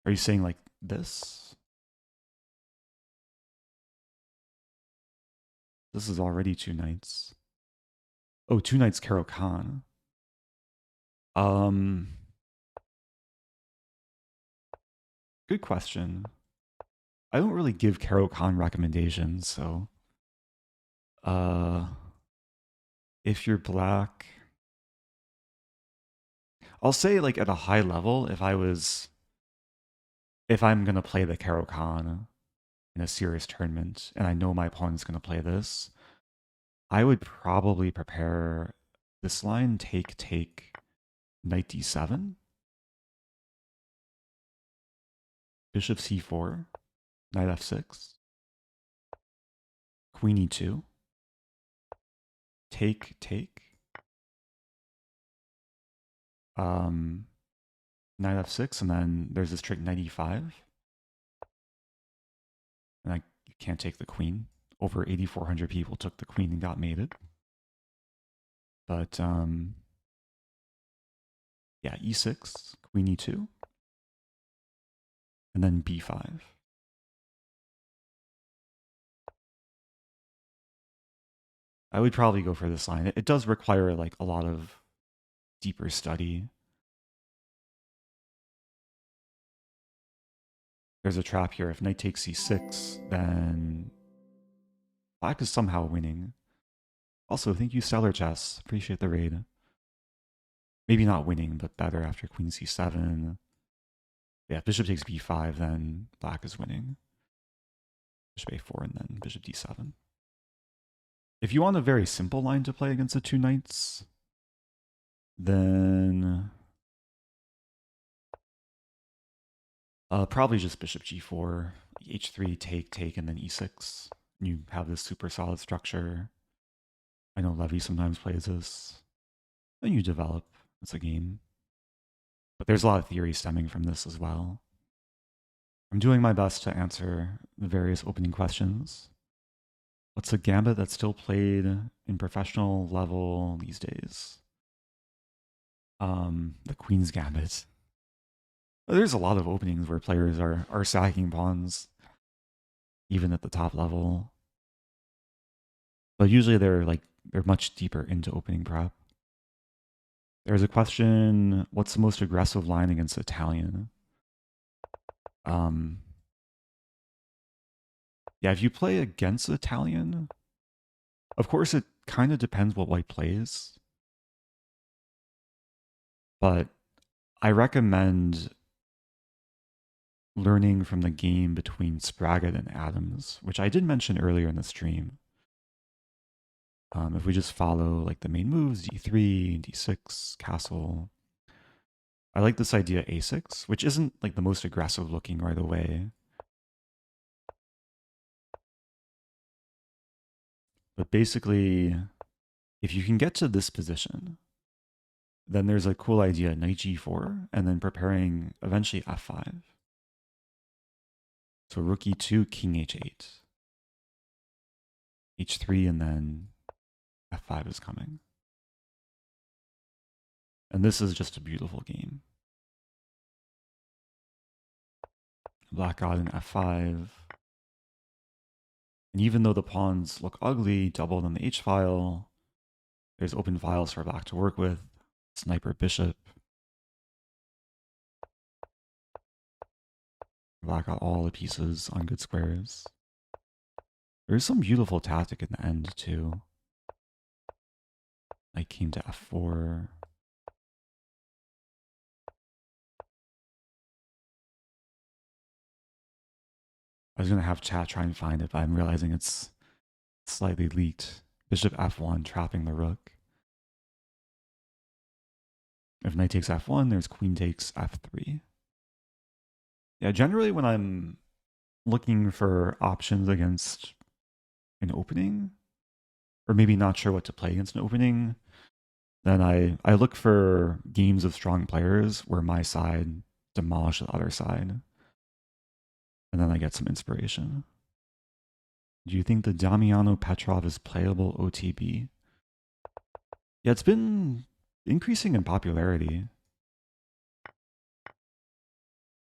Are you saying like this? This is already 2 knights. Oh, 2 knights Caro-Kann. Good question. I don't really give Caro-Kann recommendations, so if you're black, I'll say like at a high level, if I'm gonna play the Caro-Kann in a serious tournament and I know my opponent's gonna play this, I would probably prepare this line, take, knight d7, bishop c4, knight f6, queen e2, take, knight f6, and then there's this trick knight e5, and you can't take the queen. Over 8,400 people took the queen and got mated. But yeah, e6, queen e2, and then b5. I would probably go for this line. It does require like a lot of deeper study. There's a trap here. If knight takes c6, then black is somehow winning. Also, thank you, Stellar Chess. Appreciate the raid. Maybe not winning, but better after queen c7. Yeah, if bishop takes b5, then black is winning. Bishop a4, and then bishop d7. If you want a very simple line to play against the 2 knights, then probably just bishop g4, h3, take, and then e6. You have this super solid structure. I know Levy sometimes plays this. Then you develop. It's a game. But there's a lot of theory stemming from this as well. I'm doing my best to answer the various opening questions. What's a gambit that's still played in professional level these days? The Queen's Gambit. There's a lot of openings where players are sacking pawns, even at the top level. But usually they're much deeper into opening prep. There's a question, what's the most aggressive line against Italian? Yeah, if you play against Italian, of course it kind of depends what white plays. But I recommend learning from the game between Spraggett and Adams, which I did mention earlier in the stream. If we just follow like the main moves, d3, d6, castle. I like this idea a6, which isn't like the most aggressive looking right away. But basically, if you can get to this position, then there's a cool idea, knight g4, and then preparing eventually f5. So rook e2, king h8. h3, and then f5 is coming. And this is just a beautiful game. Black got an f5. And even though the pawns look ugly, doubled on the h-file, there's open files for black to work with. Sniper bishop. Black got all the pieces on good squares. There's some beautiful tactic in the end, too. Knight came to f4. I was going to have chat try and find it, but I'm realizing it's slightly leaked. Bishop f1, trapping the rook. If knight takes f1, there's queen takes f3. Yeah, generally when I'm looking for options against an opening, or maybe not sure what to play against an opening, then I look for games of strong players where my side demolishes the other side. And then I get some inspiration. Do you think the Damiano Petrov is playable OTB? Yeah, it's been increasing in popularity.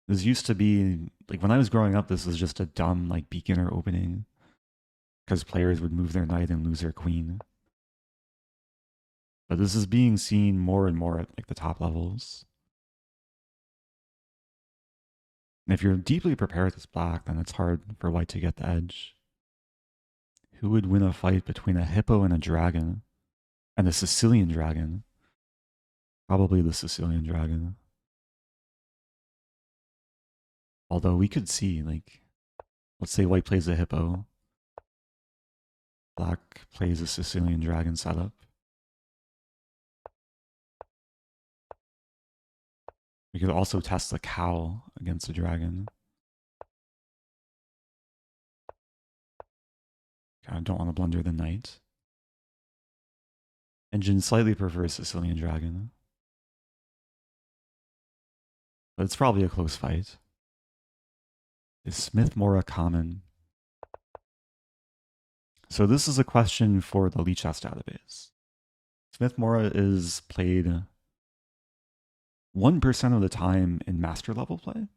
This used to be, like when I was growing up, this was just a dumb like beginner opening. Because players would move their knight and lose their queen. But this is being seen more and more at like the top levels. And if you're deeply prepared as black, then it's hard for white to get the edge. Who would win a fight between a hippo and a dragon? And a Sicilian dragon? Probably the Sicilian dragon. Although we could see, like, let's say white plays a hippo. Black plays a Sicilian dragon setup. We could also test the cow against a dragon. I don't want to blunder the knight. Engine slightly prefers Sicilian dragon. But it's probably a close fight. Is Smith-Morra common? So this is a question for the Lichess database. Smith-Morra is played 1% of the time in master level play.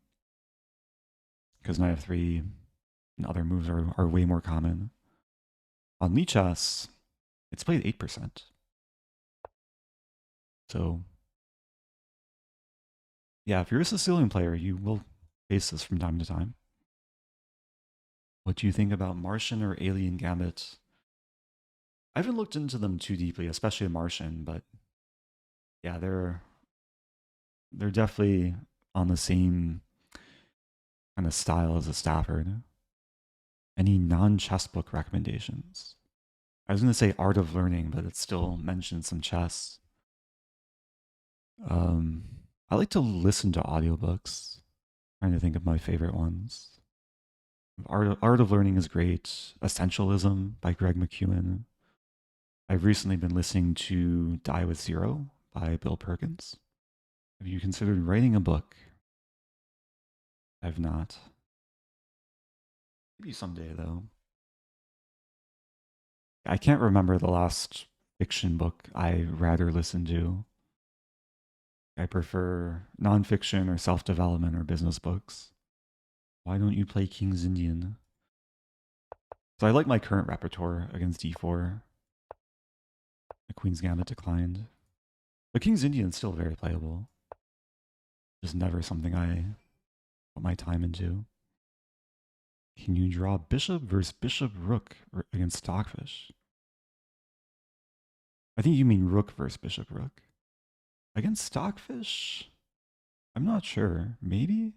Because knight f3 and other moves are way more common. On Lichess, it's played 8%. So, yeah, if you're a Sicilian player, you will face this from time to time. What do you think about Martian or Alien Gambit? I haven't looked into them too deeply, especially Martian, but yeah, they're definitely on the same kind of style as a Stafford. Any non-chess book recommendations? I was going to say Art of Learning, but it still mentions some chess. I like to listen to audiobooks. Trying to think of my favorite ones. Art of Learning is great. Essentialism by Greg McEwen. I've recently been listening to Die with Zero by Bill Perkins. Have you considered writing a book? I've not. Maybe someday, though. I can't remember the last fiction book I read or listened to. I prefer nonfiction or self-development or business books. Why don't you play King's Indian? So I like my current repertoire against d4. The Queen's Gambit Declined. But King's Indian is still very playable. Just never something I put my time into. Can you draw bishop versus bishop rook against Stockfish? I think you mean rook versus bishop rook. Against Stockfish? I'm not sure. Maybe?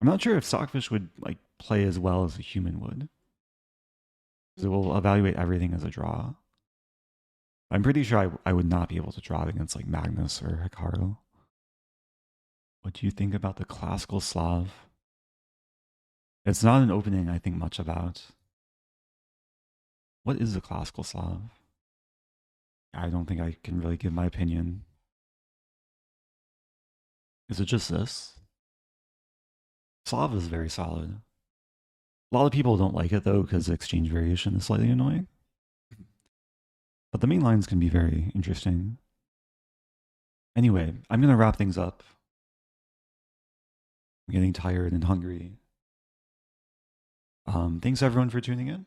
I'm not sure if Stockfish would like play as well as a human would. Because it will evaluate everything as a draw. I'm pretty sure I would not be able to draw it against like Magnus or Hikaru. What do you think about the classical Slav? It's not an opening I think much about. What is a classical Slav? I don't think I can really give my opinion. Is it just this? Slav is very solid. A lot of people don't like it though because the exchange variation is slightly annoying. But the main lines can be very interesting. Anyway, I'm going to wrap things up. I'm getting tired and hungry. Thanks everyone for tuning in.